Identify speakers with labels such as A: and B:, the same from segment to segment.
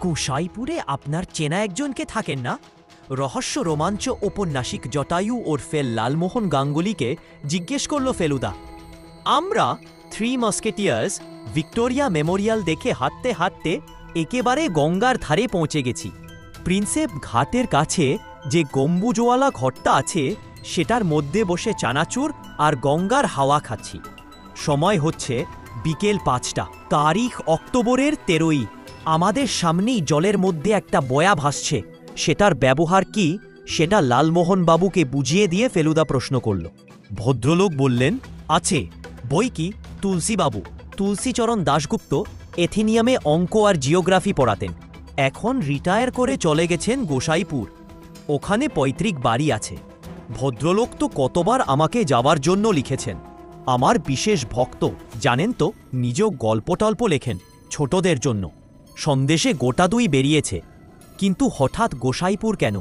A: গোসাইপুরে আপনার চেনা একজনকে থাকেন না? রহস্য রোমাঞ্চ ঔপন্যাসিক জটায়ু ওরফে লালমোহন গাঙ্গুলিকে জিজ্ঞেস করল ফেলুদা। আমরা থ্রি মাস্কেটিয়ার্স ভিক্টোরিয়া মেমোরিয়াল দেখে হাঁটতে হাঁটতে একেবারে গঙ্গার ধারে পৌঁছে গেছি। প্রিন্সেপ ঘাটের কাছে যে গম্বুজওয়ালা ঘরটা আছে সেটার মধ্যে বসে চানাচুর আর গঙ্গার হাওয়া খাচ্ছি। সময় হচ্ছে বিকেল 5টা, তারিখ অক্টোবরের 13। আমাদের সামনেই জলের মধ্যে একটা বয়া ভাসছে, সেটার ব্যবহার কি সেটা লালমোহন বাবুকে বুঝিয়ে দিয়ে ফেলুদা প্রশ্ন করল। ভদ্রলোক বললেন, আছে বই কি, তুলসীবাবু। তুলসীচরণ দাশগুপ্ত এথিনিয়ামে অঙ্ক আর জিওগ্রাফি পড়াতেন। এখন রিটায়ার করে চলে গেছেন গোসাইপুর, ওখানে পৈতৃক বাড়ি আছে। ভদ্রলোক তো কতবার আমাকে যাবার জন্য লিখেছেন। আমার বিশেষ ভক্ত, জানেন তো, নিজেও গল্প টল্প লেখেন ছোটদের জন্য। সন্দেশে গোটা 2 বেরিয়েছে। কিন্তু হঠাৎ গোসাইপুর কেন?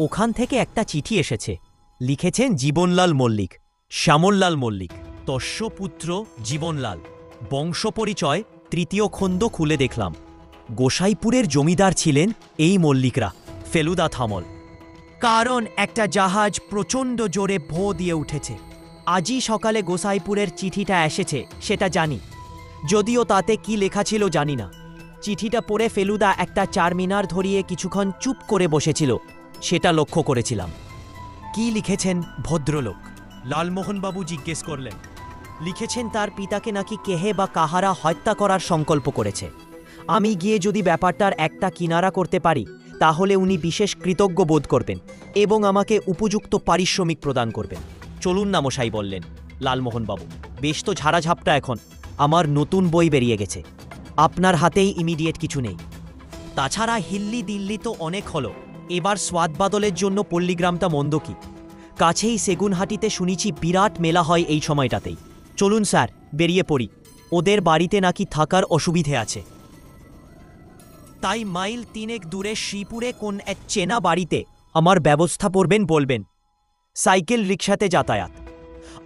A: ওখান থেকে একটা চিঠি এসেছে, লিখেছেন জীবনলাল মল্লিক, শ্যামললাল মল্লিক, তস্যপুত্র জীবনলাল। বংশপরিচয় 3য় খণ্ড খুলে দেখলাম। গোসাইপুরের জমিদার ছিলেন এই মল্লিকরা। ফেলুদা থামল, কারণ একটা জাহাজ প্রচণ্ড জোরে ভো দিয়ে উঠেছে। আজই সকালে গোসাইপুরের চিঠিটা এসেছে সেটা জানি, যদিও তাতে কি লেখা ছিল জানি না। চিঠিটা পড়ে ফেলুদা একটা চারমিনার ধরিয়ে কিছুক্ষণ চুপ করে বসেছিল, সেটা লক্ষ্য করেছিলাম। কি লিখেছেন ভদ্রলোক? লালমোহনবাবু জিজ্ঞেস করলেন। লিখেছেন তার পিতাকে নাকি কেহে বা কাহারা হত্যা করার সংকল্প করেছে। আমি গিয়ে যদি ব্যাপারটার একটা কিনারা করতে পারি তাহলে উনি বিশেষ কৃতজ্ঞ বোধ করবেন এবং আমাকে উপযুক্ত পারিশ্রমিক প্রদান করবেন। চলুন না মশাই, বললেন লালমোহনবাবু। বেশ তো ঝাড়াঝাপটা এখন, আমার নতুন বই বেরিয়ে গেছে। আপনার হাতেই ইমিডিয়েট কিছু নেই। তাছাড়া হিল্লি দিল্লি তো অনেক হলো, এবার স্বাদ বাদলের জন্য পল্লীগ্রামটা মন্দ কি? কাছেই সেগুনহাটিতে শুনেছি বিরাট মেলা হয় এই সময়টাতেই। চলুন স্যার, বেরিয়ে পড়ি। ওদের বাড়িতে নাকি থাকার অসুবিধে আছে। তাই মাইল 3 দূরে শ্রীপুরে কোন এক চেনা বাড়িতে আমার ব্যবস্থা করবেন বলবেন। সাইকেল রিক্সাতে যাতায়াত।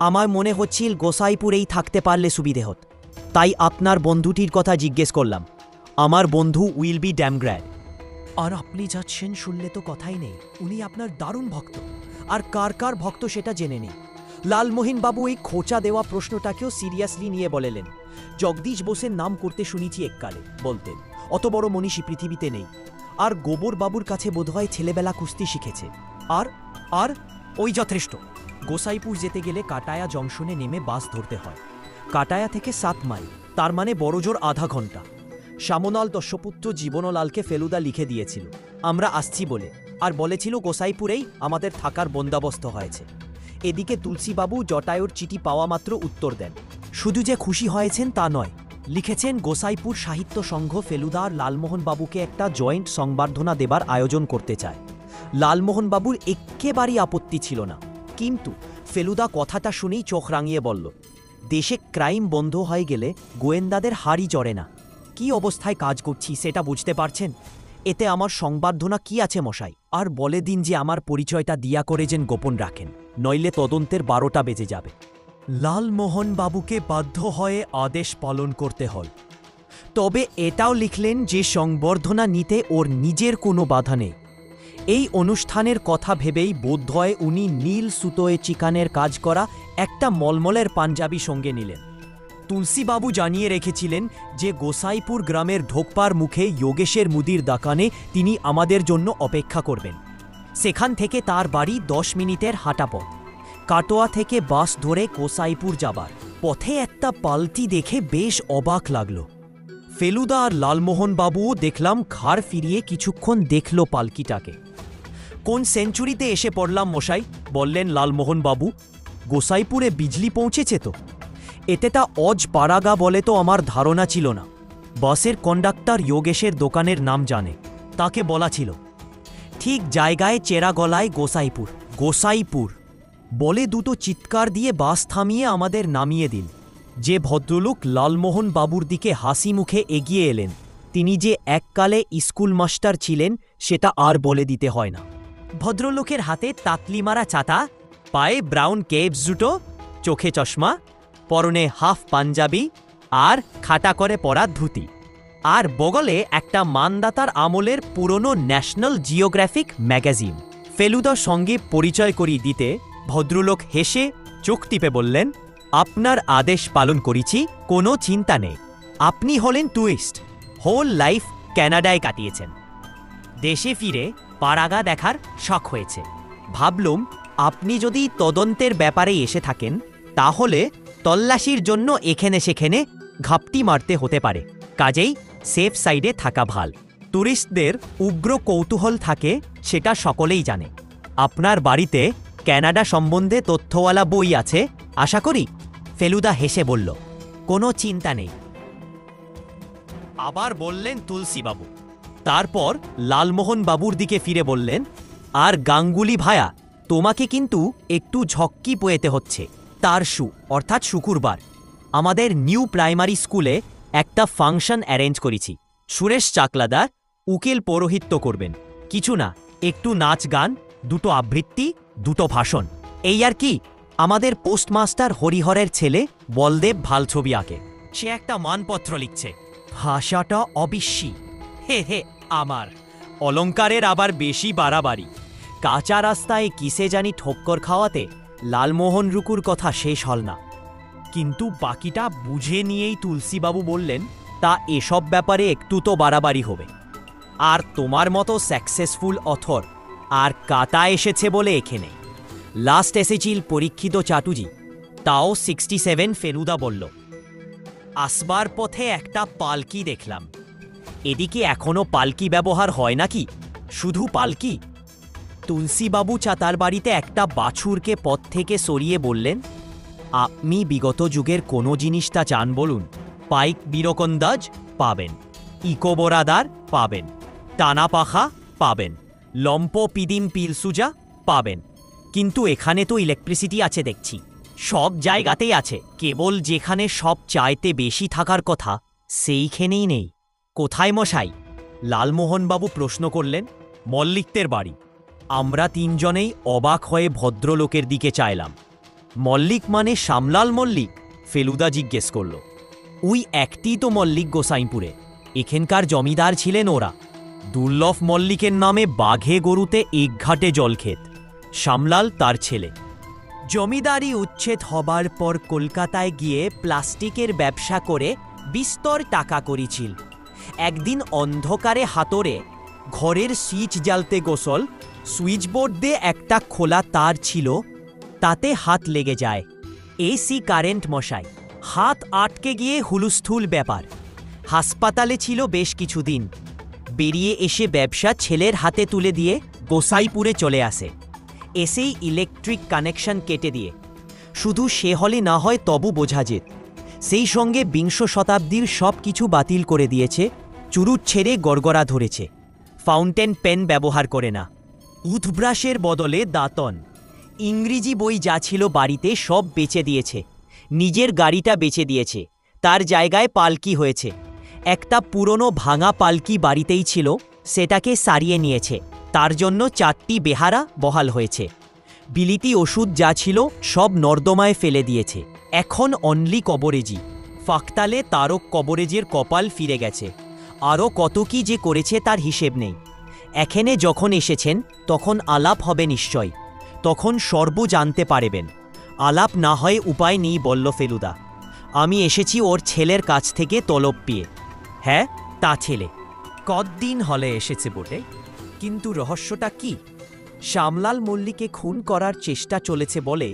A: আমার মনে হচ্ছিল গোসাইপুরেই থাকতে পারলে সুবিধে হত, তাই আপনার বন্ধুটির কথা জিজ্ঞেস করলাম। আমার বন্ধু উইল বি ড্যামগ্র্যাড। আর আপনি যাচ্ছেন শুনলে তো কথাই নেই, উনি আপনার দারুণ ভক্ত। আর কার কার ভক্ত সেটা জেনে নেই। লালমোহনবাবু এই খোঁচা দেওয়া প্রশ্নটাকেও সিরিয়াসলি নিয়ে বলেলেন, জগদীশ বোসের নাম করতে শুনেছি এককালে, বলতেন অত বড় মনীষী পৃথিবীতে নেই। আর গোবর বাবুর কাছে বোধহয় ছেলেবেলা কুস্তি শিখেছে। আর আর ওই যথেষ্ট। গোসাইপুর যেতে গেলে কাটায়া জংশনে নেমে বাস ধরতে হয়। কাটায়া থেকে 7 মাইল, তার মানে বড়জোর আধা ঘন্টা। শ্যামলাল দস্যপুত্র জীবনলালকে ফেলুদা লিখে দিয়েছিল আমরা আসছি বলে, আর বলেছিল গোসাইপুরেই আমাদের থাকার বন্দোবস্ত হয়েছে। এদিকে তুলসীবাবু জটায়ুর চিঠি পাওয়া মাত্র উত্তর দেন। শুধু যে খুশি হয়েছেন তা নয়, লিখেছেন গোসাইপুর সাহিত্য সংঘ ফেলুদা আর লালমোহনবাবুকে একটা জয়েন্ট সংবর্ধনা দেবার আয়োজন করতে চায়। লালমোহনবাবুর একেবারেই আপত্তি ছিল না, কিন্তু ফেলুদা কথাটা শুনেই চোখ রাঙিয়ে বলল, দেশে ক্রাইম বন্ধ হয়ে গেলে গোয়েন্দাদের হাড়ি চড়ে না। কি অবস্থায় কাজ করছি সেটা বুঝতে পারছেন? এতে আমার সংবর্ধনা কি আছে মশাই? আর বলে দিন যে আমার পরিচয়টা দিয়া করে যেন গোপন রাখেন, নইলে তদন্তের 12টা বেজে যাবে। লালমোহনবাবুকে বাধ্য হয়ে আদেশ পালন করতে হল। তবে এটাও লিখলেন যে সংবর্ধনা নিতে ওর নিজের কোনো বাধা নেই। এই অনুষ্ঠানের কথা ভেবেই বোধহয় উনি নীল সুতোয় চিকানের কাজ করা একটা মলমলের পাঞ্জাবি সঙ্গে নিলেন। তুলসীবাবু জানিয়ে রেখেছিলেন যে গোসাইপুর গ্রামের ঢোকপার মুখে যোগেশের মুদির দোকানে তিনি আমাদের জন্য অপেক্ষা করবেন। সেখান থেকে তার বাড়ি 10 মিনিটের হাঁটা পথ। কাটোয়া থেকে বাস ধরে গোসাইপুর যাবার পথে একটা পালকি দেখে বেশ অবাক লাগলো। ফেলুদা আর লালমোহনবাবুও দেখলাম ঘাড় ফিরিয়ে কিছুক্ষণ দেখল পালকিটাকে। কোন সেঞ্চুরিতে এসে পড়লাম মশাই, বললেন লালমোহনবাবু। গোসাইপুরে বিজলি পৌঁছেছে তো? এতে তা অজ পাড়াগা বলে তো আমার ধারণা ছিল না। বাসের কন্ডাক্টর যোগেশের দোকানের নাম জানে, তাকে বলা ছিল। ঠিক জায়গায় চেরা গলায় গোসাইপুর গোসাইপুর বলে দুটো চিৎকার দিয়ে বাস থামিয়ে আমাদের নামিয়ে দিল। যে ভদ্রলোক লালমোহন বাবুর দিকে হাসি মুখে এগিয়ে এলেন, তিনি যে এককালে স্কুল মাস্টার ছিলেন সেটা আর বলে দিতে হয় না। ভদ্রলোকের হাতে তাতলি মারা ছাতা, পায়ে ব্রাউন কেপস জুতো, চোখে চশমা, পরনে হাফ পাঞ্জাবি আর খাটা করে পরা ধুতি। আর বগলে একটা মানদাতার আমলের পুরনো ন্যাশনাল জিওগ্রাফিক ম্যাগাজিন। ফেলুদার সঙ্গে পরিচয় করিয়ে দিতে ভদ্রলোক হেসে চোখ টিপে বললেন, আপনার আদেশ পালন করেছি, কোনো চিন্তা নেই। আপনি হলেন টুরিস্ট, হোল লাইফ কানাডায় কাটিয়েছেন। দেশে ফিরে পাড়াগা দেখার শখ হয়েছে। ভাবলুম আপনি যদি তদন্তের ব্যাপারে এসে থাকেন তাহলে তল্লাশির জন্য এখানে সেখানে ঘাপটি মারতে হতে পারে, কাজেই সেফ সাইডে থাকা ভাল। টুরিস্টদের উগ্র কৌতূহল থাকে, সেটা সকলেই জানে। আপনার বাড়িতে কানাডা সম্বন্ধে তথ্যওয়ালা বই আছে আশা করি? ফেলুদা হেসে বলল, কোনো চিন্তা নেই। আবার বললেন তুলসীবাবু। তারপর লালমোহন বাবুর দিকে ফিরে বললেন, আর গাঙ্গুলি ভায়া, তোমাকে কিন্তু একটু ঝক্কি পোয়েতে হচ্ছে। অর্থাৎ শুক্রবার আমাদের নিউ প্রাইমারি স্কুলে একটা ফাংশন অ্যারেঞ্জ করেছি। সুরেশ চাকলাদার উকিল পৌরোহিত্য করবেন। কিছু না, একটু নাচ গান, দুটো আবৃত্তি, দুটো ভাষণ, এই আর কি। আমাদের পোস্টমাস্টার হরিহরের ছেলে বলদেব ভাল ছবি আঁকে, সে একটা মানপত্র লিখছে। ভাষাটা অবিশ্বাসী। হে হে, আমার অলঙ্কারের আবার বেশি বাড়াবাড়ি। কাঁচা রাস্তায় কিসে জানি ঠক্কর খাওয়াতে লালমোহন রুকুর কথা শেষ হল না। কিন্তু বাকিটা বুঝে নিয়েই তুলসীবাবু বললেন, তা এসব ব্যাপারে একটু তো বাড়াবাড়ি হবে। আর তোমার মতো সাকসেসফুল অথর আর কাটা এসেছে বলে এখানে। লাস্ট এসেছিল পরীক্ষিত চাটুজি, তাও 67। ফেলুদা বলল, আসবার পথে একটা পালকি দেখলাম। এদিকে এখনো পালকি ব্যবহার হয় নাকি? শুধু পালকি? তুলসীবাবু চাতার বাড়িতে একটা বাছুরকে পথ থেকে সরিয়ে বললেন, আপনি বিগত যুগের কোনো জিনিসটা চান বলুন। পাইক বীরকন্দাজ পাবেন, ইকোবোরাদার পাবেন, টানা পাখা পাবেন, লম্প পিদিম পিলসুজা পাবেন। কিন্তু এখানে তো ইলেকট্রিসিটি আছে দেখছি, সব জায়গাতেই আছে, কেবল যেখানে সব চাইতে বেশি থাকার কথা সেইখানেই নেই। কোথায় মশাই? লালমোহনবাবু প্রশ্ন করলেন। মল্লিকদের বাড়ি। আমরা তিনজনেই অবাক হয়ে ভদ্রলোকের দিকে চাইলাম। মল্লিক মানে শ্যামলাল মল্লিক? ফেলুদা জিজ্ঞেস করল। ওই একটি তো মল্লিক গোসাইপুরে, এখানকার জমিদার ছিলেন ওরা। দুর্লভ মল্লিকের নামে বাঘে গরুতে একঘাটে জলক্ষেত। শ্যামলাল তার ছেলে। জমিদারি উচ্ছেদ হবার পর কলকাতায় গিয়ে প্লাস্টিকের ব্যবসা করে বিস্তর টাকা করেছিল। একদিন অন্ধকারে হাতরে ঘরের সুইচ জ্বালতে গোসল, সুইচবোর্ড দিয়ে একটা খোলা তার ছিল, তাতে হাত লেগে যায়। এসি কারেন্ট মশাই, হাত আটকে গিয়ে হুলুস্থুল ব্যাপার। হাসপাতালে ছিল বেশ কিছুদিন। বেরিয়ে এসে ব্যবসা ছেলের হাতে তুলে দিয়ে গোসাইপুরে চলে আসে। এসেই ইলেকট্রিক কানেকশন কেটে দিয়ে। শুধু সে হলে না হয় তবু বোঝা যেত। সেই সঙ্গে বিংশ শতাব্দীর সব কিছু বাতিল করে দিয়েছে, চুরুট ছেড়ে গড়গড়া ধরেছে। ফাউন্টেন পেন ব্যবহার করে না, টুথব্রাশের বদলে দাঁতন। ইংরেজি বই যা ছিল বাড়িতে সব বেচে দিয়েছে। নিজের গাড়িটা বেচে দিয়েছে, তার জায়গায় পালকি হয়েছে। একটা পুরনো ভাঙা পালকি বাড়িতেই ছিল, সেটাকে সারিয়ে নিয়েছে। তার জন্য 4টি বেহারা বহাল হয়েছে। বিলিতি ওষুধ যা ছিল সব নর্দমায় ফেলে দিয়েছে। এখন অনলি কবরেজি। ফাঁকতালে তারও কবরেজের কপাল ফিরে গেছে। আরও কত কি যে করেছে তার হিসেব নেই। এখানে যখন এসেছেন তখন আলাপ হবে নিশ্চয়, তখন সর্ব জানতে পারবেন। আলাপ না হয় উপায় নেই, বলল ফেলুদা। আমি এসেছি ওর ছেলের কাছ থেকে তলব পেয়ে। হ্যাঁ, তা ছেলে কতদিন হলে এসেছে বটে, কিন্তু রহস্যটা কি? শ্যামলাল মল্লিকে খুন করার চেষ্টা চলেছে বলে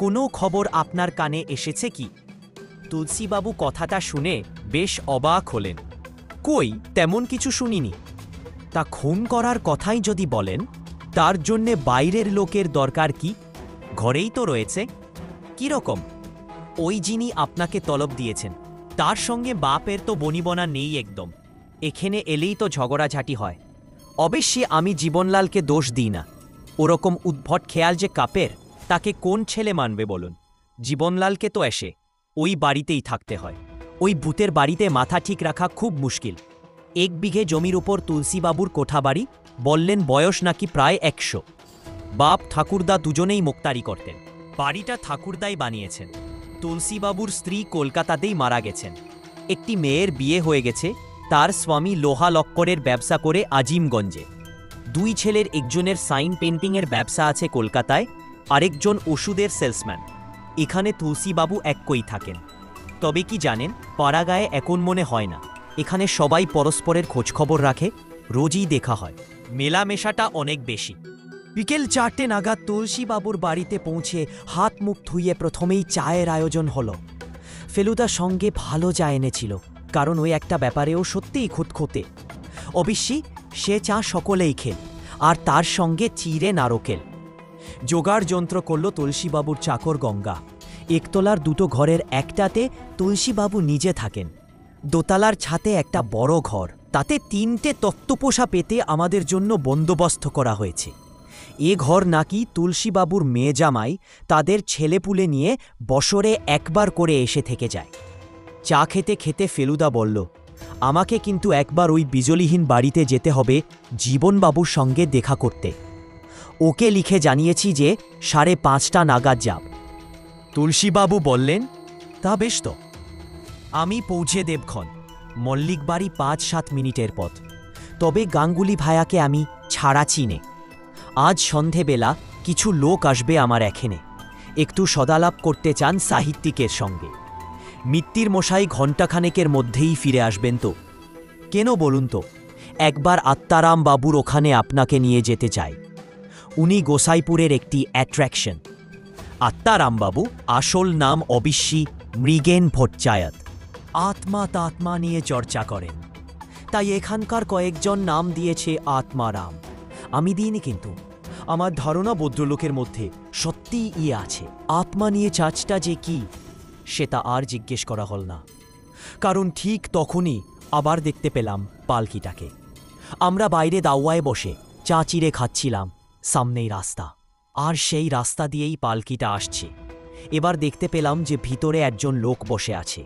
A: কোনো খবর আপনার কানে এসেছে কি? তুলসীবাবু কথাটা শুনে বেশ অবাক হলেন। কই, তেমন কিছু শুনিনি। তা খুন করার কথাই যদি বলেন, তার জন্যে বাইরের লোকের দরকার কি? ঘরেই তো রয়েছে। কিরকম? ওই যিনি আপনাকে তলব দিয়েছেন, তার সঙ্গে বাপের তো বনিবনা নেই একদম। এখানে এলেই তো ঝগড়াঝাটি হয়। অবশ্যই আমি জীবনলালকে দোষ দিই না। ওরকম উদ্ভট খেয়াল যে কাপের, তাকে কোন ছেলে মানবে বলুন? জীবনলালকে তো এসে ওই বাড়িতেই থাকতে হয়। ওই ভূতের বাড়িতে মাথা ঠিক রাখা খুব মুশকিল। 1 বিঘে জমির উপর তুলসীবাবুর কোঠাবাড়ি, বললেন বয়স নাকি প্রায় 100। বাপ ঠাকুরদা দুজনেই মোক্তারি করতেন। বাড়িটা ঠাকুরদাই বানিয়েছেন। তুলসীবাবুর স্ত্রী কলকাতাতেই মারা গেছেন। একটি মেয়ের বিয়ে হয়ে গেছে, তার স্বামী লোহা লক্করের ব্যবসা করে আজিমগঞ্জে। দুই ছেলের একজনের সাইন পেন্টিংয়ের ব্যবসা আছে কলকাতায়, আরেকজন ওষুধের সেলসম্যান। এখানে তুলসীবাবু একই থাকেন। তবে কি জানেন, পাড়াগায়ে এখন মনে হয় না, এখানে সবাই পরস্পরের খোঁজখবর রাখে, রোজই দেখা হয়, মেলামেশাটা অনেক বেশি। বিকেল 4টে নাগাদ তুলসীবাবুর বাড়িতে পৌঁছে হাত মুখ ধুইয়ে প্রথমেই চায়ের আয়োজন হলো। ফেলুদা সঙ্গে ভালো চা এনেছিল, কারণ ওই একটা ব্যাপারেও সত্যিই খুঁতখুঁতে। অবশ্যই সে চা সকলেই খেল, আর তার সঙ্গে চিড়ে নারকেল। জোগাড় যন্ত্র করল তুলসীবাবুর চাকর গঙ্গা। একতলার দুটো ঘরের একটাতে তুলসীবাবু নিজে থাকেন, দোতলার ছাতে একটা বড় ঘর, তাতে 3টে তক্তপোষা পেতে আমাদের জন্য বন্দোবস্ত করা হয়েছে। এ ঘর নাকি তুলসীবাবুর মেয়ে জামাই তাদের ছেলেপুলে নিয়ে বছরে একবার করে এসে থেকে যায়। চা খেতে খেতে ফেলুদা বলল, আমাকে কিন্তু একবার ওই বিজলিহীন বাড়িতে যেতে হবে জীবনবাবুর সঙ্গে দেখা করতে। ওকে লিখে জানিয়েছি যে 5:30 নাগাদ যাব। তুলসীবাবু বললেন, তা বেশ তো। আমি পৌঁছে দেবক্ষণ, মল্লিক বাড়ি 5-7 মিনিটের পথ। তবে গাঙ্গুলি ভায়াকে আমি ছাড়া চিনে। আজ সন্ধেবেলা কিছু লোক আসবে আমার এখানে, একটু সদালাপ করতে চান সাহিত্যিকের সঙ্গে। মিত্তির মশাই ঘণ্টাখানেকের মধ্যেই ফিরে আসবেন তো? কেন বলুন তো? একবার আত্মারাম বাবুর ওখানে আপনাকে নিয়ে যেতে চাই। উনি গোসাইপুরের একটি অ্যাট্রাকশন। আত্মারাম বাবু আসল নাম অবিশ্যি মৃগেন ভট্টাচার্য। আত্মা তাত্মা নিয়ে চর্চা করেন, তাই এখানকার কয়েকজন নাম দিয়েছে আত্মারাম। আমি দিইনি, কিন্তু আমার ধারণা ভদ্রলোকের মধ্যে সত্যিই আছে। আত্মা নিয়ে চার্চটা যে কি, সেটা আর জিজ্ঞেস করা হল না, কারণ ঠিক তখনই আবার দেখতে পেলাম পালকিটাকে। আমরা বাইরে দাওয়ায় বসে চা চিড়ে খাচ্ছিলাম, সামনেই রাস্তা, আর সেই রাস্তা দিয়েই পালকিটা আসছে। এবার দেখতে পেলাম যে ভিতরে একজন লোক বসে আছে।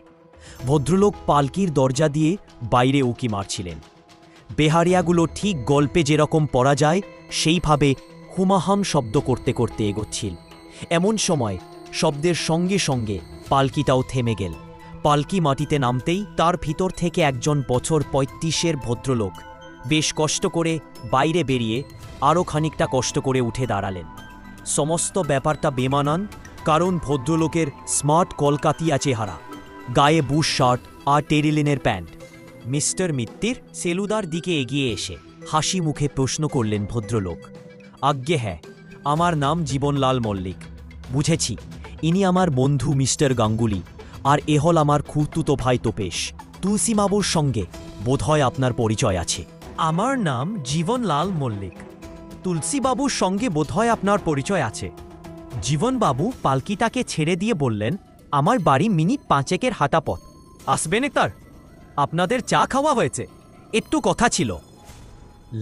A: ভদ্রলোক পালকির দরজা দিয়ে বাইরে উকি মারছিলেন। বেহারিয়াগুলো ঠিক গল্পে যেরকম পড়া যায় সেইভাবে হুমাহাম শব্দ করতে করতে এগোচ্ছিল। এমন সময় শব্দের সঙ্গে সঙ্গে পালকিটাও থেমে গেল। পালকি মাটিতে নামতেই তার ভিতর থেকে একজন বছর 35-এর ভদ্রলোক বেশ কষ্ট করে বাইরে বেরিয়ে আরও খানিকটা কষ্ট করে উঠে দাঁড়ালেন। সমস্ত ব্যাপারটা বেমানান, কারণ ভদ্রলোকের স্মার্ট কলকাতিয়া চেহারা, গায়ে বুশ শার্ট আর টেরিলিনের প্যান্ট। মিস্টার মিত্তির সেলুদার দিকে এগিয়ে এসে হাসি মুখে প্রশ্ন করলেন ভদ্রলোক, আজ্ঞে হ্যাঁ, আমার নাম জীবনলাল মল্লিক। বুঝেছি, ইনি আমার বন্ধু মিস্টার গাঙ্গুলি, আর এ হল আমার খুড়তুতো ভাই তোপেশ। তুলসীবাবুর সঙ্গে বোধহয় আপনার পরিচয় আছে। আমার নাম জীবনলাল মল্লিক। তুলসীবাবুর সঙ্গে বোধহয় আপনার পরিচয় আছে। জীবনবাবু পালকিটাকে ছেড়ে দিয়ে বললেন, আমার বাড়ি মিনিট 5-এর হাঁটা পথ। আসবেন একবার? আপনাদের চা খাওয়া হয়েছে, একটু কথা ছিল।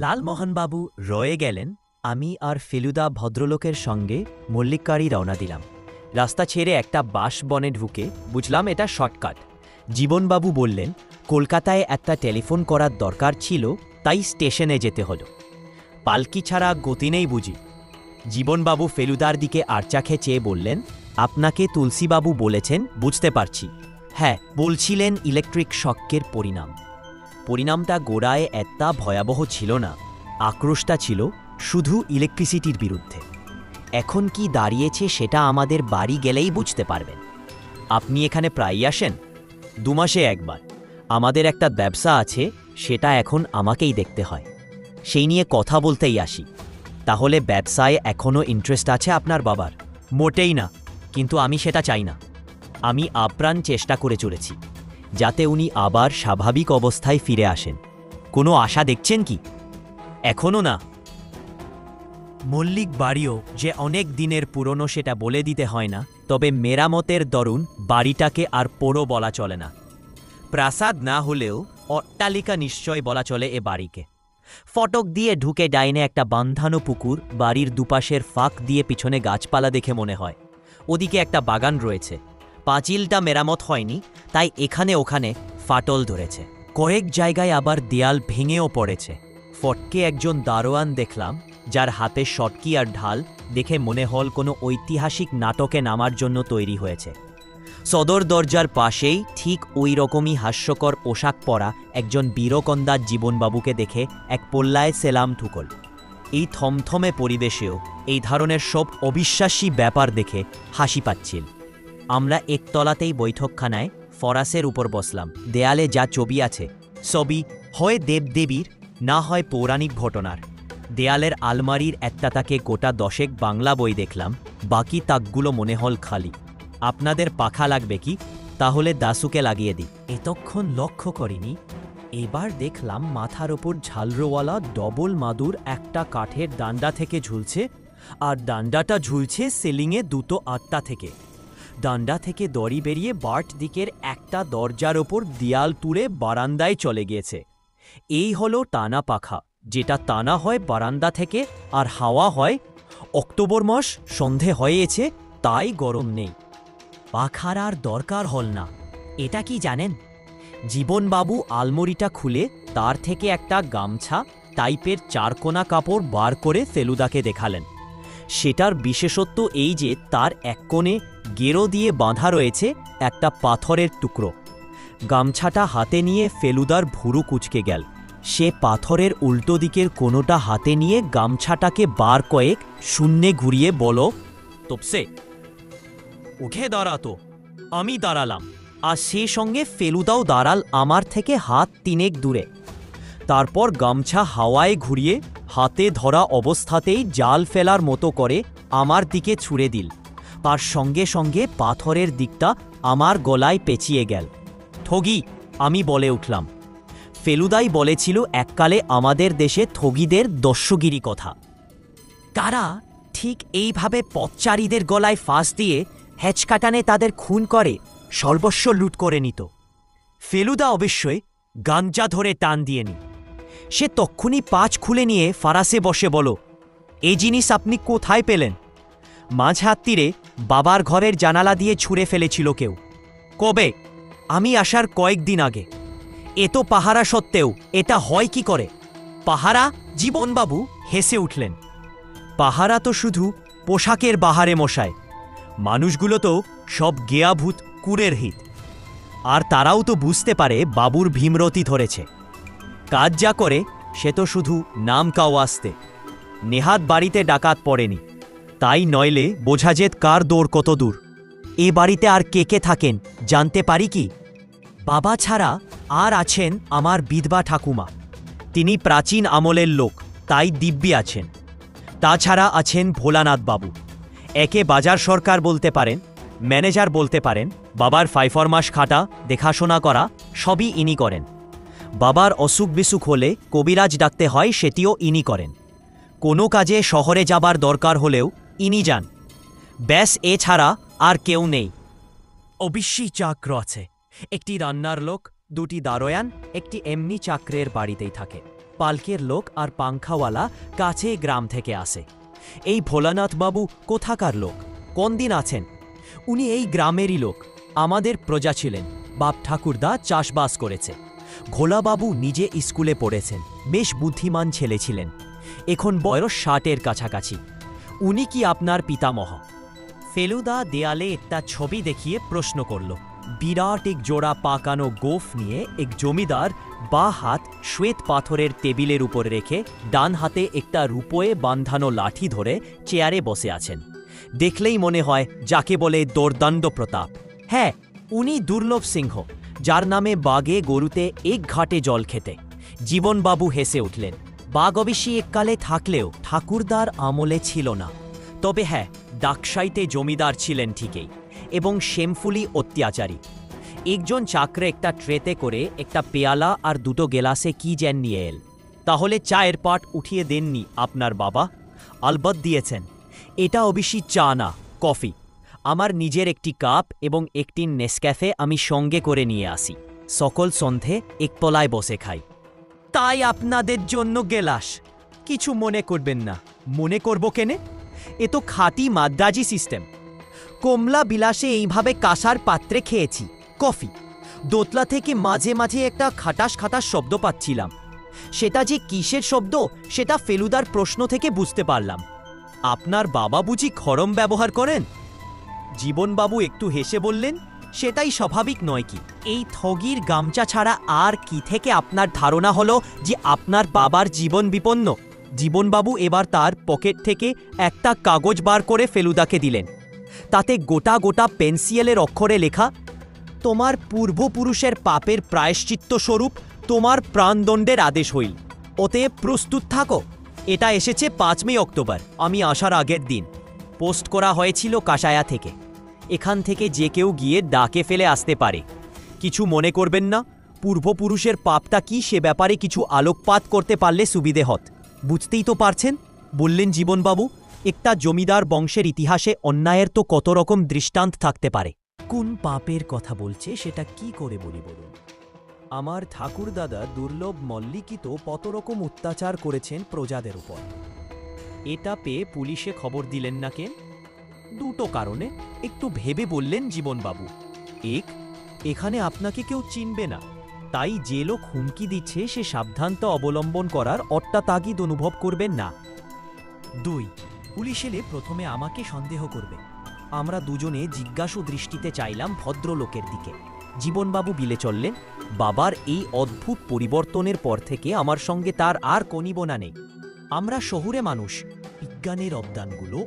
A: লালমোহনবাবু রয়ে গেলেন। আমি আর ফেলুদা ভদ্রলোকের সঙ্গে মল্লিককারী রওনা দিলাম। রাস্তা ছেড়ে একটা বাঁশ বনে ঢুকে বুঝলাম এটা শর্টকাট। জীবনবাবু বললেন, কলকাতায় একটা টেলিফোন করার দরকার ছিল, তাই স্টেশনে যেতে হলো। পালকি ছাড়া গতি নেই বুঝি? জীবনবাবু ফেলুদার দিকে আরচাখে চেয়ে বললেন, আপনাকে তুলসীবাবু বলেছেন? বুঝতে পারছি। হ্যাঁ, বলছিলেন ইলেকট্রিক শকের পরিণামটা গোড়ায় এতটা ভয়াবহ ছিল না। আক্রোশটা ছিল শুধু ইলেকট্রিসিটির বিরুদ্ধে। এখন কি দাঁড়িয়েছে সেটা আমাদের বাড়ি গেলেই বুঝতে পারবেন। আপনি এখানে প্রায়ই আসেন? 2 মাসে একবার। আমাদের একটা ব্যবসা আছে, সেটা এখন আমাকেই দেখতে হয়, সেই নিয়ে কথা বলতেই আসি। তাহলে ব্যবসায় এখনও ইন্টারেস্ট আছে আপনার বাবার? মোটেই না, কিন্তু আমি সেটা চাই না। আমি আপ্রাণ চেষ্টা করে চলেছি যাতে উনি আবার স্বাভাবিক অবস্থায় ফিরে আসেন। কোনো আশা দেখছেন কি? এখনও না। মল্লিক বাড়িও যে অনেক দিনের পুরনো সেটা বলে দিতে হয় না, তবে মেরামতের দরুন বাড়িটাকে আর পোড়ো বলা চলে না। প্রাসাদ না হলেও অট্টালিকা নিশ্চয় বলা চলে এ বাড়িকে। ফটক দিয়ে ঢুকে ডাইনে একটা বাঁধানো পুকুর, বাড়ির দুপাশের ফাঁক দিয়ে পিছনে গাছপালা দেখে মনে হয়। ওদিকে একটা বাগান রয়েছে। পাঁচিলটা মেরামত হয়নি, তাই এখানে ওখানে ফাটল ধরেছে। কয়েক জায়গায় আবার দেয়াল ভেঙেও পড়েছে। ফটকে একজন দারোয়ান দেখলাম, যার হাতে শটকি আর ঢাল দেখে মনে হল কোনো ঐতিহাসিক নাটকে নামার জন্য তৈরি হয়েছে। সদর দরজার পাশেই ঠিক ওই রকমই হাস্যকর পোশাক পরা একজন বীরকন্দার জীবনবাবুকে দেখে এক পল্লায় সেলাম ঠুকল। এই থমথমে পরিবেশেও এই ধরনের সব অবিশ্বাসী ব্যাপার দেখে হাসি পাচ্ছিল। আমরা একতলাতেই বৈঠকখানায় ফরাসের উপর বসলাম। দেয়ালে যা ছবি আছে সবই হয় দেবদেবীর, না হয় পৌরাণিক ঘটনার। দেয়ালের আলমারির একটা তাকে গোটা 10 বাংলা বই দেখলাম, বাকি তাকগুলো মনে হল খালি। আপনাদের পাখা লাগবে কি? তাহলে দাসুকে লাগিয়ে দিই। এতক্ষণ লক্ষ্য করিনি, এবার দেখলাম মাথার ওপর ঝালরোওয়ালা ডবল মাদুর একটা কাঠের ডান্ডা থেকে ঝুলছে, আর ডান্ডাটা ঝুলছে সিলিংয়ে দুটো আটটা থেকে। ডান্ডা থেকে দড়ি বেরিয়ে বার্ট দিকের একটা দরজার ওপর দেয়াল তুলে বারান্দায় চলে গিয়েছে। এই হলো টানা পাখা, যেটা টানা হয় বারান্দা থেকে আর হাওয়া হয়। অক্টোবর মাস সন্ধে হয়েছে, তাই গরম নেই। পাখার আর দরকার হল না। এটা কি জানেন? জীবনবাবু আলমারিটা খুলে তার থেকে একটা গামছা টাইপের চারকোনা কাপড় বার করে ফেলুদাকে দেখালেন। সেটার বিশেষত্ব এই যে তার এক কোণে গেরো দিয়ে বাঁধা রয়েছে একটা পাথরের টুকরো। গামছাটা হাতে নিয়ে ফেলুদার ভুরু কুঁচকে গেল। সে পাথরের উল্টো দিকের কোনোটা হাতে নিয়ে গামছাটাকে বার কয়েক শূন্যে ঘুরিয়ে বলো, তপসে উঠে দাঁড়াতো। আমি দাঁড়ালাম, আর সে সঙ্গে ফেলুদাও দাঁড়াল আমার থেকে হাত 3 দূরে। তারপর গামছা হাওয়ায় ঘুরিয়ে হাতে ধরা অবস্থাতেই জাল ফেলার মতো করে আমার দিকে ছুঁড়ে দিল। তার সঙ্গে সঙ্গে পাথরের দিকটা আমার গলায় পেঁচিয়ে গেল। ঠগি, আমি বলে উঠলাম। ফেলুদাই বলেছিল এককালে আমাদের দেশে ঠগিদের দস্যুগিরি কথা। তারা ঠিক এইভাবে পথচারীদের গলায় ফাঁস দিয়ে হেঁচকাটানে তাদের খুন করে সর্বস্ব লুট করে নিত। ফেলুদা অবশ্যই গাঞ্জা ধরে টান দিয়ে নি। সে তক্ষুনি পাঁচ খুলে নিয়ে ফারাসে বসে বলো, এই জিনিস আপনি কোথায় পেলেন? মাঝহাত তীরে বাবার ঘরের জানালা দিয়ে ছুঁড়ে ফেলেছিল কেউ। কবে? আমি আসার কয়েকদিন আগে। এত পাহারা সত্ত্বেও এটা হয় কি করে? পাহারা? জীবনবাবু হেসে উঠলেন। পাহারা তো শুধু পোশাকের বাহারে মশায়। মানুষগুলো তো সব গেয়াভূত কুরের হিত। আর তারাও তো বুঝতে পারে বাবুর ভীমরতি ধরেছে। কাজ যা করে সে তো শুধু নাম কাও আসতে। নেহাত বাড়িতে ডাকাত পড়েনি, তাই নইলে বোঝা যেত কার দৌড় কত দূর। এ বাড়িতে আর কে কে থাকেন জানতে পারি কি? বাবা ছাড়া আর আছেন আমার বিধবা ঠাকুমা। তিনি প্রাচীন আমলের লোক, তাই দিব্যি আছেন। তাছাড়া আছেন ভোলানাথ বাবু। একে বাজার সরকার বলতে পারেন, ম্যানেজার বলতে পারেন। বাবার ফাইফরমাস খাটা দেখাশোনা করা সবই ইনি করেন। বাবার অসুখ বিসুখ হলে কবিরাজ ডাকতে হয়, সেটিও ইনি করেন। কোনো কাজে শহরে যাবার দরকার হলেও ইনি যান। ব্যাস, এছাড়া আর কেউ নেই। অবশ্যই চাকর আছে, একটি রান্নার লোক, 2টি দারোয়ান, একটি এমনি চাকরের বাড়িতেই থাকে। পালকের লোক আর পাংখাওয়ালা কাছে গ্রাম থেকে আসে। এই ভোলানাথ বাবু কোথাকার লোক? কোন দিন আছেন? উনি এই গ্রামেরই লোক, আমাদের প্রজা ছিলেন। বাপ ঠাকুরদা চাষবাস করেছে। ঘোলাবাবু নিজে স্কুলে পড়েছেন, বেশ বুদ্ধিমান ছেলে ছিলেন। এখন বয়স 60-এর কাছাকাছি। উনি কি আপনার পিতামহ? ফেলুদা দেয়ালে একটা ছবি দেখিয়ে প্রশ্ন করল। বিরাট এক জোড়া পাকানো গোফ নিয়ে এক জমিদার বা হাত শ্বেত পাথরের টেবিলের উপর রেখে ডান হাতে একটা রূপোয় বাঁধানো লাঠি ধরে চেয়ারে বসে আছেন। দেখলেই মনে হয় যাকে বলে দোর্দণ্ড প্রতাপ। হ্যাঁ, উনি দুর্লভ সিংহ, যার নামে বাঘে গরুতে এক ঘাটে জল খেতে। জীবনবাবু হেসে উঠলেন। বাঘ অবশ্যই এককালে থাকলেও ঠাকুরদার আমলে ছিল না। তবে হ্যাঁ, ডাকসাইতে জমিদার ছিলেন ঠিকই, এবং শেমফুলি অত্যাচারী। একজন চাকরে একটা ট্রেতে করে একটা পেয়ালা আর 2টো গেলাসে কি যেন নিয়ে এল। তাহলে চায়ের পাট উঠিয়ে দেননি আপনার বাবা? আলবৎ দিয়েছেন। এটা অবশ্যই চা না, কফি। আমার নিজের একটি কাপ এবং একটি নেসক্যাফে আমি সঙ্গে করে নিয়ে আসি। সকল সন্ধে একতলায় বসে খাই। তাই আপনাদের জন্য গেলাস। কিছু মনে করবেন না। মনে করব কেনে? এ তো খাঁটি মাদ্রাজি সিস্টেম। কমলা বিলাসে এইভাবে কাঁসার পাত্রে খেয়েছি কফি। দোতলা থেকে মাঝে মাঝে একটা খাটাস খাটাস শব্দ পাচ্ছিলাম। সেটা যে কিসের শব্দ সেটা ফেলুদার প্রশ্ন থেকে বুঝতে পারলাম। আপনার বাবা বুঝি খড়ম ব্যবহার করেন? জীবনবাবু একটু হেসে বললেন, সেটাই স্বাভাবিক নয় কি? এই ঠগির গামছা ছাড়া আর কি থেকে আপনার ধারণা হলো যে আপনার বাবার জীবন বিপন্ন? জীবনবাবু এবার তার পকেট থেকে একটা কাগজ বার করে ফেলুদাকে দিলেন। তাতে গোটা গোটা পেন্সিলের অক্ষরে লেখা, তোমার পূর্বপুরুষের পাপের প্রায়শ্চিত্ত স্বরূপ তোমার প্রাণদণ্ডের আদেশ হইল। ওতে প্রস্তুত থাকো। এটা এসেছে 5 অক্টোবর, আমি আসার আগের দিন। পোস্ট করা হয়েছিল কাসায়া থেকে। এখান থেকে যে কেউ গিয়ে ডাকে ফেলে আসতে পারে। কিছু মনে করবেন না, পূর্বপুরুষের পাপটা কি সে ব্যাপারে কিছু আলোকপাত করতে পারলে সুবিধে হত। বুঝতেই তো পারছেন, বললেন জীবনবাবু, একটা জমিদার বংশের ইতিহাসে অন্যায়ের তো কত রকম দৃষ্টান্ত থাকতে পারে। কোন পাপের কথা বলছে সেটা কি করে বলি বলুন? আমার ঠাকুরদাদা দুর্লভ মল্লিকই তো কত রকম অত্যাচার করেছেন প্রজাদের উপর। এটা পেয়ে পুলিশে খবর দিলেন না কেন? দুটো কারণে। একটু ভেবে বললেন জীবনবাবু। এক, এখানে আপনাকে কেউ চিনবে না, তাই যে লোক হুমকি দিচ্ছে সে সাবধানতা অবলম্বন করার তাগিদ অনুভব করবেন না। 2, পুলিশ এলে প্রথমে আমাকে সন্দেহ করবে। আমরা দুজনে জিজ্ঞাসু দৃষ্টিতে চাইলাম ভদ্রলোকের দিকে। জীবনবাবু বিলে চললেন, বাবার এই অদ্ভুত পরিবর্তনের পর থেকে আমার সঙ্গে তার আর কনিবনা নেই। আমরা শহুরে মানুষ, বিজ্ঞানের অবদানগুলো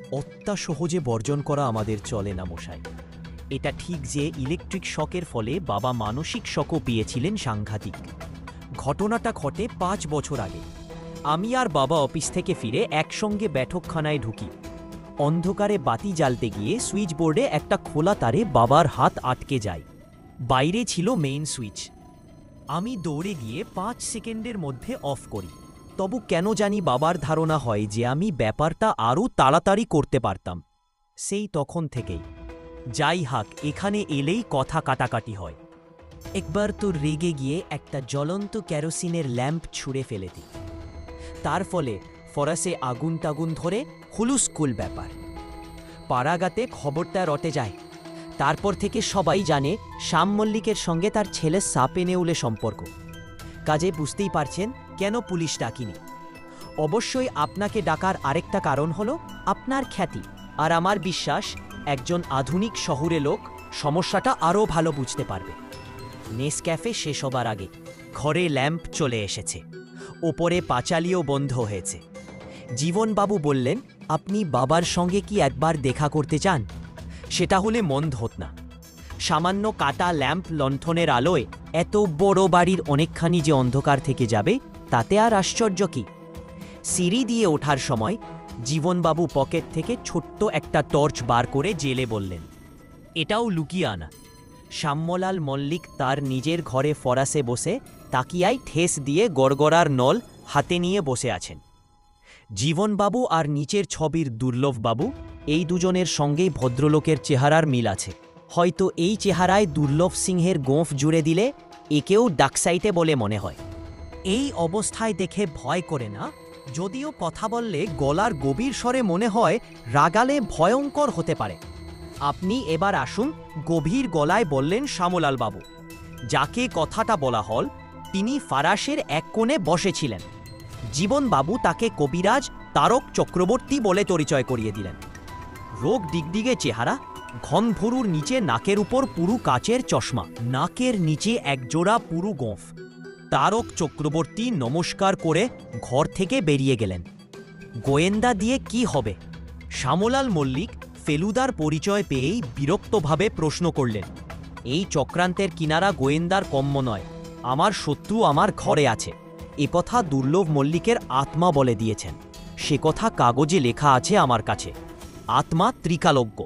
A: সহজে বর্জন করা আমাদের চলে না মশাই। এটা ঠিক যে ইলেকট্রিক শকের ফলে বাবা মানসিক শকও পেয়েছিলেন সাংঘাতিক। ঘটনাটা ঘটে 5 বছর আগে। আমি আর বাবা অফিস থেকে ফিরে একসঙ্গে বৈঠকখানায় ঢুকি। অন্ধকারে বাতি জ্বালতে গিয়ে সুইচ বোর্ডে একটা খোলা তারে বাবার হাত আটকে যায়। বাইরে ছিল মেইন সুইচ। আমি দৌড়ে গিয়ে 5 সেকেন্ডের মধ্যে অফ করি। তবু কেন জানি বাবার ধারণা হয় যে আমি ব্যাপারটা আরও তাড়াতাড়ি করতে পারতাম। সেই তখন থেকেই যাই হাক এখানে এলেই কথা কাটাকাটি হয়। একবার তো রেগে গিয়ে একটা জ্বলন্ত কেরোসিনের ল্যাম্প ছুঁড়ে ফেলে দিই। তার ফলে ফরাসে আগুন টাগুন ধরে হুলুস্কুল ব্যাপার। পাড়াগাতে খবরটা রটে যায়। তারপর থেকে সবাই জানে শ্যাম মল্লিকের সঙ্গে তার ছেলে সাপে নেউলে সম্পর্ক। কাজে বুঝতেই পারছেন কেন পুলিশ ডাকিনি। অবশ্যই আপনাকে ডাকার আরেকটা কারণ হলো আপনার খ্যাতি, আর আমার বিশ্বাস একজন আধুনিক শহুরে লোক সমস্যাটা আরও ভালো বুঝতে পারবে। নেসক্যাফে শেষ হবার আগে ঘরে ল্যাম্প চলে এসেছে, ওপরে পাঁচালিও বন্ধ হয়েছে। জীবনবাবু বললেন, আপনি বাবার সঙ্গে কি একবার দেখা করতে চান? সেটা হলে মন্দ হত না। সামান্য কাটা ল্যাম্প লণ্ঠনের আলোয় এত বড় বাড়ির অনেকখানি যে অন্ধকার থেকে যাবে তাতে আর আশ্চর্য কি? সিঁড়ি দিয়ে ওঠার সময় জীবনবাবু পকেট থেকে ছোট্ট একটা টর্চ বার করে জেলে বললেন, এটাও লুকিয়ে আনা। শ্যামলাল মল্লিক তার নিজের ঘরে ফরাসে বসে তাকিয়ায় ঠেস দিয়ে গড়গড়ার নল হাতে নিয়ে বসে আছেন। জীবনবাবু আর নিচের ছবির দুর্লভবাবু, এই দুজনের সঙ্গেই ভদ্রলোকের চেহারার মিল আছে। হয়তো এই চেহারায় দুর্লভ সিংহের গোঁফ জুড়ে দিলে একেও ডাকসাইটে বলে মনে হয়। এই অবস্থায় দেখে ভয় করে না, যদিও কথা বললে গলার গভীর স্বরে মনে হয় রাগালে ভয়ঙ্কর হতে পারে। আপনি এবার আসুন, গভীর গলায় বললেন শ্যামলাল বাবু। যাকে কথাটা বলা হল তিনি ফারাসের এক কোণে বসেছিলেন। জীবনবাবু তাকে কবিরাজ তারক চক্রবর্তী বলে পরিচয় করিয়ে দিলেন। রোগ ডিগডিগে চেহারা, ঘন ভরুর নিচে নাকের উপর পুরু কাচের চশমা, নাকের নিচে একজোড়া পুরু গোঁফ। তারক চক্রবর্তী নমস্কার করে ঘর থেকে বেরিয়ে গেলেন। গোয়েন্দা দিয়ে কি হবে? শ্যামলাল মল্লিক ফেলুদার পরিচয় পেয়েই বিরক্তভাবে প্রশ্ন করলেন, এই চক্রান্তের কিনারা গোয়েন্দার কম্য নয়। আমার শত্রু আমার ঘরে আছে, এ কথা দুর্লভ মল্লিকের আত্মা বলে দিয়েছেন। সে কথা কাগজে লেখা আছে আমার কাছে। আত্মা ত্রিকালজ্ঞ।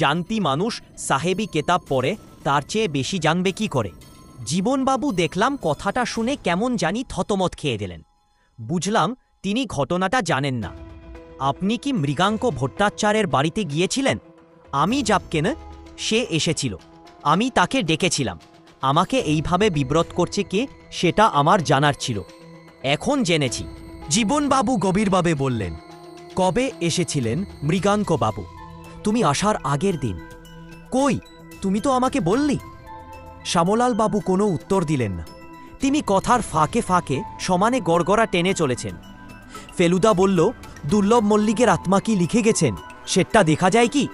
A: জানতি মানুষ সাহেবি কেতাব পড়ে, তার চেয়ে বেশি জানবে কি করে? জীবনবাবু দেখলাম কথাটা শুনে কেমন জানি থতমত খেয়ে গেলেন। বুঝলাম তিনি ঘটনাটা জানেন না। আপনি কি মৃগাঙ্ক ভট্টাচার্যের বাড়িতে গিয়েছিলেন? আমি যাবকে না, সে এসেছিল। আমি তাকে ডেকেছিলাম। আমাকে এইভাবে বিব্রত করছে কে সেটা আমার জানার ছিল। এখন জেনেছি। জীবনবাবু গভীরভাবে বললেন, কবে এসেছিলেন মৃগাঙ্ক বাবু? তুমি আসার আগের দিন। কই, তুমি তো আমাকে বললি। শ্যামলাল বাবু কোনো উত্তর দিলেন না। তিনি কথার ফাঁকে ফাঁকে সমানে গড়গড়া টেনে চলেছেন। ফেলুদা বলল, দুর্লভ মল্লিকের আত্মা কি লিখে গেছেন সেটা দেখা যায় কি?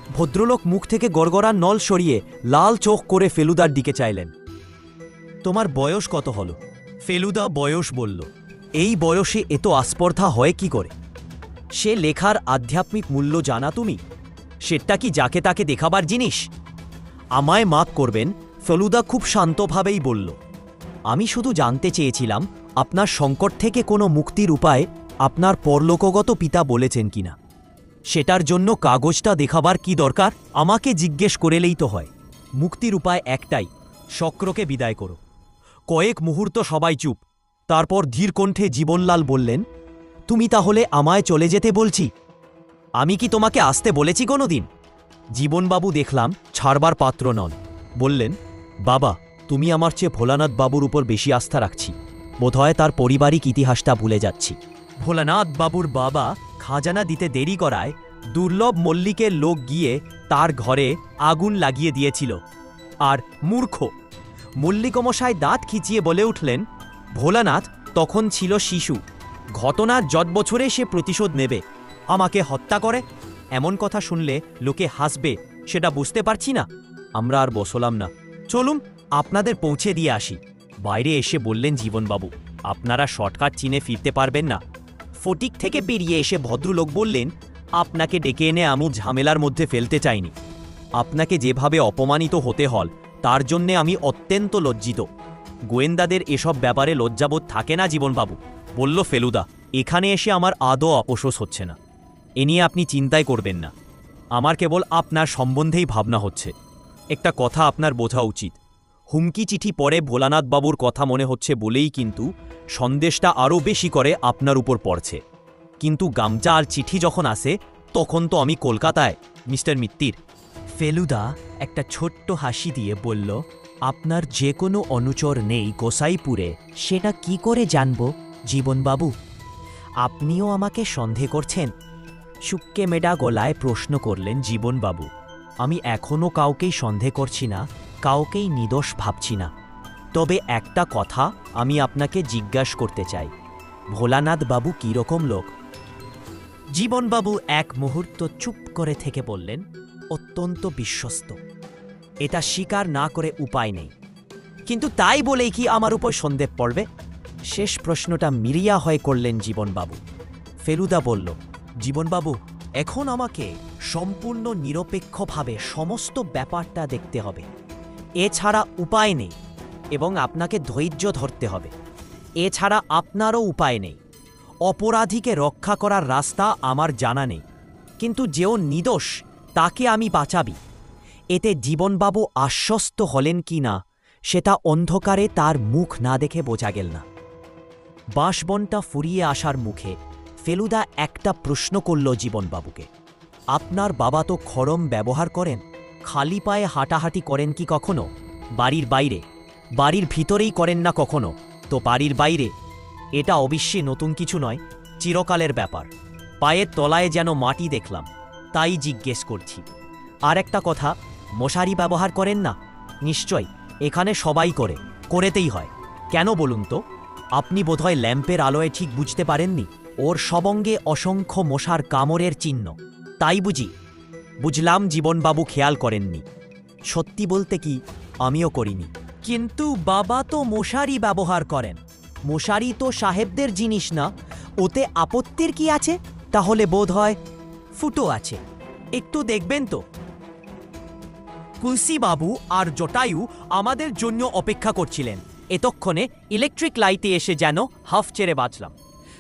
A: ভদ্রলোক মুখ থেকে গড়গড়া নল সরিয়ে লাল চোখ করে ফেলুদার দিকে চাইলেন। তোমার বয়স কত হলো? ফেলুদা বয়স বলল। এই বয়সে এত আস্পর্ধা হয় কি করে? সে লেখার আধ্যাত্মিক মূল্য জানা তুমি? সেটা কি যাকে তাকে দেখাবার জিনিস? আমায় মাপ করবেন, ফেলুদা খুব শান্তভাবেই বলল। আমি শুধু জানতে চেয়েছিলাম আপনার সংকট থেকে কোনো মুক্তির উপায় আপনার পরলোকগত পিতা বলেছেন কিনা। সেটার জন্য কাগজটা দেখাবার কি দরকার? আমাকে জিজ্ঞেস করেলেই তো হয়। মুক্তির উপায় একটাই, শক্রকে বিদায় করো। কয়েক মুহূর্ত সবাই চুপ। তারপর ধীর কণ্ঠে জীবনলাল বললেন, তুমি তাহলে আমায় চলে যেতে বলছি? আমি কি তোমাকে আসতে বলেছি কোনো দিন? জীবনবাবু দেখলাম ছাড়বার পাত্র নন। বললেন, বাবা, তুমি আমার চেয়ে ভোলানাথ বাবুর উপর বেশি আস্থা রাখছি। বোধহয় তার পারিবারিক ইতিহাসটা ভুলে যাচ্ছি। ভোলানাথ বাবুর বাবা খাজানা দিতে দেরি করায় দুর্লভ মল্লিকের লোক গিয়ে তার ঘরে আগুন লাগিয়ে দিয়েছিল। আর মূর্খ মল্লিকমশাই দাঁত খিচিয়ে বলে উঠলেন, ভোলানাথ তখন ছিল শিশু। ঘটনার যত বছরে সে প্রতিশোধ নেবে। আমাকে হত্যা করে এমন কথা শুনলে লোকে হাসবে, সেটা বুঝতে পারছি না। আমরা আর বসলাম না, চলুন আপনাদের পৌঁছে দিয়ে আসি। বাইরে এসে বললেন জীবনবাবু, আপনারা শর্টকাট চিনে ফিরতে পারবেন না। ফটিক থেকে বেরিয়ে এসে ভদ্রলোক বললেন, আপনাকে ডেকে এনে আমি ঝামেলার মধ্যে ফেলতে চাইনি। আপনাকে যেভাবে অপমানিত হতে হল তার জন্যে আমি অত্যন্ত লজ্জিত। গোয়েন্দাদের এসব ব্যাপারে লজ্জাবোধ থাকে না জীবনবাবু, বলল ফেলুদা। এখানে এসে আমার আদৌ আপোষোস হচ্ছে না। এ নিয়ে আপনি চিন্তাই করবেন না। আমার কেবল আপনার সম্বন্ধেই ভাবনা হচ্ছে। একটা কথা আপনার বোঝা উচিত, হুমকি চিঠি পরে ভোলানাথবাবুর কথা মনে হচ্ছে বলেই কিন্তু সন্দেশটা আরও বেশি করে আপনার উপর পড়ছে। কিন্তু গামছা আর চিঠি যখন আসে তখন তো আমি কলকাতায়, মিস্টার মিত্তির। ফেলুদা একটা ছোট্ট হাসি দিয়ে বলল, আপনার যে কোনো অনুচর নেই গোসাইপুরে, সেটা কি করে জানব জীবনবাবু? আপনিও আমাকে সন্দেহ করছেন? শুক্কে মেডা গলায় প্রশ্ন করলেন জীবনবাবু। আমি এখনও কাউকেই সন্দেহ করছি না, কাউকেই নির্দোষ ভাবছি না। তবে একটা কথা আমি আপনাকে জিজ্ঞাসা করতে চাই, ভোলানাথ বাবু কীরকম লোক? জীবনবাবু এক মুহূর্ত চুপ করে থেকে বললেন, অত্যন্ত বিশ্বস্ত। এটা স্বীকার না করে উপায় নেই। কিন্তু তাই বলেই কি আমার উপর সন্দেহ পড়বে? শেষ প্রশ্নটা মিরিয়া হয়ে করলেন জীবনবাবু। ফেলুদা বলল, জীবনবাবু, এখন আমাকে সম্পূর্ণ নিরপেক্ষভাবে সমস্ত ব্যাপারটা দেখতে হবে। এছাড়া উপায় নেই, এবং আপনাকে ধৈর্য ধরতে হবে। এছাড়া আপনারও উপায় নেই। অপরাধীকে রক্ষা করার রাস্তা আমার জানা নেই, কিন্তু যেও নির্দোষ তাকে আমি বাঁচাবি। এতে জীবনবাবু আশ্বস্ত হলেন কি না সেটা অন্ধকারে তার মুখ না দেখে বোঝা গেল না। বাঁশবনটা ফুরিয়ে আসার মুখে ফেলুদা একটা প্রশ্ন করল জীবনবাবুকে, আপনার বাবা তো খড়ম ব্যবহার করেন, খালি পায়ে হাঁটাহাঁটি করেন কি কখনো? বাড়ির বাইরে? বাড়ির ভিতরেই করেন না কখনো, তো বাড়ির বাইরে? এটা অবশ্যই নতুন কিছু নয়, চিরকালের ব্যাপার। পায়ের তলায় যেন মাটি দেখলাম, তাই জিজ্ঞেস করছি। আর একটা কথা, মশারি ব্যবহার করেন না? নিশ্চয়, এখানে সবাই করে, করেতেই হয়। কেন বলুন তো? আপনি বোধহয় ল্যাম্পের আলোয় ঠিক বুঝতে পারেননি, ওর সবঙ্গে অসংখ্য মশার কামড়ের চিহ্ন। তাই বুঝি? বুঝলাম জীবনবাবু খেয়াল করেননি। সত্যি বলতে কি, আমিও করিনি। কিন্তু বাবা তো মশারি ব্যবহার করেন। মশারি তো সাহেবদের জিনিস না, ওতে আপত্তির কি আছে? তাহলে বোধ হয় ফুটো আছে, একটু দেখবেন তো। তুলসীবাবু আর জটায়ু আমাদের জন্য অপেক্ষা করছিলেন। এতক্ষণে ইলেকট্রিক লাইটে এসে যেন হাফ ছেড়ে বাঁচলাম।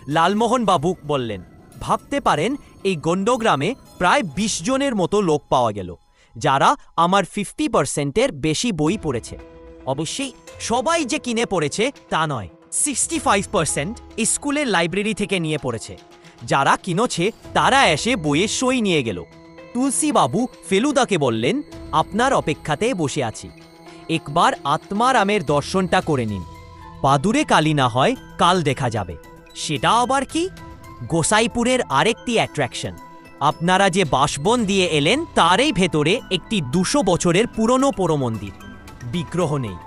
A: লালমোহন বাবু বললেন, ভাবতে পারেন এই গণ্ডগ্রামে প্রায় ২০ জনের মতো লোক পাওয়া গেল, যারা আমার 50%-এর বেশি বই পড়েছে। অবশ্যই সবাই যে কিনে পড়েছে তা নয়, 65% স্কুলের লাইব্রেরি থেকে নিয়ে পড়েছে। যারা কিনেছে তারা এসে বইয়ের সই নিয়ে গেল। তুলসীবাবু ফেলুদাকে বললেন, আপনার অপেক্ষাতে বসে আছি, একবার আত্মারামের দর্শনটা করে নিন। পাদুরে কালি না হয় কাল দেখা যাবে। সেটা আবার কি? গোসাইপুরের আরেকটি অ্যাট্রাকশন। আপনারা যে বাঁশবন দিয়ে এলেন তারই ভেতরে একটি ২০০ বছরের পুরনো পোড়ো মন্দির। বিগ্রহ নেই,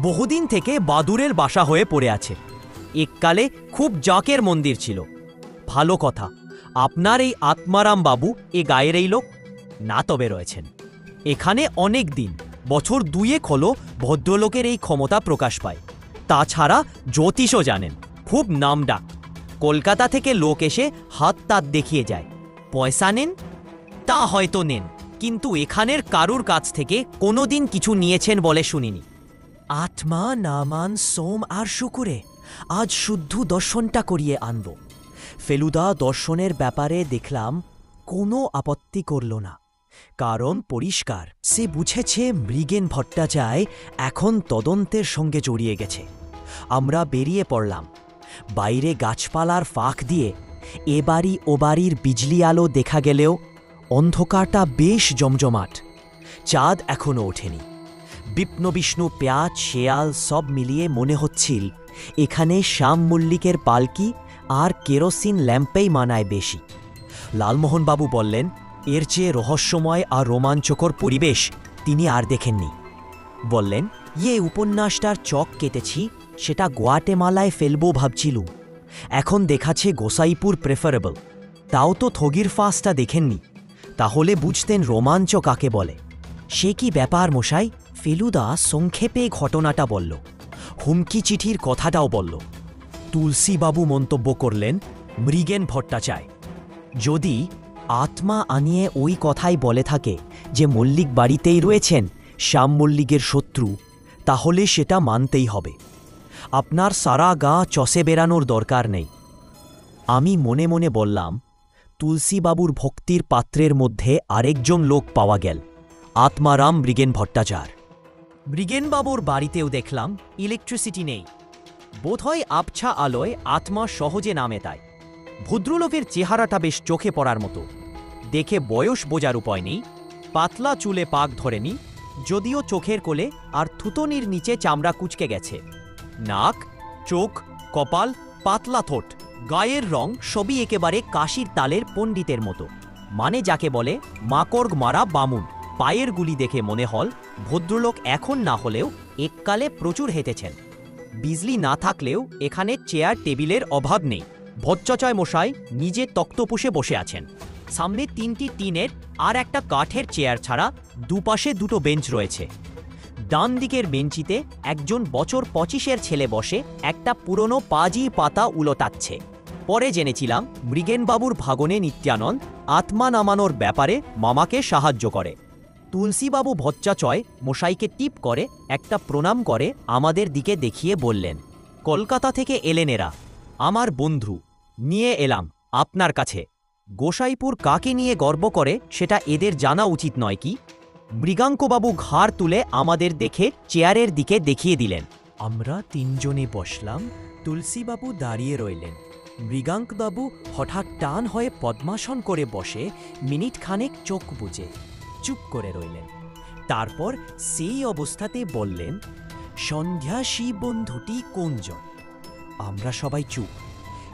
A: বহুদিন থেকে বাদুরের বাসা হয়ে পড়ে আছে। এককালে খুব জাঁকের মন্দির ছিল। ভালো কথা, আপনার এই আত্মারাম বাবু এ গায়ের এই লোক? না তবে রয়েছেন। এখানে অনেক দিন, বছর দুয়েক হলো ভদ্রলোকের এই ক্ষমতা প্রকাশ পায়। তাছাড়া জ্যোতিষও জানেন, খুব নামডাক। কলকাতা থেকে লোক এসে হাত তাত দেখিয়ে যায়। পয়সা নেন? তা হয়তো নেন, কিন্তু এখানের কারুর কাছ থেকে কোনোদিন কিছু নিয়েছেন বলে শুনিনি। আত্মা নামান সোম আর শুকুরে আজ শুদ্ধ দর্শনটা করিয়ে আনব। ফেলুদা দর্শনের ব্যাপারে দেখলাম কোনো আপত্তি করল না, কারণ পরিষ্কার সে বুঝেছে মৃগেন ভট্টাচার্য এখন তদন্তের সঙ্গে জড়িয়ে গেছে। আমরা বেরিয়ে পড়লাম। বাইরে গাছপালার ফাঁক দিয়ে এ বাড়ি ও বাড়ির বিজলি আলো দেখা গেলেও অন্ধকারটা বেশ জমজমাট। চাঁদ এখনও ওঠেনি। বিপ্ন বিষ্ণু পেঁয়াজ শেয়াল সব মিলিয়ে মনে হচ্ছিল এখানে শ্যাম মল্লিকের পালকি আর কেরোসিন ল্যাম্পেই মানায় বেশি। লালমোহনবাবু বললেন, এর চেয়ে রহস্যময় আর রোমাঞ্চকর পরিবেশ তিনি আর দেখেননি। বললেন, উপন্যাসটার চক কেটেছি, সেটা গোয়াটেমালায় ফেলবো ভাবছিলুম। এখন দেখাচ্ছে গোসাইপুর প্রেফারেবল। তাও তো থগির ফাঁসটা দেখেননি, তাহলে বুঝতেন রোমাঞ্চ কাকে বলে। সে কি ব্যাপার মশাই? ফেলুদা সংক্ষেপে ঘটনাটা বলল, হুমকি চিঠির কথাটাও বলল। তুলসীবাবু মন্তব্য করলেন, মৃগেন ভট্টাচার্য যদি আত্মা আনিয়ে ওই কথাই বলে থাকে যে মল্লিক বাড়িতেই রয়েছেন, শ্যাম মল্লিকের শত্রু, তাহলে সেটা মানতেই হবে। আপনার সারা গা চষে বেড়ানোর দরকার নেই। আমি মনে মনে বললাম, তুলসীবাবুর ভক্তির পাত্রের মধ্যে আরেকজন লোক পাওয়া গেল, আত্মারাম মৃগেন ভট্টাচার্য। মৃগেনবাবুর বাড়িতেও দেখলাম ইলেকট্রিসিটি নেই। বোধহয় আবছা আলোয় আত্মা সহজে নামে তাই। ভদ্রলোকের চেহারাটা বেশ চোখে পড়ার মতো, দেখে বয়স বোঝার উপায় নেই। পাতলা চুলে পাক ধরেনি, যদিও চোখের কোলে আর থুতনির নিচে চামড়া কুঁচকে গেছে। নাক, চোখ, কপাল, পাতলা ঠোঁট, গায়ের রং সবই একেবারে কাশির তালের পণ্ডিতের মতো, মানে যাকে বলে মাকড় মারা বামুন। পায়ের গুলি দেখে মনে হল ভদ্রলোক এখন না হলেও এককালে প্রচুর হেঁটেছেন। বিজলি না থাকলেও এখানে চেয়ার টেবিলের অভাব নেই। ভট্টাচার্য মশাই নিজে তক্তপোষে বসে আছেন। সামনে 3টি টিনের আর একটা কাঠের চেয়ার ছাড়া দুপাশে দুটো বেঞ্চ রয়েছে। ডান দিকের বেঞ্চিতে একজন বছর 25-এর ছেলে বসে একটা পুরনো পাজি পাতা উলোটাচ্ছে। পরে জেনেছিলাম মৃগেনবাবুর ভাগনে নিত্যানন্দ আত্মা নামানোর ব্যাপারে মামাকে সাহায্য করে। তুলসীবাবু ভট্টাচার্য মশাইকে টিপ করে একটা প্রণাম করে আমাদের দিকে দেখিয়ে বললেন, কলকাতা থেকে এলেন এরা, আমার বন্ধু, নিয়ে এলাম আপনার কাছে। গোসাইপুর কাকে নিয়ে গর্ব করে সেটা এদের জানা উচিত নয় কি? মৃগাঙ্কবাবু ঘাড় তুলে আমাদের দেখে চেয়ারের দিকে দেখিয়ে দিলেন। আমরা 3 জনে বসলাম। তুলসীবাবু দাঁড়িয়ে রইলেন। মৃগাঙ্কবাবু হঠাৎ টান হয়ে পদ্মাসন করে বসে মিনিট খানেক চোখ বুজে চুপ করে রইলেন। তারপর সেই অবস্থাতে বললেন, সন্ধ্যাসী বন্ধুটি কোনজন? আমরা সবাই চুপ।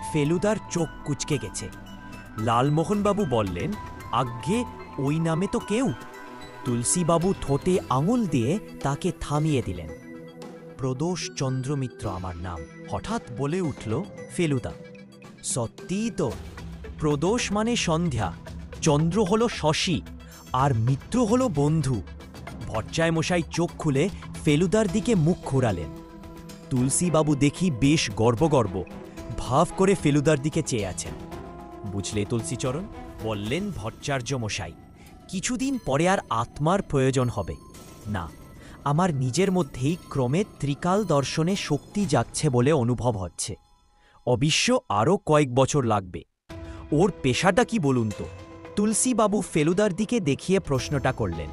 A: ফেলুদার চোখ কুচকে গেছে। লালমোহনবাবু বললেন, আজ্ঞে ওই নামে তো কেউ। তুলসীবাবু ঠোঁটে আঙুল দিয়ে তাকে থামিয়ে দিলেন। প্রদোষ চন্দ্র মিত্র আমার নাম। হঠাৎ বলে উঠল ফেলুদা। সত্যিই তো, প্রদোষ মানে সন্ধ্যা, চন্দ্র হলো শশী, আর মিত্র হলো বন্ধু। ভট্টাচার্য মশাই চোখ খুলে ফেলুদার দিকে মুখ ঘোরালেন। তুলসীবাবু দেখি বেশ গর্ব ভাব করে ফেলুদার দিকে চেয়ে আছেন। বুঝলে তুলসীচরণ, বললেন ভট্টাচার্য মশাই, কিছুদিন পরে আর আত্মার প্রয়োজন হবে না। আমার নিজের মধ্যেই ক্রমে ত্রিকাল দর্শনে শক্তি জাগছে বলে অনুভব হচ্ছে। অবশ্য আরও কয়েক বছর লাগবে। ওর পেশাটা কি বলুন তো? তুলসীবাবু ফেলুদার দিকে দেখিয়ে প্রশ্নটা করলেন।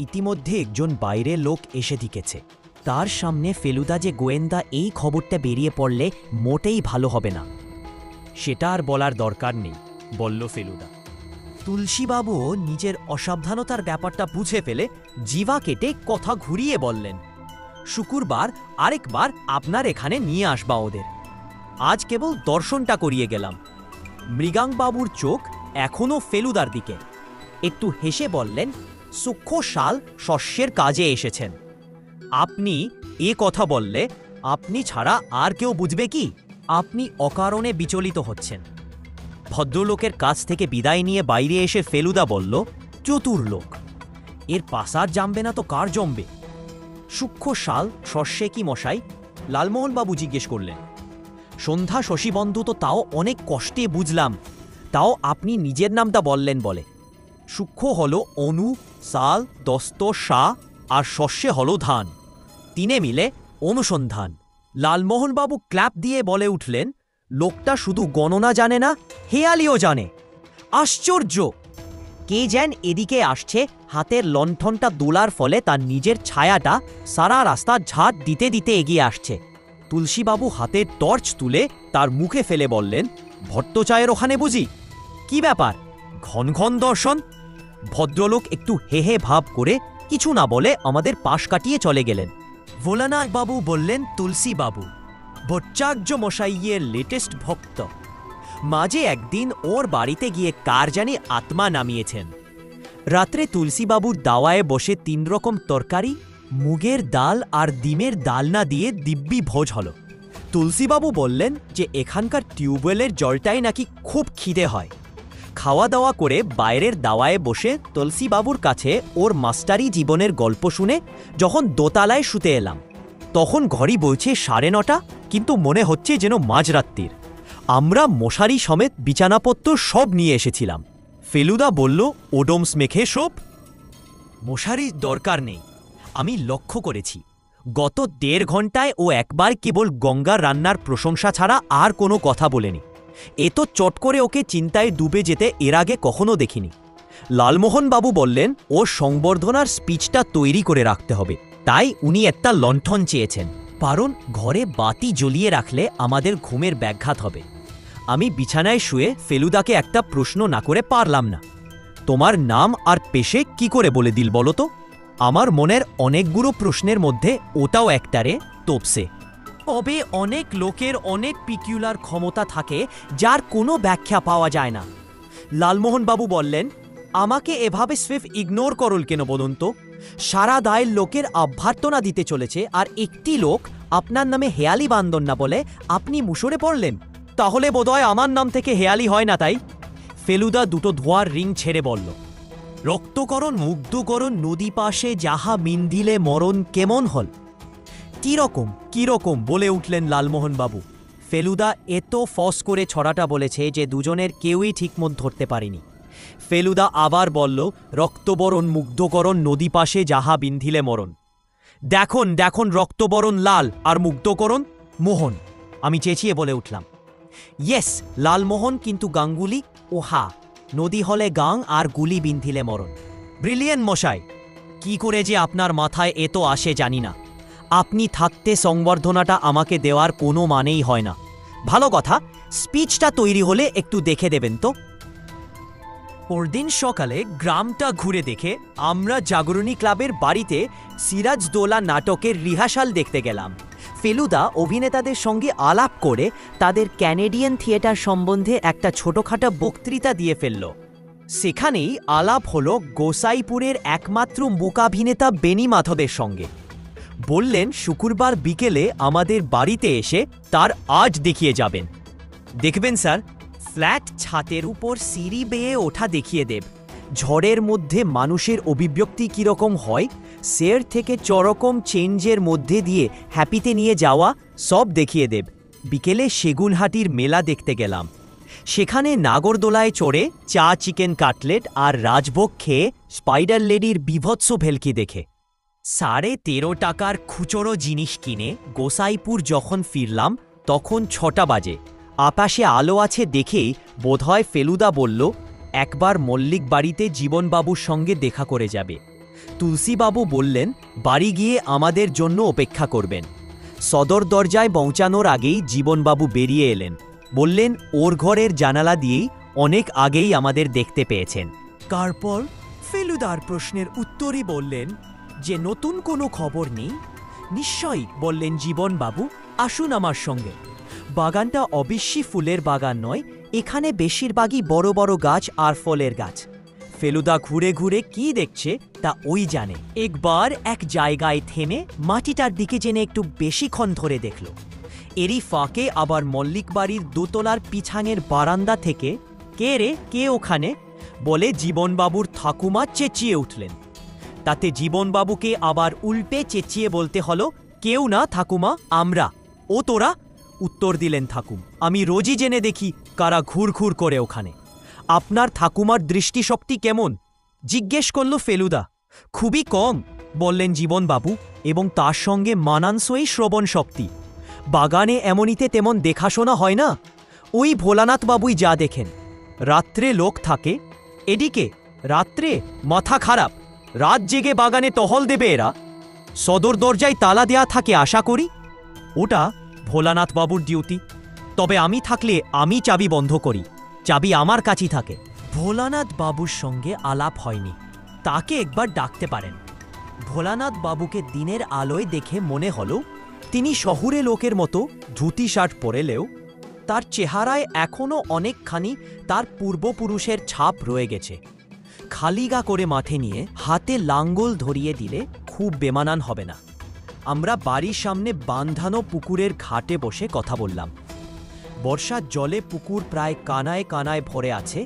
A: ইতিমধ্যে একজন বাইরের লোক এসে ঢুকেছে। তার সামনে ফেলুদা যে গোয়েন্দা, এই খবরটা বেরিয়ে পড়লে মোটেই ভালো হবে না। সেটা আর বলার দরকার নেই, বলল ফেলুদা। তুলসীবাবু নিজের অসাবধানতার ব্যাপারটা বুঝে ফেলে জিভা কেটে কথা ঘুরিয়ে বললেন, শুক্রবার আরেকবার আপনার এখানে নিয়ে আসবা ওদের। আজ কেবল দর্শনটা করিয়ে গেলাম। মৃগাঙ্কবাবুর চোখ এখনও ফেলুদার দিকে। একটু হেসে বললেন, সূক্ষ্ম শাল শস্যের কাজে এসেছেন। আপনি এ কথা বললে আপনি ছাড়া আর কেউ বুঝবে কি? আপনি অকারণে বিচলিত হচ্ছেন। ভদ্রলোকের কাছ থেকে বিদায় নিয়ে বাইরে এসে ফেলুদা বলল, চতুর লোক, এর পাসার জমবে না তো কার জমবে? সূক্ষ্ম শাল শস্যে কি মশাই? লালমোহনবাবু জিজ্ঞেস করলেন। সন্ধ্যা শশীবন্ধু তো তাও অনেক কষ্টে বুঝলাম, তাও আপনি নিজের নামটা বললেন বলে। সূক্ষ্ম হল অনু, সাল, দস্ত, শাহ আর শস্যে হল ধান, তিনে মিলে অনুসন্ধান। লালমোহনবাবু ক্ল্যাপ দিয়ে বলে উঠলেন, লোকটা শুধু গণনা জানে না, হেয়ালিও জানে। আশ্চর্য! কে যেন এদিকে আসছে, হাতের লণ্ঠনটা দোলার ফলে তার নিজের ছায়াটা সারা রাস্তা ঝাঁট দিতে দিতে এগিয়ে আসছে। তুলসীবাবু হাতের টর্চ তুলে তার মুখে ফেলে বললেন, ভট্টচায়ের ওখানে বুঝি? কি ব্যাপার, ঘন ঘন দর্শন? ভদ্রলোক একটু হেহে ভাব করে কিছু না বলে আমাদের পাশ কাটিয়ে চলে গেলেন। ভোলানাথ বাবু বললেন, তুলসীবাবু ভট্টাচার্য মশাইয়ের লেটেস্ট ভক্ত, মাঝে একদিন ওর বাড়িতে গিয়ে কার জানি আত্মা নামিয়েছেন। রাত্রে তুলসীবাবুর দাওয়ায় বসে 3 রকম তরকারি, মুগের ডাল আর ডিমের ডালনা দিয়ে দিব্যি ভোজ হল। তুলসীবাবু বললেন যে এখানকার টিউবওয়েলের জলটাই নাকি খুব খিদে হয়। খাওয়া দাওয়া করে বাইরের দাওয়ায় বসে তুলসীবাবুর কাছে ওর মাস্টারি জীবনের গল্প শুনে যখন দোতলায় শুতে এলাম, তখন ঘড়ি বলছে 9:30, কিন্তু মনে হচ্ছে যেন মাঝরাত্রির। আমরা মশারি সমেত বিছানাপত্র সব নিয়ে এসেছিলাম। ফেলুদা বলল, ওডোমস মেখে শোপ। মশারির দরকার নেই, আমি লক্ষ্য করেছি গত 1.5 ঘন্টায় ও একবার কেবল গঙ্গার রান্নার প্রশংসা ছাড়া আর কোনো কথা বলেনি। এ তো চট করে ওকে চিন্তায় ডুবে যেতে এর আগে কখনো দেখিনি। লালমোহনবাবু বললেন, ও সংবর্ধনার স্পিচটা তৈরি করে রাখতে হবে, তাই উনি একটা লণ্ঠন চেয়েছেন, কারণ ঘরে বাতি জ্বলিয়ে রাখলে আমাদের ঘুমের ব্যাঘাত হবে। আমি বিছানায় শুয়ে ফেলুদাকে একটা প্রশ্ন না করে পারলাম না। তোমার নাম আর পেশে কি করে বলে দিল বলো তো? আমার মনের অনেকগুলো প্রশ্নের মধ্যে ওটাও একটারে তোপসে। তবে অনেক লোকের অনেক পিকিউলার ক্ষমতা থাকে যার কোনো ব্যাখ্যা পাওয়া যায় না। লালমোহনবাবু বললেন, আমাকে এভাবে স্রেফ ইগনোর করল কেন বলুন তো? সারা দায়ের লোকের অভ্যর্থনা দিতে চলেছে, আর একটি লোক আপনার নামে হেয়ালি বান্দন না বলে আপনি মুসরে পড়লেন। তাহলে বোধহয় আমার নাম থেকে হেয়ালি হয় না, তাই? ফেলুদা দুটো ধোঁয়ার রিং ছেড়ে বলল, রক্তকরণ মুগ্ধকরণ নদী পাশে যাহা মিন্ধিলে মরণ কেমন হল? কিরকম কিরকম বলে উঠলেন লালমোহনবাবু। ফেলুদা এত ফস করে ছড়াটা বলেছে যে দুজনের কেউই ঠিকমত ধরতে পারেনি। ফেলুদা আবার বলল, রক্তবরণ মুগ্ধকরণ নদী পাশে যাহা বিন্ধিলে মরণ। দেখুন দেখুন, রক্তবরণ লাল আর মুগ্ধকরণ মোহন। আমি চেঁচিয়ে বলে উঠলাম, ইয়েস লালমোহন, কিন্তু গাঙ্গুলি ও হা, নদী হলে গাং আর গুলি বিন্ধিলে মরণ। ব্রিলিয়েন্ট মশাই, কি করে যে আপনার মাথায় এত আসে জানি না। আপনি থাকতে সংবর্ধনাটা আমাকে দেওয়ার কোনো মানেই হয় না। ভালো কথা, স্পিচটা তৈরি হলে একটু দেখে দেবেন তো। পরদিন সকালে গ্রামটা ঘুরে দেখে আমরা জাগরণী ক্লাবের বাড়িতে সিরাজদৌলা নাটকের রিহার্সাল দেখতে গেলাম। ফেলুদা অভিনেতাদের সঙ্গে আলাপ করে তাদের ক্যানেডিয়ান থিয়েটার সম্বন্ধে একটা ছোটখাটো বক্তৃতা দিয়ে ফেলল। সেখানেই আলাপ হলো গোসাইপুরের একমাত্র মূকাভিনেতা বেনি মাধবের সঙ্গে। বললেন শুক্রবার বিকেলে আমাদের বাড়িতে এসে তার আজ দেখিয়ে যাবেন। দেখবেন স্যার, ফ্ল্যাট ছাতের উপর সিঁড়ি বেয়ে ওঠা দেখিয়ে দেব, ঝড়ের মধ্যে মানুষের অভিব্যক্তি কীরকম হয়, শের থেকে চরকম চেঞ্জের মধ্যে দিয়ে হ্যাপিতে নিয়ে যাওয়া সব দেখিয়ে দেব। বিকেলে সেগুনহাটির মেলা দেখতে গেলাম। সেখানে নাগরদোলায় চড়ে চা, চিকেন কাটলেট আর রাজভোগ খেয়ে স্পাইডার লেডির বিভৎস ভেলকি দেখে 13.5 টাকার খুচরো জিনিস কিনে গোসাইপুর যখন ফিরলাম তখন 6টা বাজে। আকাশে আলো আছে দেখেই বোধহয় ফেলুদা বলল, একবার মল্লিক বাড়িতে জীবনবাবুর সঙ্গে দেখা করে যাবে। তুলসীবাবু বললেন, বাড়ি গিয়ে আমাদের জন্য অপেক্ষা করবেন। সদর দরজায় পৌঁছানোর আগেই জীবনবাবু বেরিয়ে এলেন। বললেন, ওর ঘরের জানালা দিয়েই অনেক আগেই আমাদের দেখতে পেয়েছেন। তারপর ফেলুদার প্রশ্নের উত্তরই বললেন যে নতুন কোনো খবর নেই। নিশ্চয়ই, বললেন জীবনবাবু, আসুন আমার সঙ্গে। বাগানটা অবশ্যই ফুলের বাগান নয়, এখানে বেশিরভাগই বড় বড় গাছ আর ফলের গাছ। ফেলুদা ঘুরে ঘুরে কি দেখছে তা ওই জানে। একবার এক জায়গায় থেমে মাটিটার দিকে জেনে একটু বেশিক্ষণ ধরে দেখল। এরই ফাঁকে আবার মল্লিক বাড়ির দোতলার পিছাঙের বারান্দা থেকে, কে রে, কে ওখানে, বলে জীবনবাবুর ঠাকুমা চেঁচিয়ে উঠলেন। তাতে জীবনবাবুকে আবার উল্টে চেঁচিয়ে বলতে হলো, কেউ না ঠাকুমা, আমরা। ও তোরা? উত্তর দিলেন ঠাকুম, আমি রোজই জেনে দেখি কারা ঘুরঘুর করে ওখানে। আপনার ঠাকুমার দৃষ্টিশক্তি কেমন? জিজ্ঞেস করল ফেলুদা। খুবই কম, বললেন জীবনবাবু, এবং তার সঙ্গে মানানসই শ্রবণ শক্তি। বাগানে এমনিতে তেমন দেখাশোনা হয় না। ওই ভোলানাথবাবুই যা দেখেন। রাত্রে লোক থাকে এদিকে, রাত্রে মাথা খারাপ, রাত জেগে বাগানে টহল দেবে এরা। সদর দরজায় তালা দেয়া থাকে আশা করি। ওটা ভোলানাথবাবুর ডিউটি। তবে আমি থাকলে আমি চাবি বন্ধ করি, চাবি আমার কাছেই থাকে। ভোলানাথ বাবুর সঙ্গে আলাপ হয়নি, তাকে একবার ডাকতে পারেন। ভোলানাথ বাবুকে দিনের আলোয় দেখে মনে হলো তিনি শহুরে লোকের মতো ধুতি শার্ট পরেলেও তার চেহারায় এখনও অনেকখানি তার পূর্বপুরুষের ছাপ রয়ে গেছে। খালি গা করে মাঠে নিয়ে হাতে লাঙ্গল ধরিয়ে দিলে খুব বেমানান হবে না। আমরা বাড়ির সামনে বাঁধানো পুকুরের ঘাটে বসে কথা বললাম। বর্ষার জলে পুকুর প্রায় কানায় কানায় ভরে আছে,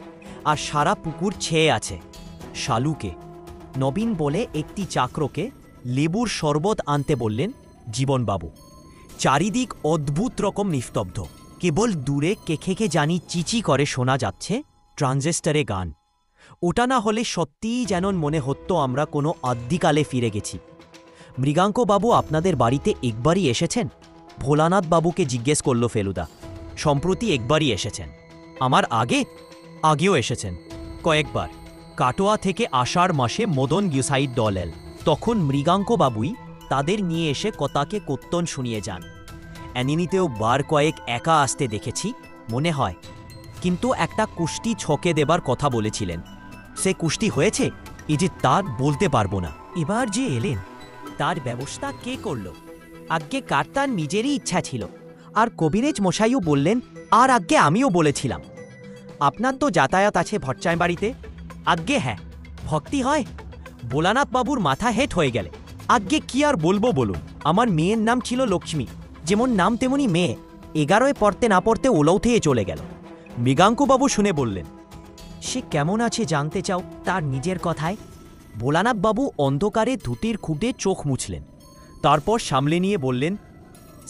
A: আর সারা পুকুর ছেয়ে আছে। শালুকে নবীন বলে একটি চাকরকে লেবুর শরবত আনতে বললেন জীবনবাবু। চারিদিক অদ্ভুত রকম নিস্তব্ধ, কেবল দূরে কেখেকে জানি চিচি করে শোনা যাচ্ছে ট্রানজিস্টারে গান। ওটা না হলে সত্যিই যেন মনে হতো আমরা কোনো আদ্যিকালে ফিরে গেছি। মৃগাঙ্কবাবু আপনাদের বাড়িতে একবারই এসেছেন? ভোলানাথ বাবুকে জিজ্ঞেস করল ফেলুদা। সম্প্রতি একবারই এসেছেন। আমার আগেও এসেছেন কয়েকবার। কাটোয়া থেকে আষাঢ় মাসে মদন গিসাইড দল এল, তখন মৃগাঙ্কবাবুই তাদের নিয়ে এসে কতাকে কীর্তন শুনিয়ে যান। অ্যানিনিতেও বার কয়েক একা আসতে দেখেছি মনে হয়, কিন্তু একটা কুষ্টি ছকে দেবার কথা বলেছিলেন। সে কুষ্টি হয়েছে এই যে তার বলতে পারবো না। এবার যে এলেন তার ব্যবস্থা কে করল? আজ্ঞে কার্তার নিজেরই ইচ্ছা ছিল, আর কবিরেজ মশাইও বললেন, আর আজ্ঞে আমিও বলেছিলাম। আপনার তো যাতায়াত আছে ভট্টায় বাড়িতে? আজ্ঞে হ্যাঁ। ভক্তি হয়? ভোলানাথ বাবুর মাথা হেট হয়ে গেলে। আজ্ঞে কি আর বলবো বলুন, আমার মেয়ের নাম ছিল লক্ষ্মী, যেমন নাম তেমনি মেয়ে। 11 পড়তে না পড়তে ওলৌথেয়ে চলে গেল। মৃগাঙ্কবাবু শুনে বললেন, সে কেমন আছে জানতে চাও তার নিজের কথায়? ভোলানাথবাবু অন্ধকারে ধুতির খুঁটে চোখ মুছলেন, তারপর সামলে নিয়ে বললেন,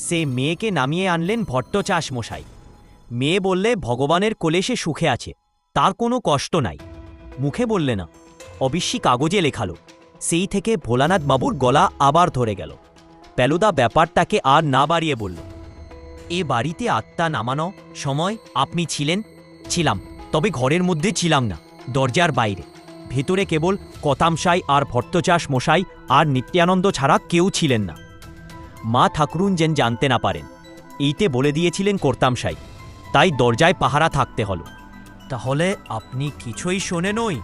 A: সে মেয়েকে নামিয়ে আনলেন ভট্টচাষ মশাই। মেয়ে বললে ভগবানের কোলে সে সুখে আছে, তার কোনো কষ্ট নাই। মুখে বললে না, অবশ্যই কাগজে লেখালো। সেই থেকে ভোলানাথ বাবুর গলা আবার ধরে গেল। পেলুদা ব্যাপারটাকে আর না বাড়িয়ে বলল, এ বাড়িতে আত্মা নামানো সময় আপনি ছিলেন? ছিলাম, তবে ঘরের মধ্যে ছিলাম না, দরজার বাইরে। ভেতরে কেবল কতামশাই আর ভট্টচাষ মশাই আর নিত্যানন্দ ছাড়া কেউ ছিলেন না। মা ঠাকুরুন যেন জানতে না পারেন এইতে বলে দিয়েছিলেন কর্তামশাই, তাই দরজায় পাহারা থাকতে হলো। তাহলে আপনি কিছুই শোনেনই?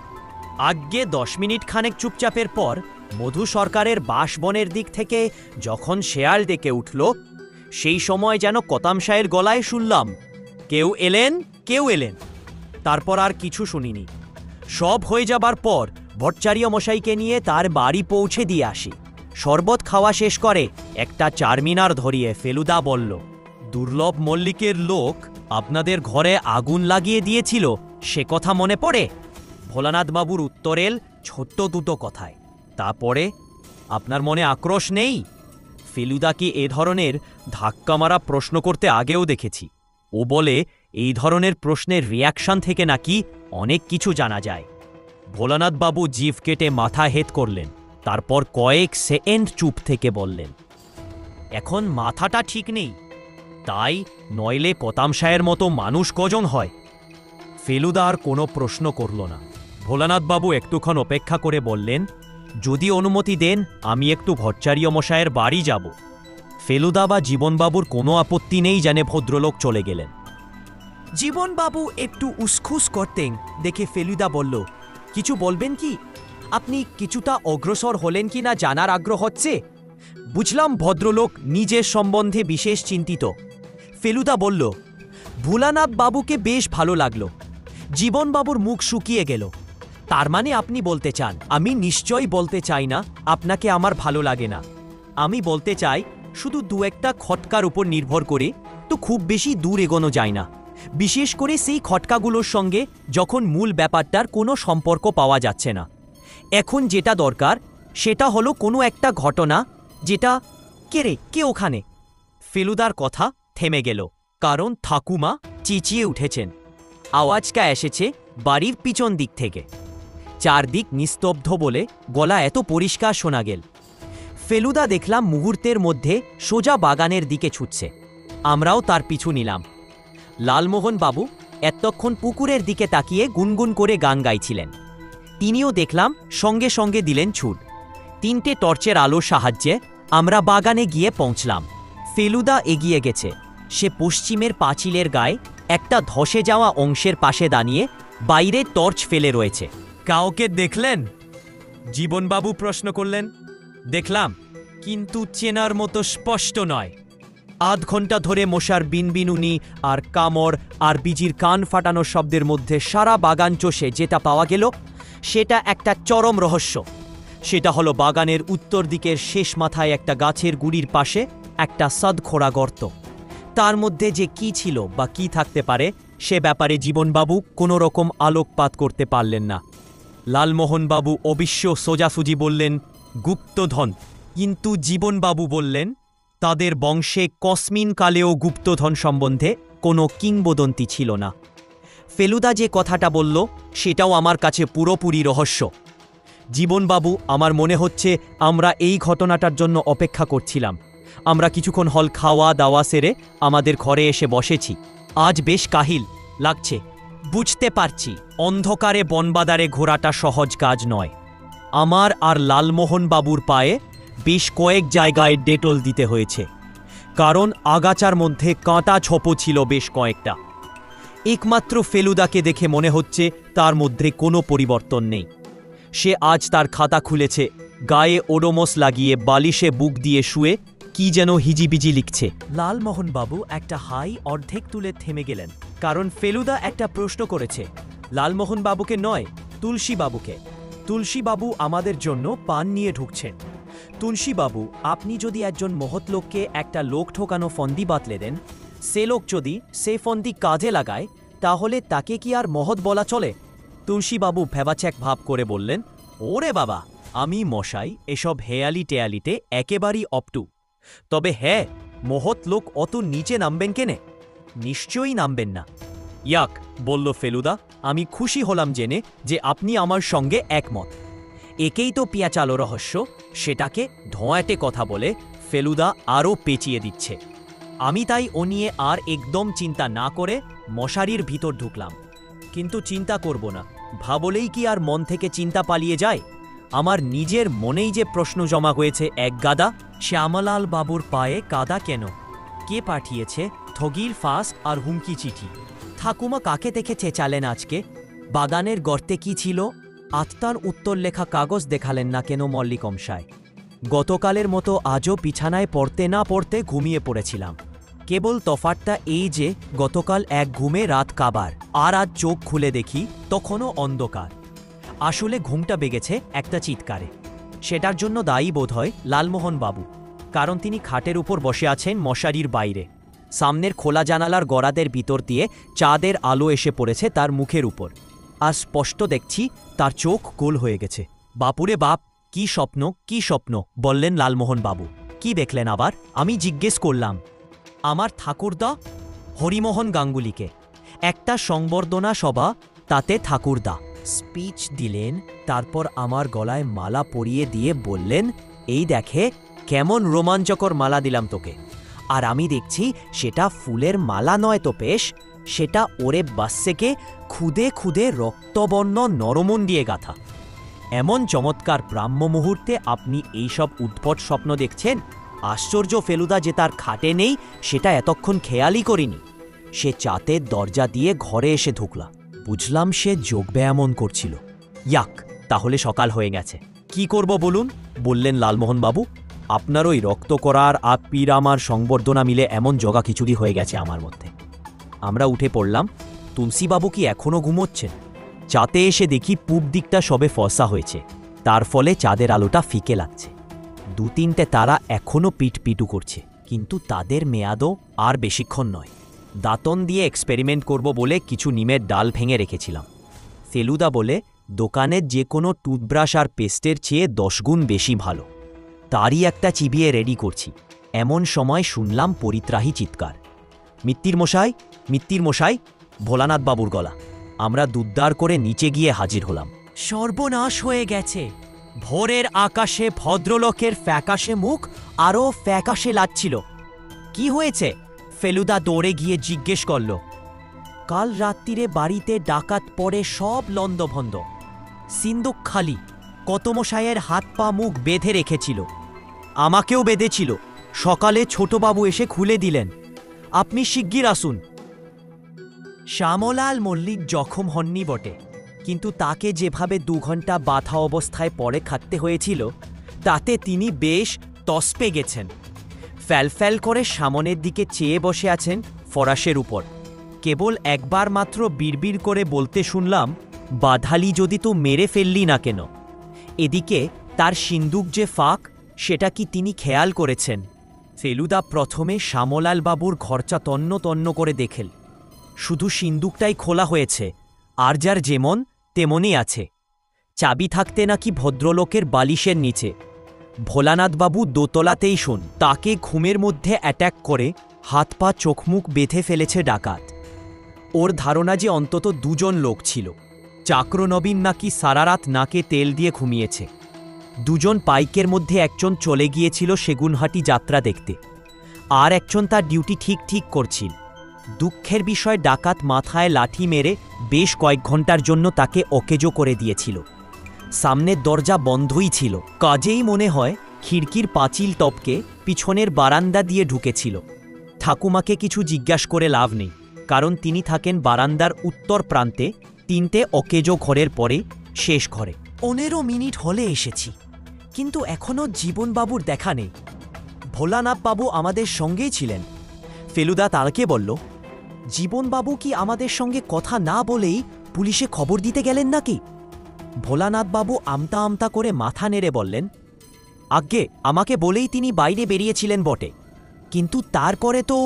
A: আজ্ঞে 10 মিনিট খানেক চুপচাপের পর মধু সরকারের বাঁশবনের দিক থেকে যখন শেয়াল ডেকে উঠল, সেই সময় যেন কতামশায়ের গলায় শুনলাম, কেউ এলেন, কেউ এলেন। তারপর আর কিছু শুনিনি। সব হয়ে যাবার পর ভট্টাচার্য মশাইকে নিয়ে তার বাড়ি পৌঁছে দিয়ে আসি। শরবত খাওয়া শেষ করে একটা চারমিনার ধরিয়ে ফেলুদা বলল, দুর্লভ মল্লিকের লোক আপনাদের ঘরে আগুন লাগিয়ে দিয়েছিল, সে কথা মনে পড়ে? ভোলানাথবাবুর উত্তর এল ছোট্ট দুটো কথায়। তারপরে আপনার মনে আক্রোশ নেই? ফেলুদাকে এ ধরনের ধাক্কা মারা প্রশ্ন করতে আগেও দেখেছি। ও বলে এই ধরনের প্রশ্নের রিয়াকশন থেকে নাকি অনেক কিছু জানা যায়। ভোলানাথবাবু জিভ কেটে মাথা হেট করলেন, তারপর কয়েক সেকেন্ড চুপ থেকে বললেন, এখন মাথাটা ঠিক নেই, তাই নইলে কতামশায়ের মতো মানুষ কজন হয়? ফেলুদা আর কোনো প্রশ্ন করল না। ভোলানাথবাবু একটুক্ষণ অপেক্ষা করে বললেন, যদি অনুমতি দেন আমি একটু ভট্টাচার্য মশায়ের বাড়ি যাব। ফেলুদা বা জীবনবাবুর কোনো আপত্তি নেই জানে ভদ্রলোক চলে গেলেন। জীবনবাবু একটু উসখুস করতেন দেখে ফেলুদা বলল, কিছু বলবেন কি? আপনি কিছুটা অগ্রসর হলেন কি না জানার আগ্রহ হচ্ছে। বুঝলাম ভদ্রলোক নিজের সম্বন্ধে বিশেষ চিন্তিত। ফেলুদা বলল, ভোলানাথ বাবুকে বেশ ভালো লাগলো। জীবনবাবুর মুখ শুকিয়ে গেল। তার মানে আপনি বলতে চান? আমি নিশ্চয়ই বলতে চাই না আপনাকে আমার ভালো লাগে না। আমি বলতে চাই শুধু দু একটা খটকার উপর নির্ভর করে তো খুব বেশি দূর এগোনো যায় না। বিশেষ করে সেই খটকাগুলোর সঙ্গে যখন মূল ব্যাপারটার কোনো সম্পর্ক পাওয়া যাচ্ছে না। এখন যেটা দরকার সেটা হলো কোনো একটা ঘটনা যেটা কে ওখানে। ফেলুদার কথা থেমে গেল, কারণ ঠাকুমা চেঁচিয়ে উঠেছেন। আওয়াজটা এসেছে বাড়ির পিছন দিক থেকে। চারদিক নিস্তব্ধ বলে গলা এত পরিষ্কার শোনা গেল। ফেলুদা দেখলাম মুহূর্তের মধ্যে সোজা বাগানের দিকে ছুটছে। আমরাও তার পিছু নিলাম। লালমোহন বাবু এতক্ষণ পুকুরের দিকে তাকিয়ে গুনগুন করে গান গাইছিলেন। তিনিও দেখলাম সঙ্গে সঙ্গে দিলেন ছুট। 3টে টর্চের আলোর সাহায্যে আমরা বাগানে গিয়ে পৌঁছলাম। ফেলুদা এগিয়ে গেছে। সে পশ্চিমের পাঁচিলের গায়ে একটা ধসে যাওয়া অংশের পাশে দাঁড়িয়ে বাইরে টর্চ ফেলে রয়েছে। কাউকে দেখলেন? জীবনবাবু প্রশ্ন করলেন। দেখলাম, কিন্তু চেনার মতো স্পষ্ট নয়। আধ ঘন্টা ধরে মশার বিনবিনুনি আর কামড় আর বিজির কান ফাটানোর শব্দের মধ্যে সারা বাগান চষে যেটা পাওয়া গেল সেটা একটা চরম রহস্য। সেটা হলো বাগানের উত্তর দিকের শেষ মাথায় একটা গাছের গুড়ির পাশে একটা সাদখোড়া গর্ত। তার মধ্যে যে কি ছিল বা কি থাকতে পারে সে ব্যাপারে জীবনবাবু কোনো রকম আলোকপাত করতে পারলেন না। লালমোহনবাবু অবশ্য সোজাসুজি বললেন গুপ্তধন, কিন্তু জীবনবাবু বললেন তাদের বংশে কসমিন কালেও গুপ্তধন সম্বন্ধে কোনো কিংবদন্তি ছিল না। ফেলুদা যে কথাটা বলল সেটাও আমার কাছে পুরোপুরি রহস্য। জীবনবাবু, আমার মনে হচ্ছে আমরা এই ঘটনাটার জন্য অপেক্ষা করছিলাম। আমরা কিছুক্ষণ হল খাওয়া দাওয়া সেরে আমাদের ঘরে এসে বসেছি। আজ বেশ কাহিল লাগছে। বুঝতে পারছি অন্ধকারে বনবাদারে ঘোরাটা সহজ কাজ নয়। আমার আর লালমোহন বাবুর পায়ে বেশ কয়েক জায়গায় ডেটল দিতে হয়েছে, কারণ আগাছার মধ্যে কাঁটা ছোপ ছিল বেশ কয়েকটা। একমাত্র ফেলুদাকে দেখে মনে হচ্ছে তার মধ্যে কোনো পরিবর্তন নেই। সে আজ তার খাতা খুলেছে, গায়ে ওডোমস লাগিয়ে বালিশে বুক দিয়ে শুয়ে কি যেন হিজিবিজি লিখছে। লালমোহনবাবু একটা হাই অর্ধেক তুলে থেমে গেলেন, কারণ ফেলুদা একটা প্রশ্ন করেছে। লালমোহনবাবুকে নয়, তুলসীবাবুকে। তুলসীবাবু আমাদের জন্য পান নিয়ে ঢুকছেন। তুলসীবাবু, আপনি যদি একজন মহৎ লোককে একটা লোক ঠোকানো ফন্দি বাতলে দেন, সে লোক যদি সে ফন্দি কাজে লাগায়, তাহলে তাকে কি আর মহৎ বলা চলে? তুলসীবাবু ভেবাচ্যাক ভাব করে বললেন, ওরে বাবা, আমি মশাই এসব হেয়ালি টেয়ালিতে একেবারেই অপটু। তবে হ্যাঁ, মহৎ লোক অত নিচে নামবেন কেনে? নিশ্চয়ই নামবেন না। ইয়াক, বলল ফেলুদা, আমি খুশি হলাম জেনে যে আপনি আমার সঙ্গে একমত। একেই তো পেঁচালো রহস্য, সেটাকে ধোঁয়াটে কথা বলে ফেলুদা আরও পেঁচিয়ে দিচ্ছে। আমি তাই ও নিয়ে আর একদম চিন্তা না করে মশারির ভিতর ঢুকলাম। কিন্তু চিন্তা করব না ভাবলেই কি আর মন থেকে চিন্তা পালিয়ে যায়? আমার নিজের মনেই যে প্রশ্ন জমা হয়েছে এক গাদা। শ্যামলাল বাবুর পায়ে কাদা কেন? কে পাঠিয়েছে ঠগির ফাঁস আর হুমকি চিঠি? ঠাকুমা কাকে দেখে চেঁচালেন আজকে? বাগানের গর্তে কি ছিল? আত্মার উত্তর লেখা কাগজ দেখালেন না কেন মল্লিকমশায়? গতকালের মতো আজও বিছানায় পড়তে না পড়তে ঘুমিয়ে পড়েছিলাম। কেবল তফাৎটা এই যে গতকাল এক ঘুমে রাত কাবার, আর আজ চোখ খুলে দেখি তখনও অন্ধকার। আসলে ঘুমটা বেগেছে একটা চিৎকারে। সেটার জন্য দায়ী বোধ হয় লালমোহন বাবু, কারণ তিনি খাটের উপর বসে আছেন মশারির বাইরে। সামনের খোলা জানালার গড়াদের ভিতর দিয়ে চাঁদের আলো এসে পড়েছে তার মুখের উপর। আর স্পষ্ট দেখছি তার চোখ গোল হয়ে গেছে। বাপুরে বাপ, কি স্বপ্ন কি স্বপ্ন, বললেন লালমোহন বাবু। কি দেখলেন আবার? আমি জিজ্ঞেস করলাম। আমার ঠাকুরদা হরিমোহন গাঙ্গুলিকে। একটা সংবর্ধনা সভা, তাতে ঠাকুরদা স্পিচ দিলেন। তারপর আমার গলায় মালা পরিয়ে দিয়ে বললেন, এই দেখে কেমন রোমাঞ্চকর মালা দিলাম তোকে। আর আমি দেখছি সেটা ফুলের মালা নয় তো পেশ, সেটা ওরে বাস্যেকে খুদে খুদে রক্তবর্ণ নরমন দিয়ে গাথা। এমন চমৎকার ব্রাহ্ম মুহূর্তে আপনি এইসব উদ্ভট স্বপ্ন দেখছেন? আশ্চর্য ফেলুদা যে তার খাটে নেই সেটা এতক্ষণ খেয়ালই করিনি। সে চাতের দরজা দিয়ে ঘরে এসে ঢুকলা। বুঝলাম সে যোগব্যায়ামন করছিল। ইয়াক, তাহলে সকাল হয়ে গেছে। কি করব বলুন, বললেন লালমোহনবাবু। আপনার ওই রক্ত করার আর পিরামার সংবর্ধনা মিলে এমন জগা খিচুড়ি হয়ে গেছে আমার মধ্যে। আমরা উঠে পড়লাম। তুলসীবাবু কি এখনও ঘুমোচ্ছেন? চাতে এসে দেখি পূব দিকটা সবে ফর্সা হয়েছে, তার ফলে চাঁদের আলোটা ফিকে লাগছে। 2-3টে তারা এখনও পিটপিটু করছে, কিন্তু তাদের মেয়াদও আর বেশিক্ষণ নয়। দাঁতন দিয়ে এক্সপেরিমেন্ট করব বলে কিছু নিমের ডাল ভেঙে রেখেছিলাম। ফেলুদা বলে, দোকানের যে কোনো টুথব্রাশ আর পেস্টের চেয়ে 10 গুণ বেশি ভালো। তারই একটা চিবিয়ে রেডি করছি, এমন সময় শুনলাম পরিত্রাহী চিৎকার, মিত্তির মশাই, মিত্তির মশাই! ভোলানাথ বাবুর গলা। আমরা দুদ্দার করে নিচে গিয়ে হাজির হলাম। সর্বনাশ হয়ে গেছে। ভোরের আকাশে ভদ্রলোকের ফ্যাকাশে মুখ আরও ফ্যাকাশে লাগছিল। কি হয়েছে? ফেলুদা দৌড়ে গিয়ে জিজ্ঞেস করল। কাল রাত্রিরে বাড়িতে ডাকাত পড়ে সব লন্দভন্দ। সিন্দুক খালি। কতমশাইয়ের হাত পা মুখ বেঁধে রেখেছিল, আমাকেও বেঁধেছিল। সকালে ছোটবাবু এসে খুলে দিলেন। আপনি শিগগির আসুন। শ্যামলাল মল্লিক জখম হননি বটে, কিন্তু তাকে যেভাবে 2 ঘন্টা বাঁধা অবস্থায় পরে খাটতে হয়েছিল, তাতে তিনি বেশ তসপে গেছেন। ফ্যালফ্যাল করে সামনের দিকে চেয়ে বসে আছেন ফরাসের উপর। কেবল একবার মাত্র বিড়বিড় করে বলতে শুনলাম, বাধালি যদি তো মেরে ফেললি না কেন? এদিকে তার সিন্দুক যে ফাঁক, সেটা কি তিনি খেয়াল করেছেন? ফেলুদা প্রথমে শ্যামলাল বাবুর ঘরটা তন্ন তন্ন করে দেখেল। শুধু সিন্দুকটাই খোলা হয়েছে, আর যার যেমন তেমনই আছে। চাবি থাকতে নাকি ভদ্রলোকের বালিশের নিচে। ভোলানাথবাবু দোতলাতেই শোন। তাকে ঘুমের মধ্যে অ্যাট্যাক করে হাত পা চোখমুখ বেঁধে ফেলেছে ডাকাত। ওর ধারণা যে অন্তত 2 জন লোক ছিল। চাক্রনবীন নাকি সারারাত নাকে তেল দিয়ে ঘুমিয়েছে। 2 জন পাইকের মধ্যে একজন চলে গিয়েছিল সেগুনহাটি যাত্রা দেখতে, আর একজন তার ডিউটি ঠিক করছিল। দুঃখের বিষয়, ডাকাত মাথায় লাঠি মেরে বেশ কয়েক ঘন্টার জন্য তাকে অকেজো করে দিয়েছিল। সামনের দরজা বন্ধই ছিল, কাজেই মনে হয় খিড়কির পাঁচিল টপকে পিছনের বারান্দা দিয়ে ঢুকেছিল। ঠাকুমাকে কিছু জিজ্ঞাসা করে লাভ নেই, কারণ তিনি থাকেন বারান্দার উত্তর প্রান্তে, 3টে অকেজো ঘরের পরে শেষ ঘরে। 15 মিনিট হলে এসেছি, কিন্তু এখনও জীবনবাবুর দেখা নেই। ভোলানাথবাবু আমাদের সঙ্গেই ছিলেন। ফেলুদা তাঁকে বলল, জীবনবাবু কি আমাদের সঙ্গে কথা না বলেই পুলিশে খবর দিতে গেলেন নাকি? ভোলানাথবাবু আমতা আমতা করে মাথা নেড়ে বললেন, আজ্ঞে, আমাকে বলেই তিনি বাইরে বেরিয়েছিলেন বটে, কিন্তু তারপরে তো।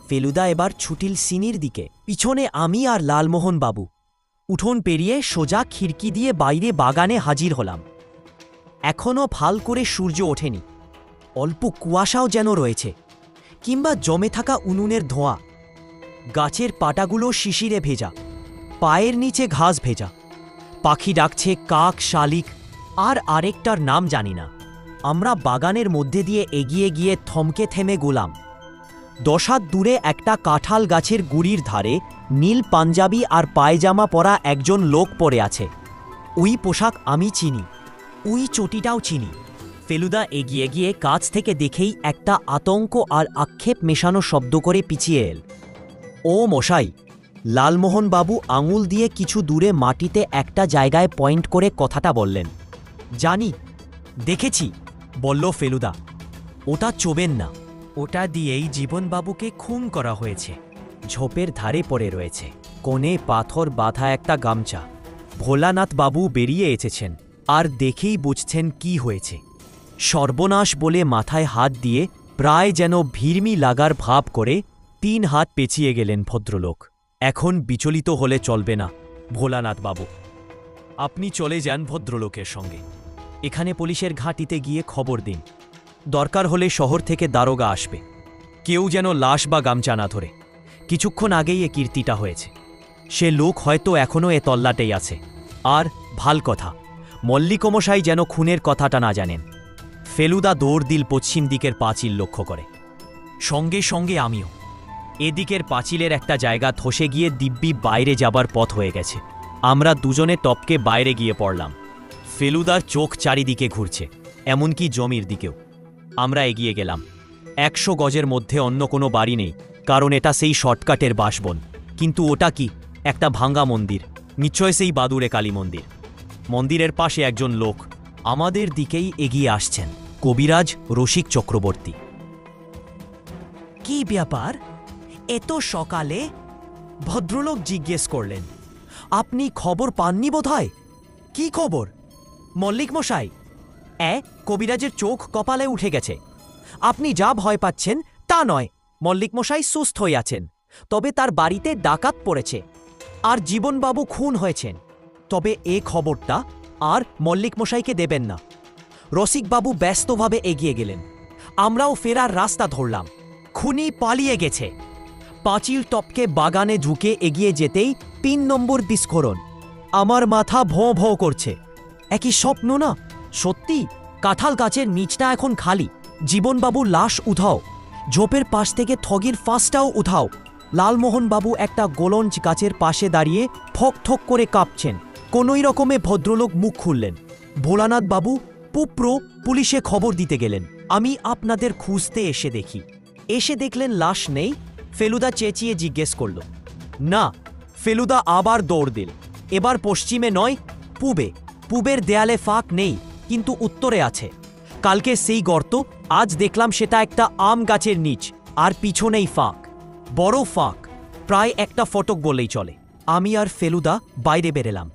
A: ফেলুদা এবার ছুটিল সিনির দিকে। পিছনে আমি আর লালমোহন বাবু। উঠোন পেরিয়ে সোজা খিড়কি দিয়ে বাইরে বাগানে হাজির হলাম। এখনও ভাল করে সূর্য ওঠেনি, অল্প কুয়াশাও যেন রয়েছে, কিংবা জমে থাকা উনুনের ধোঁয়া। গাছের পাতাগুলো শিশিরে ভেজা, পায়ের নিচে ঘাস ভেজা। পাখি ডাকছে কাক, শালিক, আর আরেকটার নাম জানি না। আমরা বাগানের মধ্যে দিয়ে এগিয়ে গিয়ে থমকে থেমে গেলাম। 10 হাত দূরে একটা কাঁঠাল গাছের গুড়ির ধারে নীল পাঞ্জাবি আর পায়জামা পরা একজন লোক পড়ে আছে। ওই পোশাক আমি চিনি, ওই চটিটাও চিনি। ফেলুদা এগিয়ে গিয়ে কাছ থেকে দেখেই একটা আতঙ্ক আর আক্ষেপ মেশানো শব্দ করে পিছিয়ে এল। ও মশাই! লালমোহন বাবু আঙুল দিয়ে কিছু দূরে মাটিতে একটা জায়গায় পয়েন্ট করে কথাটা বললেন। জানি, দেখেছি, বলল ফেলুদা। ওটা চোবেন না, ওটা দিয়েই জীবনবাবুকে খুন করা হয়েছে। ঝোপের ধারে পড়ে রয়েছে, কোণে পাথর বাঁধা একটা গামছা। ভোলানাথ বাবু বেরিয়ে এসেছেন, আর দেখেই বুঝছেন কি হয়েছে। সর্বনাশ বলে মাথায় হাত দিয়ে প্রায় যেন ভিড়মি লাগার ভাব করে 3 হাত পেঁচিয়ে গেলেন ভদ্রলোক। এখন বিচলিত হলে চলবে না ভোলানাথ বাবু, আপনি চলে যান ভদ্রলোকের সঙ্গে। এখানে পুলিশের ঘাঁটিতে গিয়ে খবর দিন। দরকার হলে শহর থেকে দারোগা আসবে। কেউ যেন লাশ বা গামছা না ধরে। কিছুক্ষণ আগেই এ কীর্তিটা হয়েছে। সে লোক হয়তো এখনও এ তল্লাটেই আছে। আর ভাল কথা, মল্লিকমশাই যেন খুনের কথাটা না জানেন। ফেলুদা দৌড় দিল পশ্চিম দিকের পাঁচিল লক্ষ্য করে। সঙ্গে সঙ্গে আমিও। এদিকের পাঁচিলের একটা জায়গা ধসে গিয়ে দিব্যি বাইরে যাবার পথ হয়ে গেছে। আমরা দুজনে টপকে বাইরে গিয়ে পড়লাম। ফেলুদার চোখ চারিদিকে ঘুরছে, এমনকি জমির দিকেও। আমরা এগিয়ে গেলাম। 100 গজের মধ্যে অন্য কোনো বাড়ি নেই, কারণ এটা সেই শর্টকাটের বাসবন। কিন্তু ওটা কি? একটা ভাঙ্গা মন্দির, নিশ্চয় সেই বাদুড়ে কালী মন্দির। মন্দিরের পাশে একজন লোক আমাদের দিকেই এগিয়ে আসছেন, কবিরাজ রসিক চক্রবর্তী। কি ব্যাপার এত সকালে? ভদ্রলোক জিজ্ঞেস করলেন। আপনি খবর পাননি বোধহয়? কি খবর? মল্লিক মশাই, কবিরাজের চোখ কপালে উঠে গেছে। আপনি যা ভয় পাচ্ছেন তা নয়, মল্লিক মশাই সুস্থ হয়ে আছেন। তবে তার বাড়িতে ডাকাত পড়েছে আর জীবনবাবু খুন হয়েছেন। তবে এ খবরটা আর মল্লিক মশাইকে দেবেন না। রসিকবাবু ব্যস্তভাবে এগিয়ে গেলেন। আমরাও ফেরার রাস্তা ধরলাম। খুনি পালিয়ে গেছে। পাঁচিল টপকে বাগানে ঢুকে এগিয়ে যেতেই ৩ নম্বর বিস্ফোরণ। আমার মাথা ভোঁ ভোঁ করছে। একই স্বপ্ন না? সত্যি কাঁঠাল গাছের নিচটা এখন খালি। জীবনবাবুর লাশ উঠাও, ঝোপের পাশ থেকে ঠগির ফাঁসটাও উঠাও। লালমোহনবাবু একটা গোলঞ্চ গাছের পাশে দাঁড়িয়ে ঠক ঠক করে কাঁপছেন। কোনোই রকমে ভদ্রলোক মুখ খুললেন। ভোলানাথ বাবু পুপ্রো পুলিশে খবর দিতে গেলেন। আমি আপনাদের খুঁজতে এসে দেখি। এসে দেখলেন লাশ নেই। ফেলুদা চেঁচিয়ে জিজ্ঞেস করল। না। ফেলুদা আবার দৌড় দিল। এবার পশ্চিমে নয়, পূবে। পূবের দেয়ালে ফাঁক নেই, কিন্তু উত্তরে আছে। কালকে সেই গর্ত, আজ দেখলাম সেটা একটা আম গাছের নিচ, আর পিছনেই ফাঁক, বড় ফাঁক, প্রায় একটা ফটক বলেই চলে। আমি আর ফেলুদা বাইরে বেরেলাম।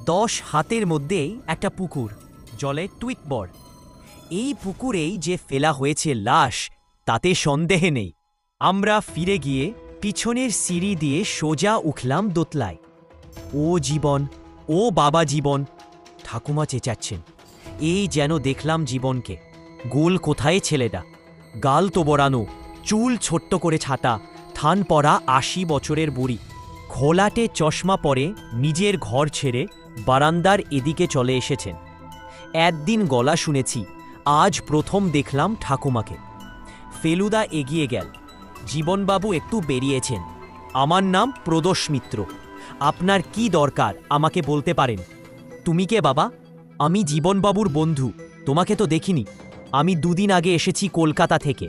A: 10 হাতের মধ্যেই একটা পুকুর, জলে টুইটবর। এই পুকুরেই যে ফেলা হয়েছে লাশ, তাতে সন্দেহ নেই। আমরা ফিরে গিয়ে পিছনের সিঁড়ি দিয়ে সোজা উঠলাম দোতলায়। ও জীবন, ও বাবা জীবন, ঠাকুমা চেঁচাচ্ছেন। এই যেন দেখলাম জীবনকে। গোল কোথায় ছেলেটা, গাল তো বড়ানো, চুল ছোট্ট করে ছাটা, থান পরা 80 বছরের বুড়ি। ঘোলাটে চশমা পরে নিজের ঘর ছেড়ে বারান্দার এদিকে চলে এসেছেন। একদিন গলা শুনেছি, আজ প্রথম দেখলাম ঠাকুমাকে। ফেলুদা এগিয়ে গেল। জীবনবাবু একটু বেরিয়েছেন। আমার নাম প্রদোষ মিত্র। আপনার কি দরকার আমাকে বলতে পারেন। তুমি কে বাবা? আমি জীবনবাবুর বন্ধু। তোমাকে তো দেখিনি। আমি 2 দিন আগে এসেছি কলকাতা থেকে।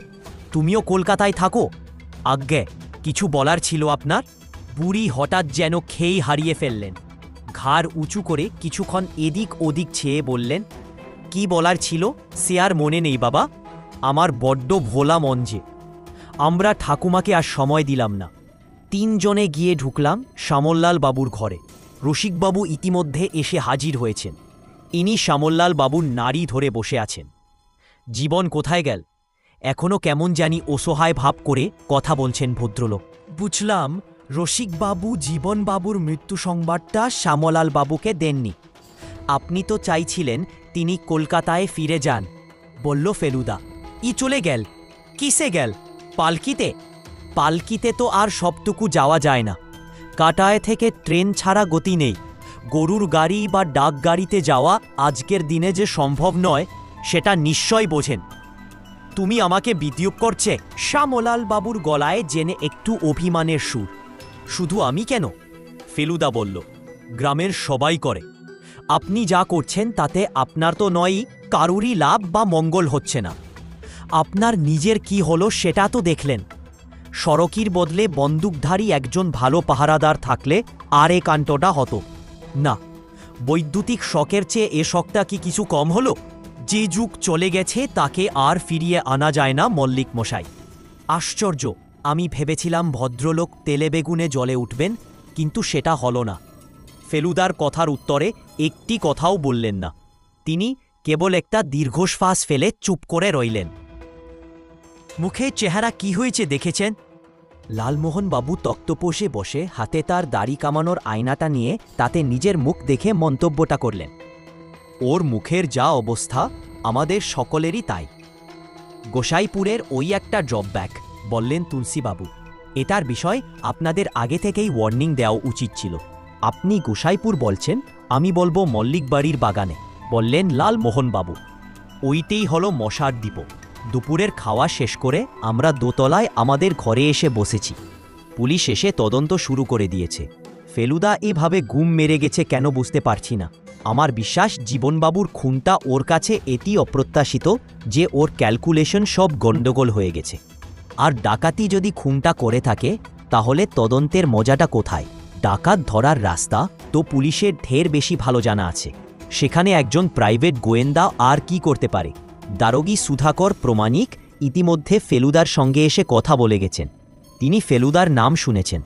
A: তুমিও কলকাতায় থাকো? আজ্ঞে, কিছু বলার ছিল আপনার? বুড়ি হঠাৎ যেন খেই হারিয়ে ফেললেন। ঘাড় উঁচু করে কিছুক্ষণ এদিক ওদিক ছেয়ে বললেন, কি বলার ছিল সে আর মনে নেই বাবা। আমার বড্ড ভোলা মন যে। আমরা ঠাকুমাকে আর সময় দিলাম না। 3 জনে গিয়ে ঢুকলাম শ্যামললাল বাবুর ঘরে। রসিকবাবু ইতিমধ্যে এসে হাজির হয়েছেন। ইনি শ্যামললাল বাবুর নাড়ি ধরে বসে আছেন। জীবন কোথায় গেল? এখনো কেমন জানি অসহায় ভাব করে কথা বলছেন ভদ্রলোক। বুঝলাম রসিকবাবু জীবনবাবুর মৃত্যু সংবাদটা শ্যামলাল বাবুকে দেননি। আপনি তো চাইছিলেন তিনি কলকাতায় ফিরে যান, বলল ফেলুদা। চলে গেল? কিসে গেল? পালকিতে? পালকিতে তো আর সবটুকু যাওয়া যায় না। কাটায় থেকে ট্রেন ছাড়া গতি নেই। গরুর গাড়ি বা ডাক গাড়িতে যাওয়া আজকের দিনে যে সম্ভব নয়, সেটা নিশ্চয় বোঝেন। তুমি আমাকে বিদ্রুপ করছে? শ্যামলাল বাবুর গলায় জেনে একটু অভিমানের সুর। শুধু আমি কেন? ফেলুদা বলল, গ্রামের সবাই করে। আপনি যা করছেন তাতে আপনার তো নয়ই, কারুরই লাভ বা মঙ্গল হচ্ছে না। আপনার নিজের কি হলো সেটা তো দেখলেন। সড়কির বদলে বন্দুকধারী একজন ভালো পাহারাদার থাকলে আর এ কাণ্ডটা হতো না। বৈদ্যুতিক শকের চেয়ে এ শকটা কি কিছু কম হলো? যে যুগ চলে গেছে তাকে আর ফিরিয়ে আনা যায় না মল্লিক মশাই। আশ্চর্য, আমি ভেবেছিলাম ভদ্রলোক তেলে বেগুনে জ্বলে উঠবেন, কিন্তু সেটা হলো না। ফেলুদার কথার উত্তরে একটি কথাও বললেন না। তিনি কেবল একটা দীর্ঘশ্বাস ফেলে চুপ করে রইলেন। মুখে চেহারা কি হয়েছে দেখেছেন? লালমোহনবাবু তক্তপোষে বসে হাতে তার দাড়ি কামানোর আয়নাটা নিয়ে তাতে নিজের মুখ দেখে মন্তব্যটা করলেন। ওর মুখের যা অবস্থা, আমাদের সকলেরই তাই। গোসাইপুরের ওই একটা ড্রপব্যাক, বললেন তুলসীবাবু। এটার বিষয় আপনাদের আগে থেকেই ওয়ার্নিং দেওয়া উচিত ছিল। আপনি গোসাইপুর বলছেন, আমি বলবো মল্লিক বাড়ির বাগানে, বললেন লালমোহনবাবু। ওইটাই হলো মশার দ্বীপ। দুপুরের খাওয়া শেষ করে আমরা দোতলায় আমাদের ঘরে এসে বসেছি। পুলিশ এসে তদন্ত শুরু করে দিয়েছে। ফেলুদা এভাবে গুম মেরে গেছে কেন বুঝতে পারছি না। আমার বিশ্বাস জীবনবাবুর খুনটা ওর কাছে এটি অপ্রত্যাশিত যে ওর ক্যালকুলেশন সব গণ্ডগোল হয়ে গেছে। আর ডাকাতি যদি খুনটা করে থাকে, তাহলে তদন্তের মজাটা কোথায়? ডাকাত ধরার রাস্তা তো পুলিশের ঢের বেশি ভালো জানা আছে। সেখানে একজন প্রাইভেট গোয়েন্দা আর কি করতে পারে? দারোগী সুধাকর প্রমাণিক ইতিমধ্যে ফেলুদার সঙ্গে এসে কথা বলে গেছেন। তিনি ফেলুদার নাম শুনেছেন,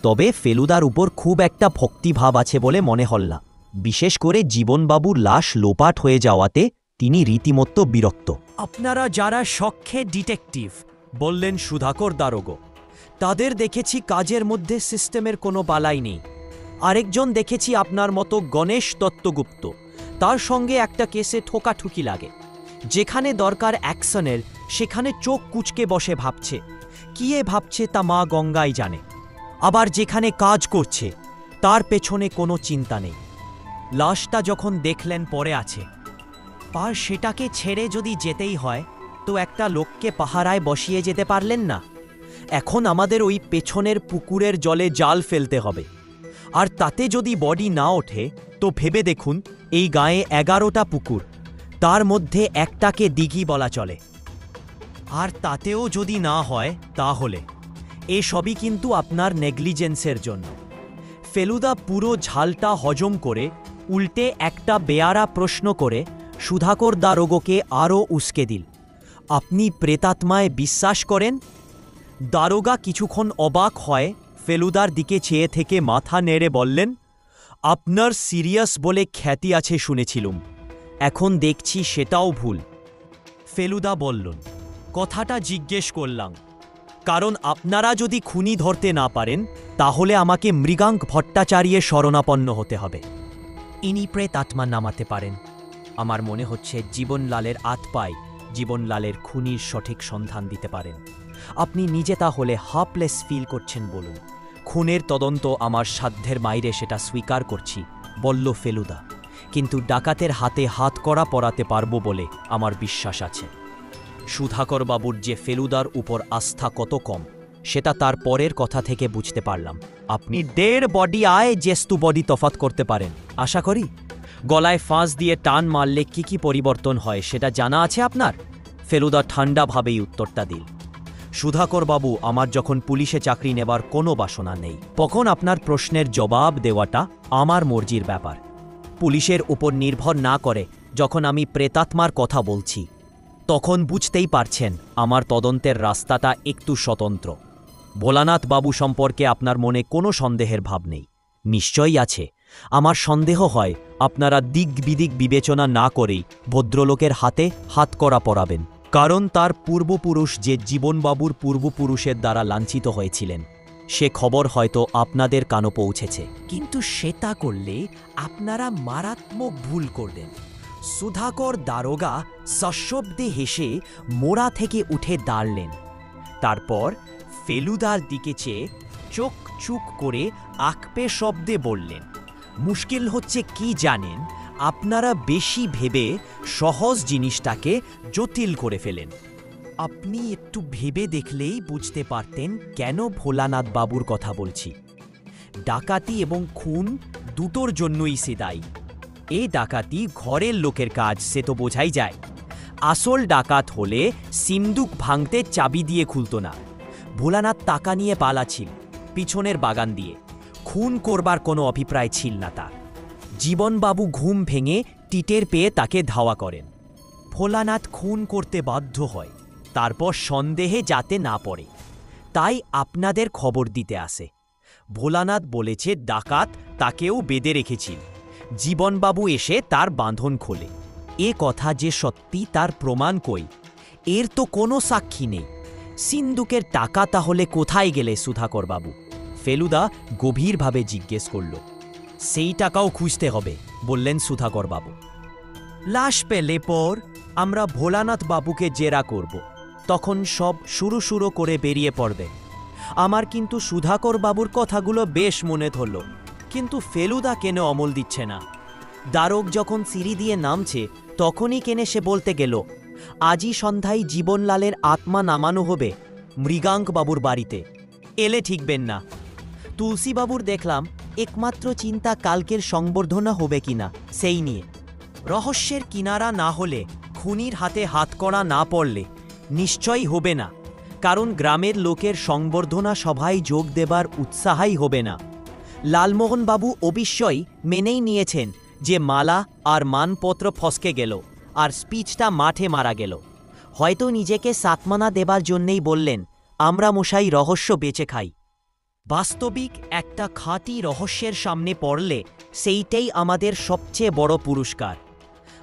A: তবে ফেলুদার উপর খুব একটা ভক্তিভাব আছে বলে মনে হল না। বিশেষ করে জীবনবাবুর লাশ লোপাট হয়ে যাওয়াতে তিনি রীতিমতো বিরক্ত। আপনারা যারা সখ্যে ডিটেকটিভ, বললেন সুধাকর দারোগো, তাদের দেখেছি কাজের মধ্যে সিস্টেমের কোনো বালাই নেই। আরেকজন দেখেছি আপনার মতো গণেশ দত্তগুপ্ত, তার সঙ্গে একটা কেসে ঠোকাঠুকি লাগে। যেখানে দরকার অ্যাকশনের সেখানে চোখ কুঁচকে বসে ভাবছে, কি ভাবছে তা মা গঙ্গাই জানে। আবার যেখানে কাজ করছে তার পেছনে কোনো চিন্তা নেই। লাশটা যখন দেখলেন পড়ে আছে, আর সেটাকে ছেড়ে যদি যেতেই হয় তো একটা লোককে পাহারায় বসিয়ে যেতে পারলেন না। এখন আমাদের ওই পেছনের পুকুরের জলে জাল ফেলতে হবে। আর তাতে যদি বডি না ওঠে তো ভেবে দেখুন, এই গায়ে 11টা পুকুর, তার মধ্যে একটাকে দিঘি বলা চলে। আর তাতেও যদি না হয় তাহলে এসবই কিন্তু আপনার নেগলিজেন্সের জন্য। ফেলুদা পুরো ঝালটা হজম করে উল্টে একটা বেয়ারা প্রশ্ন করে সুধাকর দারোগোকে আরও উস্কে দিল। আপনি প্রেতাত্মায় বিশ্বাস করেন? দারোগা কিছুক্ষণ অবাক হয়, ফেলুদার দিকে চেয়ে থেকে মাথা নেড়ে বললেন, আপনার সিরিয়াস বলে খ্যাতি আছে শুনেছিলুম, এখন দেখছি সেটাও ভুল। ফেলুদা বললেন, কথাটা জিজ্ঞেস করলাম কারণ আপনারা যদি খুনি ধরতে না পারেন তাহলে আমাকে মৃগাঙ্ক ভট্টাচার্যের শরণাপন্ন হতে হবে। ইনি প্রেতাত্মা নামাতে পারেন। আমার মনে হচ্ছে জীবনলালের আত্মায় জীবনলালের খুনির সঠিক সন্ধান দিতে পারেন। আপনি নিজে তাহলে হাপলেস ফিল করছেন বলুন। খুনের তদন্ত আমার সাধ্যের বাইরে, সেটা স্বীকার করছি, বলল ফেলুদা, কিন্তু ডাকাতের হাতে হাত করা পরাতে পারবো বলে আমার বিশ্বাস আছে। সুধাকর বাবুর যে ফেলুদার উপর আস্থা কত কম সেটা তার পরের কথা থেকে বুঝতে পারলাম। আপনি 1.5 বডি আয় জেস্তু বডি তফাৎ করতে পারেন আশা করি। গলায় ফাঁস দিয়ে টান মারলে কি কি পরিবর্তন হয় সেটা জানা আছে আপনার? ফেলুদা ঠান্ডাভাবেই উত্তরটা দিল, সুধাকর বাবু, আমার যখন পুলিশে চাকরি নেবার কোনো বাসনা নেই, তখন আপনার প্রশ্নের জবাব দেওয়াটা আমার মর্জির ব্যাপার। পুলিশের উপর নির্ভর না করে যখন আমি প্রেতাত্মার কথা বলছি তখন বুঝতেই পারছেন আমার তদন্তের রাস্তাটা একটু স্বতন্ত্র। ভোলানাথ বাবু সম্পর্কে আপনার মনে কোনো সন্দেহের ভাব নেই? নিশ্চয়ই আছে। আমার সন্দেহ হয় আপনারা দিক বিদিক বিবেচনা না করেই ভদ্রলোকের হাতে হাতকড়া পরাবেন, কারণ তার পূর্বপুরুষ যে জীবনবাবুর পূর্বপুরুষের দ্বারা লাঞ্ছিত হয়েছিলেন সে খবর হয়তো আপনাদের কানও পৌঁছেছে। কিন্তু সেটা করলে আপনারা মারাত্মক ভুল করবেন। সুধাকর দারোগা সশব্দে হেসে মোড়া থেকে উঠে দাঁড়লেন। তারপর ফেলুদার দিকে চেয়ে চোখ চুক করে আকপে শব্দে বললেন, মুশকিল হচ্ছে কি জানেন, আপনারা বেশি ভেবে সহজ জিনিসটাকে জটিল করে ফেলেন। আপনি একটু ভেবে দেখলেই বুঝতে পারতেন কেন ভোলানাথ বাবুর কথা বলছি। ডাকাতি এবং খুন দুটোর জন্যই সে দায়ী। এই ডাকাতি ঘরের লোকের কাজ, সে তো বোঝাই যায়। আসল ডাকাত হলে সিন্দুক ভাঙতে চাবি দিয়ে খুলত না। ভোলানাথ টাকা নিয়ে পালাছিল পিছনের বাগান দিয়ে, খুন করবার কোনো অভিপ্রায় ছিল না তার। জীবনবাবু ঘুম ভেঙে টিটের পেয়ে তাকে ধাওয়া করেন। ভোলানাথ খুন করতে বাধ্য হয়, তারপর সন্দেহে যাতে না পড়ে তাই আপনাদের খবর দিতে আসে। ভোলানাথ বলেছে ডাকাত তাকেও বেঁধে রেখেছিল। জীবনবাবু এসে তার বাঁধন খোলে। এ কথা যে সত্যি তার প্রমাণ কই? এর তো কোনো সাক্ষী নেই। সিন্দুকের টাকা তাহলে কোথায় গেলে সুধাকর বাবু? ফেলুদা গভীরভাবে জিজ্ঞেস করল। সেই টাকাও খুঁজতে হবে, বললেন সুধাকর বাবু। লাশ পেলে পর আমরা ভোলানাথ বাবুকে জেরা করব, তখন সব শুরু করে বেরিয়ে পড়বে। আমার কিন্তু সুধাকর বাবুর কথাগুলো বেশ মনে ধরল, কিন্তু ফেলুদা কেন অমল দিচ্ছে না? দারোগ যখন সিঁড়ি দিয়ে নামছে তখনই কেনে সে বলতে গেল, আজই সন্ধ্যায় জীবনলালের আত্মা নামানো হবে মৃগাঙ্ক বাবুর বাড়িতে, এলে ঠিকবেন না। তুলসীবাবুর দেখলাম একমাত্র চিন্তা কালকের সংবর্ধনা হবে কিনা সেই নিয়ে। রহস্যের কিনারা না হলে, খুনির হাতে হাতকড়া না পড়লে নিশ্চয়ই হবে না, কারণ গ্রামের লোকের সংবর্ধনা সভায় যোগ দেবার উৎসাহই হবে না। লালমোহনবাবু অবশ্যই মেনেই নিয়েছেন যে মালা আর মানপত্র ফসকে গেল আর স্পিচটা মাঠে মারা গেল। হয়তো নিজেকে সাতমানা দেবার জন্যেই বললেন, আমরা মশাই রহস্য বেঁচে খাই। বাস্তবিক একটা খাঁটি রহস্যের সামনে পড়লে সেইটাই আমাদের সবচেয়ে বড় পুরস্কার।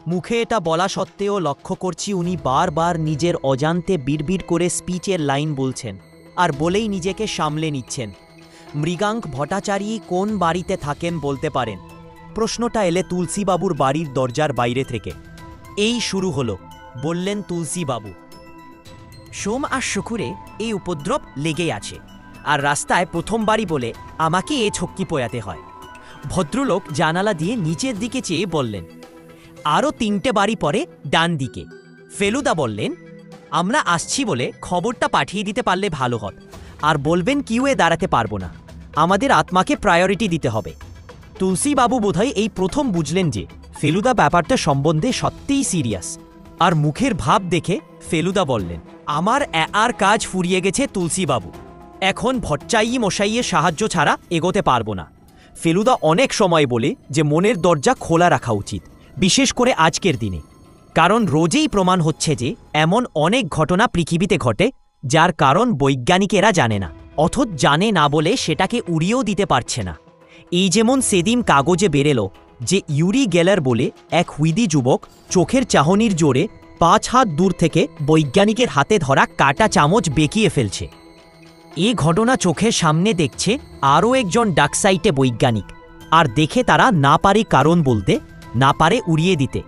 A: মুখে এটা বলা সত্ত্বেও লক্ষ্য করছি উনি বারবার নিজের অজান্তে বিড়বিড় করে স্পিচের লাইন বলছেন। আর বলেই নিজেকে সামলে নিচ্ছেন। মৃগাঙ্ক ভট্টাচার্য কোন বাড়িতে থাকেন বলতে পারেন? প্রশ্নটা এলে তুলসীবাবুর বাড়ির দরজার বাইরে থেকে। এই শুরু হলো, বললেন তুলসীবাবু। সোম আর শুকুরে এই উপদ্রব লেগেই আছে, আর রাস্তায় প্রথম বাড়ি বলে আমাকে এ ছক্কি পোয়াতে হয়। ভদ্রলোক জানালা দিয়ে নিচের দিকে চেয়ে বললেন, আরও 3টে বাড়ি পরে ডান দিকে। ফেলুদা বললেন, আমরা আসছি বলে খবরটা পাঠিয়ে দিতে পারলে ভালো হত, আর বলবেন কিউয়ে দাঁড়াতে পারবো না, আমাদের আত্মাকে প্রায়োরিটি দিতে হবে। তুলসীবাবু বোধহয় এই প্রথম বুঝলেন যে ফেলুদা ব্যাপারটা সম্বন্ধে সত্যিই সিরিয়াস, আর মুখের ভাব দেখে ফেলুদা বললেন, আমার আর কাজ ফুরিয়ে গেছে তুলসীবাবু, এখন ভট্টাচার্য মশাইয়ের সাহায্য ছাড়া এগোতে পারবো না। ফেলুদা অনেক সময় বলে যে মনের দরজা খোলা রাখা উচিত, বিশেষ করে আজকের দিনে, কারণ রোজেই প্রমাণ হচ্ছে যে এমন অনেক ঘটনা পৃথিবীতে ঘটে যার কারণ বৈজ্ঞানিকেরা জানে না, অথচ জানে না বলে সেটাকে উড়িয়েও দিতে পারছে না। এই যেমন সেদিন কাগজে বেরেলো যে ইউরি গেলার বলে এক হুইদি যুবক চোখের চাহনির জোরে 5 হাত দূর থেকে বৈজ্ঞানিকের হাতে ধরা কাটা চামচ বেঁকিয়ে ফেলছে। এই ঘটনা চোখের সামনে দেখছে আরও একজন ডাকসাইটে বৈজ্ঞানিক, আর দেখে তারা না পারে কারণ বলতে, না পারে উড়িয়ে দিতে।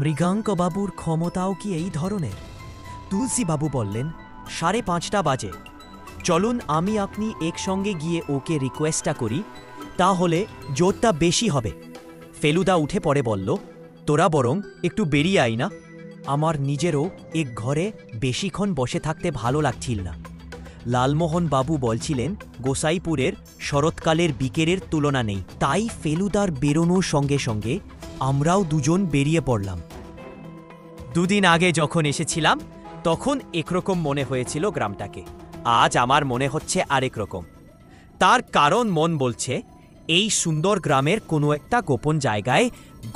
A: মৃগাঙ্কবাবুর ক্ষমতাও কি এই ধরনের? তুলসীবাবু বললেন, 5:30 বাজে, চলুন আমি আপনি একসঙ্গে গিয়ে ওকে রিকোয়েস্টটা করি, তাহলে জোরটা বেশি হবে। ফেলুদা উঠে পড়ে বলল, তোরা বরং একটু বেরিয়ে আই না, আমার নিজেরও এক ঘরে বেশিক্ষণ বসে থাকতে ভালো লাগছিল না। লালমোহন বাবু বলছিলেন গোসাইপুরের শরৎকালের বিকেলের তুলনা নেই, তাই ফেলুদার বেরোনোর সঙ্গে সঙ্গে আমরাও দুজন বেরিয়ে পড়লাম। 2 দিন আগে যখন এসেছিলাম তখন একরকম মনে হয়েছিল গ্রামটাকে, আজ আমার মনে হচ্ছে আরেক রকম। তার কারণ মন বলছে এই সুন্দর গ্রামের কোনো একটা গোপন জায়গায়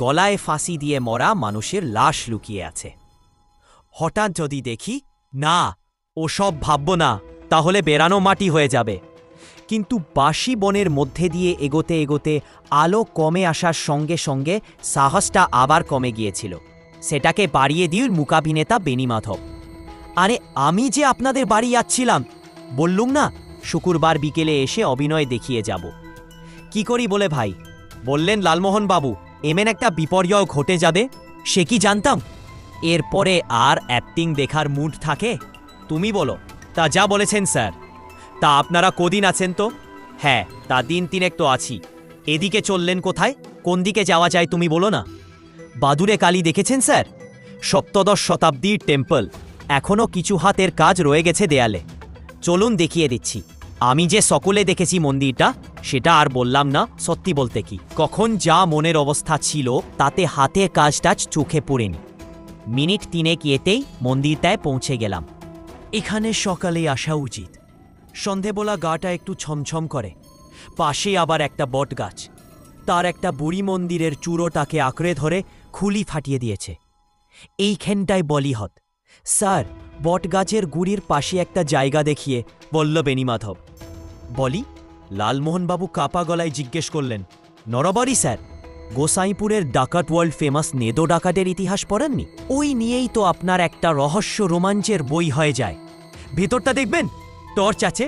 A: গলায় ফাঁসি দিয়ে মরা মানুষের লাশ লুকিয়ে আছে। হঠাৎ যদি দেখি, না ওসব ভাবব না, তাহলে বেরানো মাটি হয়ে যাবে। কিন্তু বাসি বনের মধ্যে দিয়ে এগোতে এগোতে আলো কমে আসার সঙ্গে সঙ্গে সাহসটা আবার কমে গিয়েছিল। সেটাকে বাড়িয়ে দিয়ে মূকাভিনেতা বেনি মাধব, আরে আমি যে আপনাদের বাড়ি যাচ্ছিলাম, বললুম না শুক্রবার বিকেলে এসে অভিনয় দেখিয়ে যাব। কি করি বলে ভাই, বললেন লালমোহন বাবু এমন একটা বিপর্যয় ঘটে যাবে, সে কি জানতাম? এরপরে আর অ্যাক্টিং দেখার মুড থাকে? তুমি বলো। তা যা বলেছেন স্যার। তা আপনারা কদিন আছেন? তো হ্যাঁ, তা 3 তো আছি। এদিকে চললেন কোথায়? কোন দিকে যাওয়া যায় তুমি বলো না। বাদুরে কালী দেখেছেন স্যার? 17 শতাব্দীর টেম্পল, এখনও কিছু হাতের কাজ রয়ে গেছে দেয়ালে। চলুন দেখিয়ে দিচ্ছি। আমি যে সকলে দেখেছি মন্দিরটা, সেটা আর বললাম না। সত্যি বলতে কি, কখন যা মনের অবস্থা ছিল তাতে হাতের কাজটা চোখে পড়েনি। মিনিট 3 এতেই মন্দিরটায় পৌঁছে গেলাম। এখানে সকালে আসা উচিত, সন্ধেবেলা গাটা একটু ছমছম করে। পাশে আবার একটা বট গাছ, তার একটা বুড়ি মন্দিরের চূড়োটাকে আঁকড়ে ধরে খুলি ফাটিয়ে দিয়েছে। এইখানটায় বলিহত। স্যার, বট গাছের গুড়ির পাশে একটা জায়গা দেখিয়ে বলল বেনিমাধব। বলি? লালমোহনবাবু কাপা গলায় জিজ্ঞেস করলেন। নরবরই স্যার, গোসাইপুরের ডাকাত ওয়ার্ল্ড ফেমাস নেদো ডাকাতের ইতিহাস পড়েননি? ওই নিয়েই তো আপনার একটা রহস্য রোমাঞ্চের বই হয়ে যায়। ভেতরটা দেখবেন, টর্চ আছে,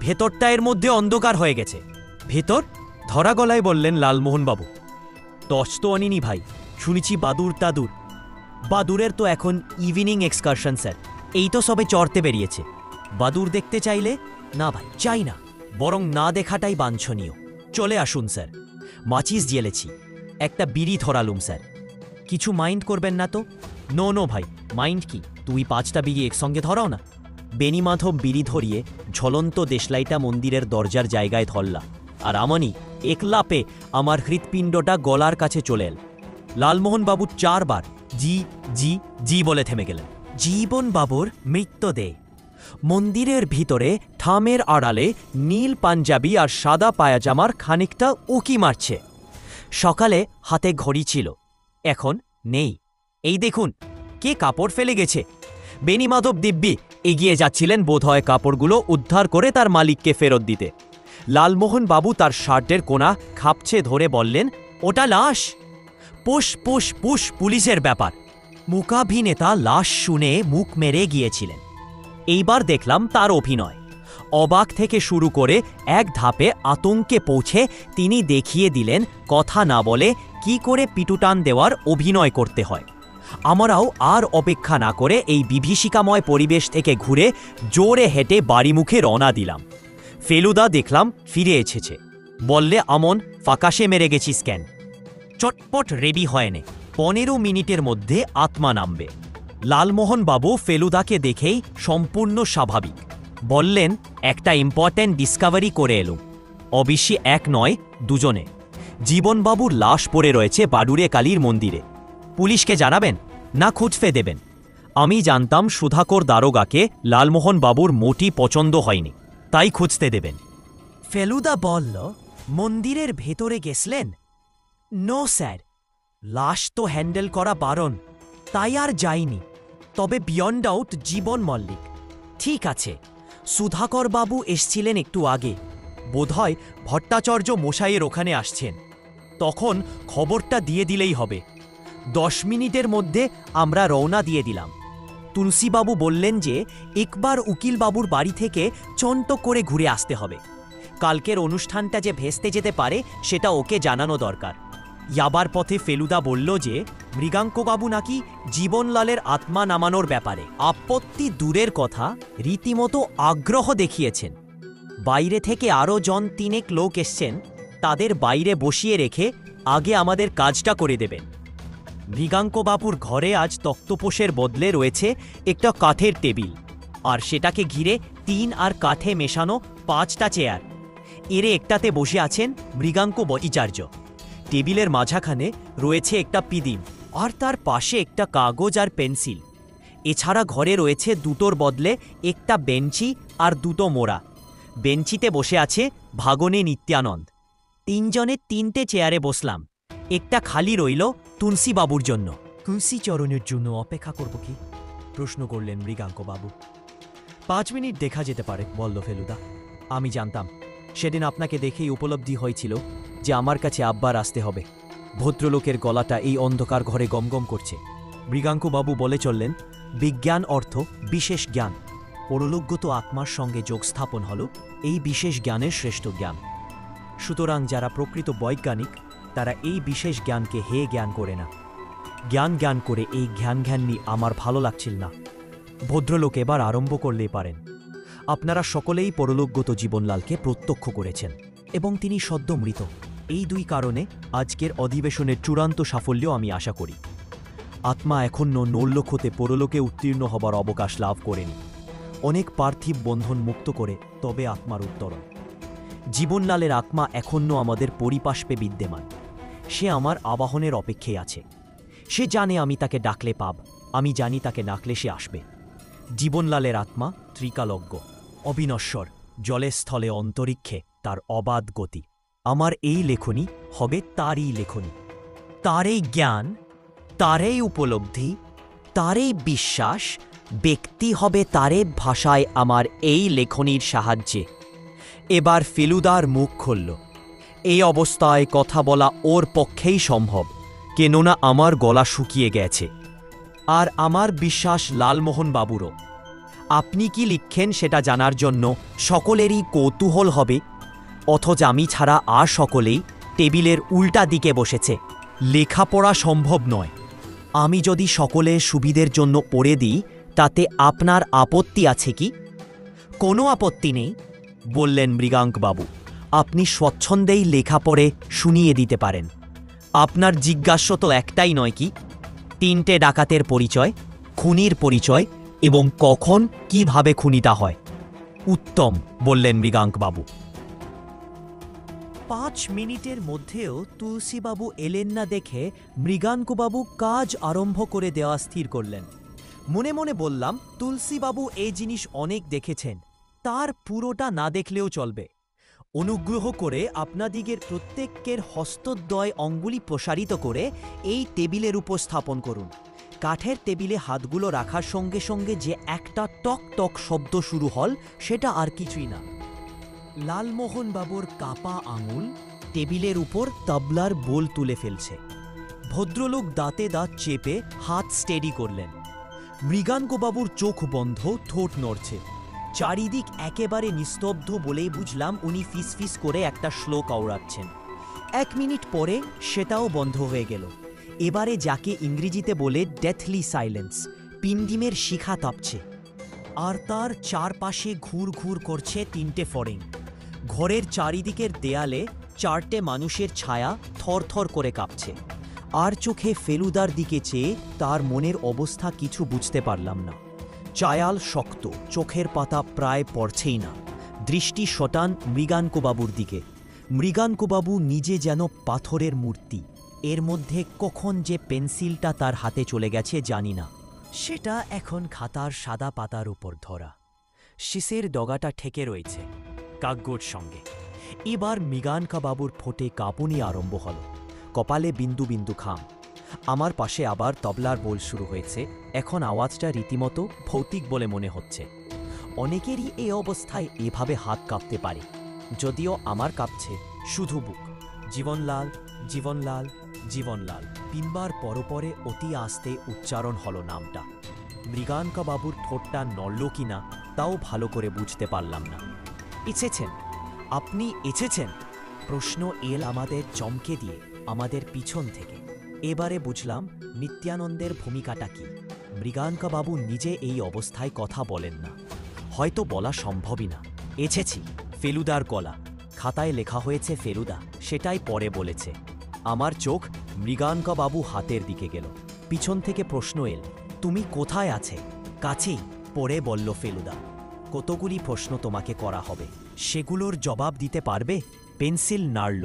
A: ভেতরটা এর মধ্যে অন্ধকার হয়ে গেছে। ভেতর? ধরা গলায় বললেন লালমোহনবাবু। টর্চ তো আনিনি ভাই, শুনেছি বাদুর টাদুর। বাদুরের তো এখন ইভিনিং এক্সকারশন স্যার, এই তো সবে চড়তে বেরিয়েছে। বাদুর দেখতে চাইলে? না ভাই, চাই না, বরং না দেখাটাই বাঞ্ছনীয়। চলে আসুন স্যার, মাচিস জ্বেলেছি, একটা বিড়ি ধরালুম স্যার। কিছু মাইন্ড করবেন না তো? নো নো ভাই, মাইন্ড কি, 2-5টা বিড়ি একসঙ্গে ধরাও না। বেনিমাধব বিড়ি ধরিয়ে ঝলন্ত দেশলাইটা মন্দিরের দরজার জায়গায় ধরলা, আর আমনি একলাপে আমার হৃৎপিণ্ডটা গলার কাছে চলে এল। লালমোহনবাবু 4 বার জি জি জি বলে থেমে গেলেন। জীবনবাবুর মৃত্যুদেহ। মন্দিরের ভিতরে থামের আড়ালে নীল পাঞ্জাবি আর সাদা পায়জামার খানিকটা উকি মারছে। সকালে হাতে ঘড়ি ছিল, এখন নেই। এই দেখুন, কে কাপড় ফেলে গেছে। বেনিমাধব দিব্যি এগিয়ে যাচ্ছিলেন বোধহয় কাপড়গুলো উদ্ধার করে তার মালিককে ফেরত দিতে। লালমোহন বাবু তার শার্টের কোনা খাপছে ধরে বললেন, ওটা লাশ। পুশ পুশ পুশ, পুলিশের ব্যাপার। মূকাভিনেতা লাশ শুনে মুখ মেরে গিয়েছিলেন। এইবার দেখলাম তার অভিনয়। অবাক থেকে শুরু করে এক ধাপে আতঙ্কে পৌঁছে তিনি দেখিয়ে দিলেন কথা না বলে কি করে পিটুটান দেওয়ার অভিনয় করতে হয়। আমরাও আর অপেক্ষা না করে এই বিভীষিকাময় পরিবেশ থেকে ঘুরে জোরে হেঁটে বাড়িমুখে রওনা দিলাম। ফেলুদা দেখলাম ফিরে এসেছে। বললে, আমন, ফাঁকাশে মেরে গেছিস কেন? চটপট রেডি হয় নে, 15 মিনিটের মধ্যে আত্মা নামবে। লালমোহন বাবু ফেলুদাকে দেখেই সম্পূর্ণ স্বাভাবিক। বললেন, একটা ইম্পর্ট্যান্ট ডিসকভারি করে এলুম। অবশ্যই এক নয়, দুজনে। জীবনবাবুর লাশ পড়ে রয়েছে বাডুরে কালীর মন্দিরে। পুলিশকে জানাবেন না খুঁজতে দেবেন? আমি জানতাম সুধাকর দারোগাকে লালমোহন বাবুর মোটি পছন্দ হয়নি, তাই খুঁজতে দেবেন। ফেলুদা বলল, মন্দিরের ভেতরে গেছলেন? নো স্যার, লাশ তো হ্যান্ডেল করা বারণ, তাই আর যাইনি। তবে বিয়ন্ড ডাউট জীবন মল্লিক। ঠিক আছে, সুধাকর বাবু এসছিলেন একটু আগে, বোধহয় ভট্টাচার্য মশাইয়ের ওখানে আসছেন। তখন খবরটা দিয়ে দিলেই হবে। 10 মিনিটের মধ্যে আমরা রওনা দিয়ে দিলাম। তুলসীবাবু বললেন যে একবার উকিলবাবুর বাড়ি থেকে চন্ত করে ঘুরে আসতে হবে। কালকের অনুষ্ঠানটা যে ভেস্তে যেতে পারে সেটা ওকে জানানো দরকার। যাবার পথে ফেলুদা বলল যে মৃগাঙ্কবাবু নাকি জীবনলালের আত্মা নামানোর ব্যাপারে আপত্তি দূরের কথা, রীতিমতো আগ্রহ দেখিয়েছেন। বাইরে থেকে আরও জন 3 লোক এসছেন, তাদের বাইরে বসিয়ে রেখে আগে আমাদের কাজটা করে দেবেন। মৃগাঙ্কবাবুর ঘরে আজ তক্তপোষের বদলে রয়েছে একটা কাঠের টেবিল, আর সেটাকে ঘিরে 3 আর কাঠে মেশানো 5টা চেয়ার। এর একটাতে বসে আছেন মৃগাঙ্ক বটিচার্য। টেবিলের মাঝাখানে রয়েছে একটা পিদিম, আর তার পাশে একটা কাগজ আর পেন্সিল। এছাড়া ঘরে রয়েছে 2টোর বদলে একটা বেঞ্চি আর 2টো মোড়া। বেঞ্চিতে বসে আছে ভাগনে নিত্যানন্দ। 3 জনের 3টে চেয়ারে বসলাম। একটা খালি রইল তুলসীবাবুর জন্য। তুলসীচরণের জন্য অপেক্ষা করব কি? প্রশ্ন করলেন মৃগাঙ্কবাবু। 5 মিনিট দেখা যেতে পারে, বলল ফেলুদা। আমি জানতাম, সেদিন আপনাকে দেখেই উপলব্ধি হয়েছিল যে আমার কাছে আব্বার আসতে হবে। ভদ্রলোকের গলাটা এই অন্ধকার ঘরে গমগম করছে। মৃগাঙ্কবাবু বলে চললেন, বিজ্ঞান অর্থ বিশেষ জ্ঞান। পরলোকগত আত্মার সঙ্গে যোগ স্থাপন হল এই বিশেষ জ্ঞানের শ্রেষ্ঠ জ্ঞান। সুতরাং যারা প্রকৃত বৈজ্ঞানিক তারা এই বিশেষ জ্ঞানকে হে জ্ঞান করে না। জ্ঞান করে এই জ্ঞান নিয়ে আমার ভালো লাগছিল না। ভদ্রলোক এবার আরম্ভ করলেই পারেন। আপনারা সকলেই পরলোকগত জীবনলালকে প্রত্যক্ষ করেছেন এবং তিনি সদ্য মৃত। এই 2 কারণে আজকের অধিবেশনের চূড়ান্ত সাফল্য আমি আশা করি। আত্মা এখনও নৈর্লোক হতে পরলোকে উত্তীর্ণ হবার অবকাশ লাভ করেনি। অনেক পার্থিব বন্ধন মুক্ত করে তবে আত্মার উত্তরণ। জীবনলালের আত্মা এখনও আমাদের পরিপার্শ্বে বিদ্যমান। সে আমার আবাহনের অপেক্ষায় আছে। সে জানে আমি তাকে ডাকলে পাব, আমি জানি তাকে ডাকলে সে আসবে। জীবনলালের আত্মা ত্রিকালজ্ঞ, অবিনশ্বর, জলে স্থলে অন্তরিক্ষে তার অবাধ গতি। আমার এই লেখনী হবে তারই লেখনী। তারই জ্ঞান, তারই উপলব্ধি, তারই বিশ্বাস ব্যক্তি হবে তারে ভাষায় আমার এই লেখনীর সাহায্যে। এবার ফেলুদার মুখ খুলল। এই অবস্থায় কথা বলা ওর পক্ষেই সম্ভব, কেননা আমার গলা শুকিয়ে গেছে। আর আমার বিশ্বাস লালমোহন বাবুরও। আপনি কি লিখেন সেটা জানার জন্য সকলেরই কৌতূহল হবে, অথচ আমি ছাড়া আর সকলেই টেবিলের উল্টা দিকে বসেছে। লেখাপড়া সম্ভব নয়। আমি যদি সকলের সুবিধের জন্য পড়ে দিই তাতে আপনার আপত্তি আছে কি? কোনো আপত্তি নেই, বললেন মৃগাঙ্কবাবু। আপনি স্বচ্ছন্দেই লেখা পড়ে শুনিয়ে দিতে পারেন। আপনার জিজ্ঞাসা তো একটাই নয় কি? 3টে ডাকাতের পরিচয়, খুনির পরিচয় এবং কখন কিভাবে খুনিটা হয়। উত্তম, বললেন মৃগাঙ্কবাবু। 5 মিনিটের মধ্যেও তুলসীবাবু এলেন না দেখে মৃগাঙ্কবাবু কাজ আরম্ভ করে দেওয়া স্থির করলেন। মনে মনে বললাম, তুলসীবাবু এই জিনিস অনেক দেখেছেন, তার পুরোটা না দেখলেও চলবে। অনুগ্রহ করে আপনাদিগের প্রত্যেকের হস্তদ্বয় অঙ্গুলি প্রসারিত করে এই টেবিলের উপর স্থাপন করুন। কাঠের টেবিলে হাতগুলো রাখার সঙ্গে সঙ্গে যে একটা টক টক শব্দ শুরু হল সেটা আর কিছুই না। লালমোহন বাবুর কাপা আঙুল টেবিলের উপর তবলার বোল তুলে ফেলছে। ভদ্রলোক দাঁতে দাঁত চেপে হাত স্টেডি করলেন। মৃগাঙ্কবাবুর চোখ বন্ধ, ঠোঁট নড়ছে। চারিদিক একেবারে নিস্তব্ধ বলেই বুঝলাম উনি ফিসফিস করে একটা শ্লোক আওড়াচ্ছেন। 1 মিনিট পরে সেটাও বন্ধ হয়ে গেল। এবারে যাকে ইংরেজিতে বলে ডেথলি সাইলেন্স, পিন্ডিমের শিখা তাপছে। আর তার চারপাশে ঘুর ঘুর করছে 3টে ফড়িং। ঘরের চারিদিকের দেয়ালে 4টে মানুষের ছায়া থরথর করে কাঁপছে। আর চোখে ফেলুদার দিকে চেয়ে তার মনের অবস্থা কিছু বুঝতে পারলাম না। চায়াল শক্ত, চোখের পাতা প্রায় পড়ছেই না। দৃষ্টি শটান মৃগাঙ্কবাবুর দিকে। মৃগাঙ্কবাবু নিজে যেন পাথরের মূর্তি। এর মধ্যে কখন যে পেন্সিলটা তার হাতে চলে গেছে জানি না। সেটা এখন খাতার সাদা পাতার উপর ধরা। শিসের ডগাটা ঠেকে রয়েছে কাগজের সঙ্গে। এবার মৃগাঙ্কবাবুর ফোটে কাঁপুনি আরম্ভ হল। কপালে বিন্দু বিন্দু ঘাম। আমার পাশে আবার তবলার বোল শুরু হয়েছে। এখন আওয়াজটা রীতিমতো ভৌতিক বলে মনে হচ্ছে। অনেকেরই এই অবস্থায় এভাবে হাত কাঁপতে পারে, যদিও আমার কাঁপছে শুধু বুক। জীবনলাল, জীবনলাল, জীবনলাল 3বার পরপরে অতি আস্তে উচ্চারণ হলো নামটা। মৃগাঙ্কবাবুর ঠোঁটটা নড়ল কিনা তাও ভালো করে বুঝতে পারলাম না। এসেছেন, আপনি এসেছেন? প্রশ্ন এল আমাদের চমকে দিয়ে, আমাদের পিছন থেকে। এবারে বুঝলাম নিত্যানন্দের ভূমিকাটা কি। মৃগাঙ্কবাবু নিজে এই অবস্থায় কথা বলেন না, হয়তো বলা সম্ভবই না। এসেছি, ফেলুদার গলা। খাতায় লেখা হয়েছে ফেলুদা, সেটাই পরে বলেছে। আমার চোখ মৃগাঙ্কবাবু হাতের দিকে গেল। পিছন থেকে প্রশ্ন এল, তুমি কোথায় আছে? কাছেই, পরে বলল ফেলুদা। কতগুলি প্রশ্ন তোমাকে করা হবে, সেগুলোর জবাব দিতে পারবে? পেন্সিল নাড়ল।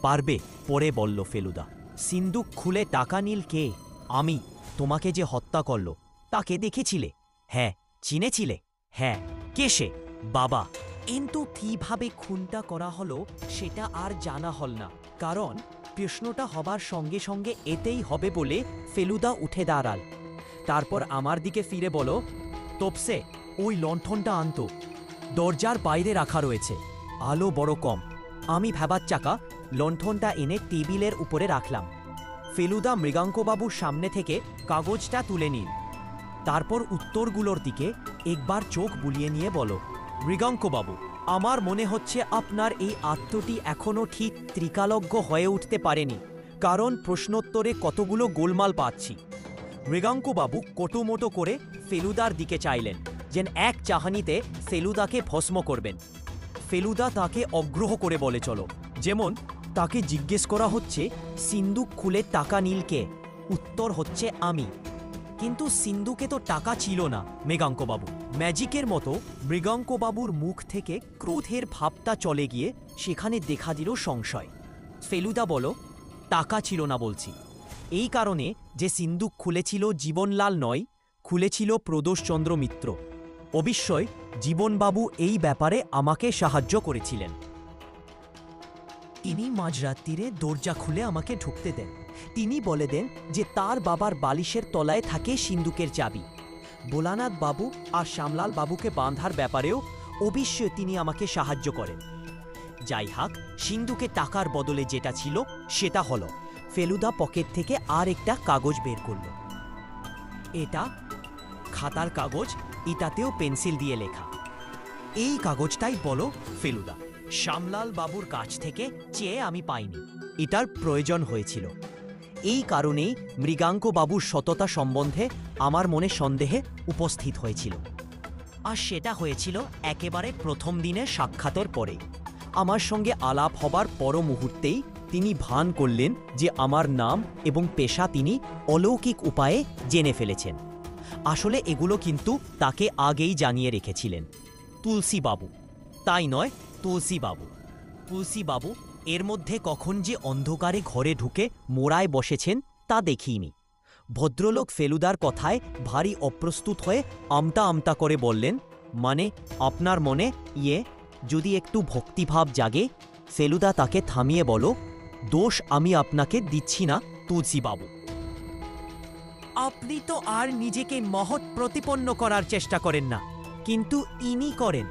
A: পারবে, পরে বলল ফেলুদা। সিন্দুক খুলে টাকা নিল কে? আমি। তোমাকে যে হত্যা করল তাকে দেখেছিলে? হ্যাঁ। চিনেছিলে? হ্যাঁ। কে সে? বাবা। কিন্তু কিভাবে খুনটা করা হলো সেটা আর জানা হল না, কারণ প্রশ্নটা হবার সঙ্গে সঙ্গে এতেই হবে বলে ফেলুদা উঠে দাঁড়াল। তারপর আমার দিকে ফিরে বলো, তোপসে ওই লণ্ঠনটা আনতো, দরজার বাইরে রাখা রয়েছে, আলো বড় কম। আমি ভাবার চাকা লণ্ঠনটা এনে টেবিলের উপরে রাখলাম। ফেলুদা মৃগাঙ্কবাবুর সামনে থেকে কাগজটা তুলে নিন। তারপর উত্তরগুলোর দিকে একবার চোখ বুলিয়ে নিয়ে বলো, মৃগাঙ্কবাবু, আমার মনে হচ্ছে আপনার এই আত্মটি এখনও ঠিক ত্রিকালজ্ঞ হয়ে উঠতে পারেনি, কারণ প্রশ্নোত্তরে কতগুলো গোলমাল পাচ্ছি। মৃগাঙ্কবাবু কটুমটো করে ফেলুদার দিকে চাইলেন, যেন এক চাহানিতে ফেলুদাকে ভস্ম করবেন। ফেলুদা তাকে অগ্রহ করে বলে চলো, যেমন তাকে জিজ্ঞেস করা হচ্ছে সিন্দুক খুলে টাকা নিল কে? উত্তর হচ্ছে আমি। কিন্তু সিন্দুকে তো টাকা ছিল না মৃগাঙ্কবাবু। ম্যাজিকের মতো মৃগাঙ্কবাবুর মুখ থেকে ক্রোধের ভাবটা চলে গিয়ে সেখানে দেখা দিল সংশয়। ফেলুদা বলো, টাকা ছিল না বলছি, এই কারণে যে সিন্দুক খুলেছিল জীবনলাল নয়, খুলেছিল প্রদোষচন্দ্র মিত্র। অবশ্যই জীবনবাবু এই ব্যাপারে আমাকে সাহায্য করেছিলেন। ইনি মাঝরাত্রিরে দরজা খুলে আমাকে ঢুকতে দেন। তিনি বলে দেন যে তার বাবার বালিশের তলায় থাকে সিন্দুকের চাবি। ভোলানাথ বাবু আর শ্যামলাল বাবুকে বাঁধার ব্যাপারেও অবশ্যই তিনি আমাকে সাহায্য করেন। যাই হোক, সিন্দুকে টাকার বদলে যেটা ছিল সেটা হলো, ফেলুদা পকেট থেকে আর একটা কাগজ বের করল। এটা খাতার কাগজ, এটাতেও পেন্সিল দিয়ে লেখা। এই কাগজটাই বলো ফেলুদা, শ্যামলাল বাবুর কাছ থেকে চেয়ে আমি পাইনি, এটার প্রয়োজন হয়েছিল। এই কারণেই মৃগাঙ্কবাবুর সততা সম্বন্ধে আমার মনে সন্দেহে উপস্থিত হয়েছিল। আর সেটা হয়েছিল একেবারে প্রথম দিনের সাক্ষাতের পরে। আমার সঙ্গে আলাপ হবার পর মুহূর্তেই তিনি ভান করলেন যে আমার নাম এবং পেশা তিনি অলৌকিক উপায়ে জেনে ফেলেছেন। আসলে এগুলো কিন্তু তাকে আগেই জানিয়ে রেখেছিলেন। তুলসীবাবু, তাই নয়, তুলসীবাবু। তুলসীবাবু এর মধ্যে কখন যে অন্ধকারে ঘরে ঢুকে মোড়ায় বসেছেন তা দেখিনি। ভদ্রলোক ফেলুদার কথায় ভারী অপ্রস্তুত হয়ে আমতা আমতা করে বললেন, মানে আপনার মনে যদি একটু ভক্তিভাব জাগে? ফেলুদা তাকে থামিয়ে বলো, দোষ আমি আপনাকে দিচ্ছি না তুলসীবাবু। আপনি তো আর নিজেকে মহৎ প্রতিপন্ন করার চেষ্টা করেন না, কিন্তু ইনি করেন।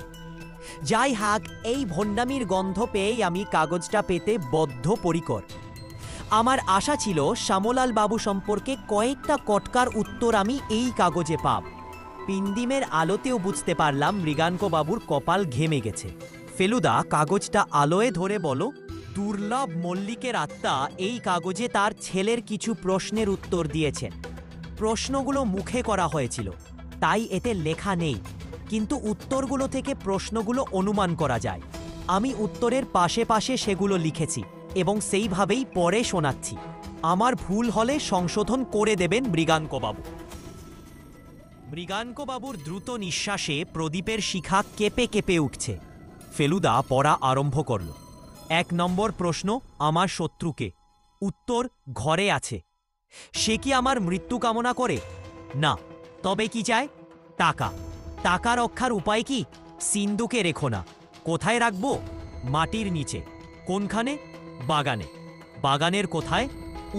A: যাই হোক, এই ভণ্ডামির গন্ধ পেয়েই আমি কাগজটা পেতে বদ্ধপরিকর। আমার আশা ছিল শ্যামলাল বাবু সম্পর্কে কয়েকটা কটকার উত্তর আমি এই কাগজে পাব। পিন্দিমের আলোতেও বুঝতে পারলাম মৃগাঙ্কবাবুর কপাল ঘেমে গেছে। ফেলুদা কাগজটা আলোয় ধরে বলো, দুর্লভ মল্লিকের আত্মা এই কাগজে তার ছেলের কিছু প্রশ্নের উত্তর দিয়েছেন। প্রশ্নগুলো মুখে করা হয়েছিল, তাই এতে লেখা নেই, কিন্তু উত্তরগুলো থেকে প্রশ্নগুলো অনুমান করা যায়। আমি উত্তরের পাশে পাশে সেগুলো লিখেছি এবং সেইভাবেই পড়ে শোনাচ্ছি। আমার ভুল হলে সংশোধন করে দেবেন মৃগাঙ্কবাবু। মৃগাঙ্কবাবুর দ্রুত নিঃশ্বাসে প্রদীপের শিখা কেঁপে কেঁপে উঠছে। ফেলুদা পড়া আরম্ভ করল। 1 নম্বর প্রশ্ন, আমার শত্রুকে। উত্তর, ঘরে আছে। সে কি আমার মৃত্যু কামনা করে? না। তবে কি চায়? টাকা। টাকা রক্ষার উপায় কি? সিন্ধুকে রেখো না। কোথায় রাখবো? মাটির নিচে। কোনখানে? বাগানে। বাগানের কোথায়?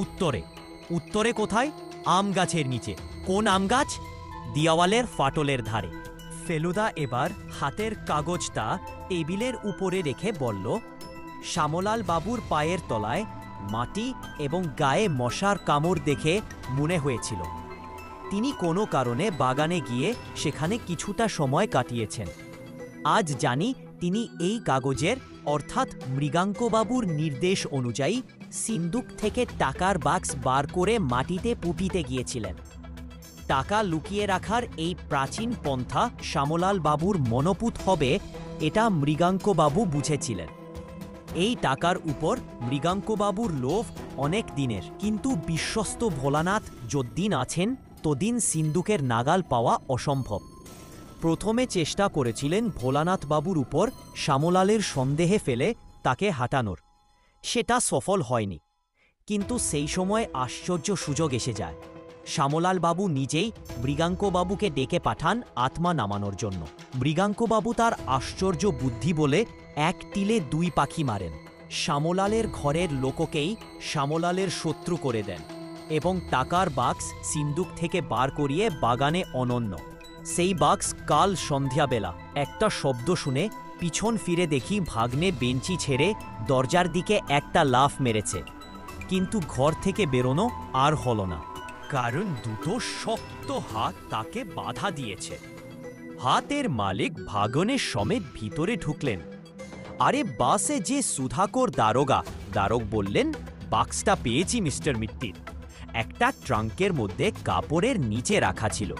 A: উত্তরে। উত্তরে কোথায়? আম গাছের নিচে। কোন আম গাছ? দেওয়ালের ফাটলের ধারে। ফেলুদা এবার হাতের কাগজটা টেবিলের উপরে রেখে বলল, শ্যামলাল বাবুর পায়ের তলায় মাটি এবং গায়ে মশার কামড় দেখে মনে হয়েছিল তিনি কোনো কারণে বাগানে গিয়ে সেখানে কিছুটা সময় কাটিয়েছেন। আজ জানি তিনি এই কাগজের অর্থাৎ মৃগাঙ্কবাবুর নির্দেশ অনুযায়ী সিন্দুক থেকে টাকার বাক্স বার করে মাটিতে পুঁতিতে গিয়েছিলেন। টাকা লুকিয়ে রাখার এই প্রাচীন পন্থা শ্যামলাল বাবুর মনোপুত হবে, এটা মৃগাঙ্কবাবু বুঝেছিলেন। এই টাকার উপর মৃগাঙ্কবাবুর লোভ অনেক দিনের, কিন্তু বিশ্বস্ত ভোলানাথ যদ্দিন আছেন তদিন সিন্দুকের নাগাল পাওয়া অসম্ভব। প্রথমে চেষ্টা করেছিলেন ভোলানাথ বাবুর উপর শ্যামলালের সন্দেহে ফেলে তাকে হাঁটানোর। সেটা সফল হয়নি, কিন্তু সেই সময় আশ্চর্য সুযোগ এসে যায়। শ্যামলাল বাবু নিজেই মৃগাঙ্কবাবুকে ডেকে পাঠান আত্মা নামানোর জন্য। মৃগাঙ্কবাবু তার আশ্চর্য বুদ্ধি বলে 1 তীরে 2 পাখি মারেন। শ্যামলালের ঘরের লোককেই শ্যামলালের শত্রু করে দেন এবং টাকার বাক্স সিন্দুক থেকে বার করিয়ে বাগানে অনন্য। সেই বাক্স কাল সন্ধ্যাবেলা একটা শব্দ শুনে পিছন ফিরে দেখি ভাগ্নে বেঞ্চি ছেড়ে দরজার দিকে একটা লাফ মেরেছে, কিন্তু ঘর থেকে বেরোনো আর হলো না, কারণ দুটো শক্ত হাত তাকে বাধা দিয়েছে। হাতের মালিক ভাগনের সমেত ভিতরে ঢুকলেন। আরে বাসে যে সুধাকর দারোগ বললেন, বাক্সটা পেয়েছি মিস্টার মিত্তির। একটা ট্রাঙ্কের মধ্যে কাপড়ের নিচে রাখা ছিল।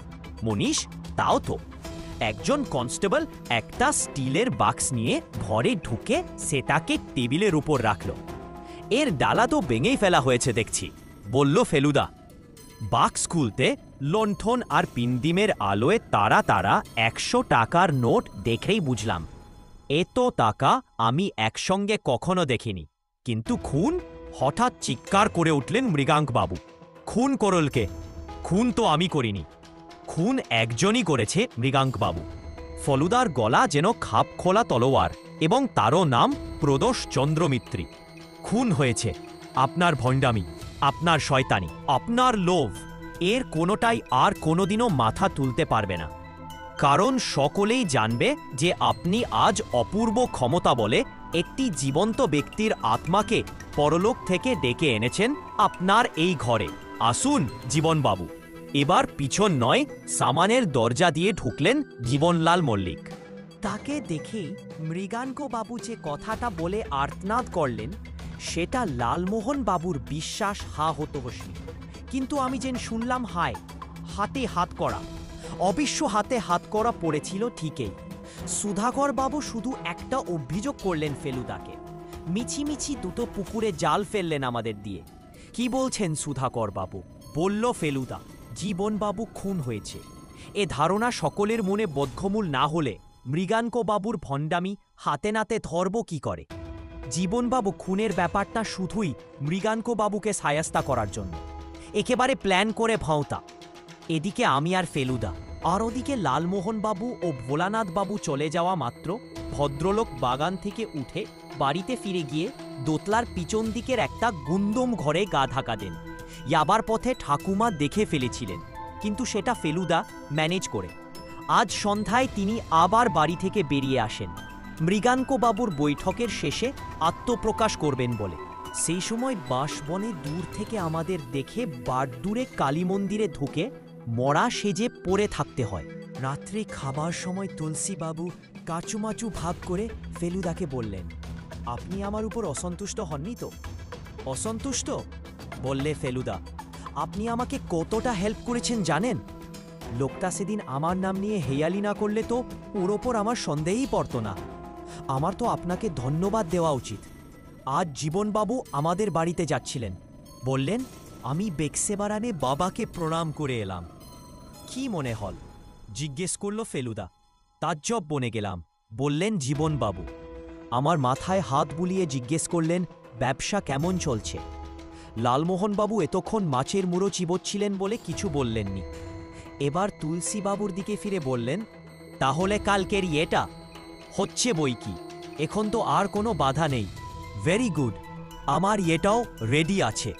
A: মনীষ, তাও তো। একজন কনস্টেবল একটা স্টিলের বাক্স নিয়ে ঘরে ঢুকে সেটাকে টেবিলের উপর রাখল। এর ডালা তো ভেঙেই ফেলা হয়েছে দেখছি, বলল ফেলুদা। বাক্স খুলতে লণ্ঠন আর পিন্দিমের আলোয় তারা 100 টাকার নোট দেখেই বুঝলাম এত টাকা আমি একসঙ্গে কখনো দেখিনি। কিন্তু খুন? হঠাৎ চিৎকার করে উঠলেন মৃগাঙ্কবাবু। খুন করলকে? খুন তো আমি করিনি। খুন একজনই করেছে, মৃগাঙ্কবাবু। ফলুদার গলা যেন খাপ খোলা তলোয়ার, এবং তারও নাম প্রদোষ চন্দ্র মিত্রি। খুন হয়েছে আপনার ভণ্ডামি, আপনার শয়তানি, আপনার লোভ। এর কোনোটাই আর কোনোদিনও মাথা তুলতে পারবে না, কারণ সকলেই জানবে যে আপনি আজ অপূর্ব ক্ষমতা বলে একটি জীবন্ত ব্যক্তির আত্মাকে পরলোক থেকে ডেকে এনেছেন আপনার এই ঘরে। আসুন জীবনবাবু। এবার পিছন নয়, সামানের দরজা দিয়ে ঢুকলেন জীবনলাল মল্লিক। তাকে দেখেই মৃগাঙ্কবাবু যে কথাটা বলে আর্তনাদ করলেন, সেটা লালমোহন বাবুর বিশ্বাস হা হতো হসনি। কিন্তু আমি যেন শুনলাম হায়, হাতে হাত করা। অবশ্য হাতে হাত করা পড়েছিল ঠিকই। সুধাকর বাবু শুধু একটা অভিযোগ করলেন ফেলুদাকে, মিছিমিছি দুটো পুকুরে জাল ফেললেন আমাদের দিয়ে। কি বলছেন সুধাকর বাবু? বলল ফেলুদা, জীবনবাবু খুন হয়েছে। এ ধারণা সকলের মনে বোধগম্য না হলে মৃগাঙ্কবাবুর ভণ্ডামি হাতে নাতে ধরব কি করে? জীবনবাবু খুনের ব্যাপারটা শুধুই মৃগাঙ্কবাবুকে সায়স্তা করার জন্য, একেবারে প্ল্যান করে ভাঁওতা। এদিকে আমি আর ফেলুদা, আর ওদিকে লালমোহনবাবু ও ভোলানাথ বাবু চলে যাওয়া মাত্র ভদ্রলোক বাগান থেকে উঠে বাড়িতে ফিরে গিয়ে দোতলার পিছন দিকের একটা গুন্দম ঘরে গা ঢাকা দেন। যাবার পথে ঠাকুমা দেখে ফেলেছিলেন, কিন্তু সেটা ফেলুদা ম্যানেজ করে। আজ সন্ধ্যায় তিনি আবার বাড়ি থেকে বেরিয়ে আসেন মৃগাঙ্কবাবুর বৈঠকের শেষে আত্মপ্রকাশ করবেন বলে। সেই সময় বাঁশবনে দূর থেকে আমাদের দেখে বারদূরে কালী মন্দিরে ঢুকে মরা সেজে পড়ে থাকতে হয়। রাত্রে খাবার সময় তুলসীবাবু কাচুমাচু ভাব করে ফেলুদাকে বললেন, আপনি আমার উপর অসন্তুষ্ট হননি তো? অসন্তুষ্ট? বললে ফেলুদা। আপনি আমাকে কতটা হেল্প করেছেন জানেন? লোকটা সেদিন আমার নাম নিয়ে হেয়ালি না করলে তো ওর ওপর আমার সন্দেহই পড়তো না। আমার তো আপনাকে ধন্যবাদ দেওয়া উচিত। আজ জীবনবাবু আমাদের বাড়িতে যাচ্ছিলেন, বললেন আমি বেক্সেবারানে বাবাকে প্রণাম করে এলাম। কি মনে হল? জিজ্ঞেস করল ফেলুদা। তাজ্জব বনে গেলাম, বললেন জীবনবাবু। আমার মাথায় হাত বুলিয়ে জিজ্ঞেস করলেন ব্যবসা কেমন চলছে। লালমোহনবাবু এতক্ষণ মাছের মুড়ো চিবোচ্ছিলেন বলে কিছু বললেননি। এবার তুলসীবাবুর দিকে ফিরে বললেন, তাহলে কালকের ইয়েটা হচ্ছে বই কি? এখন তো আর কোনো বাধা নেই। ভেরি গুড, আমার ইয়েটাও রেডি আছে।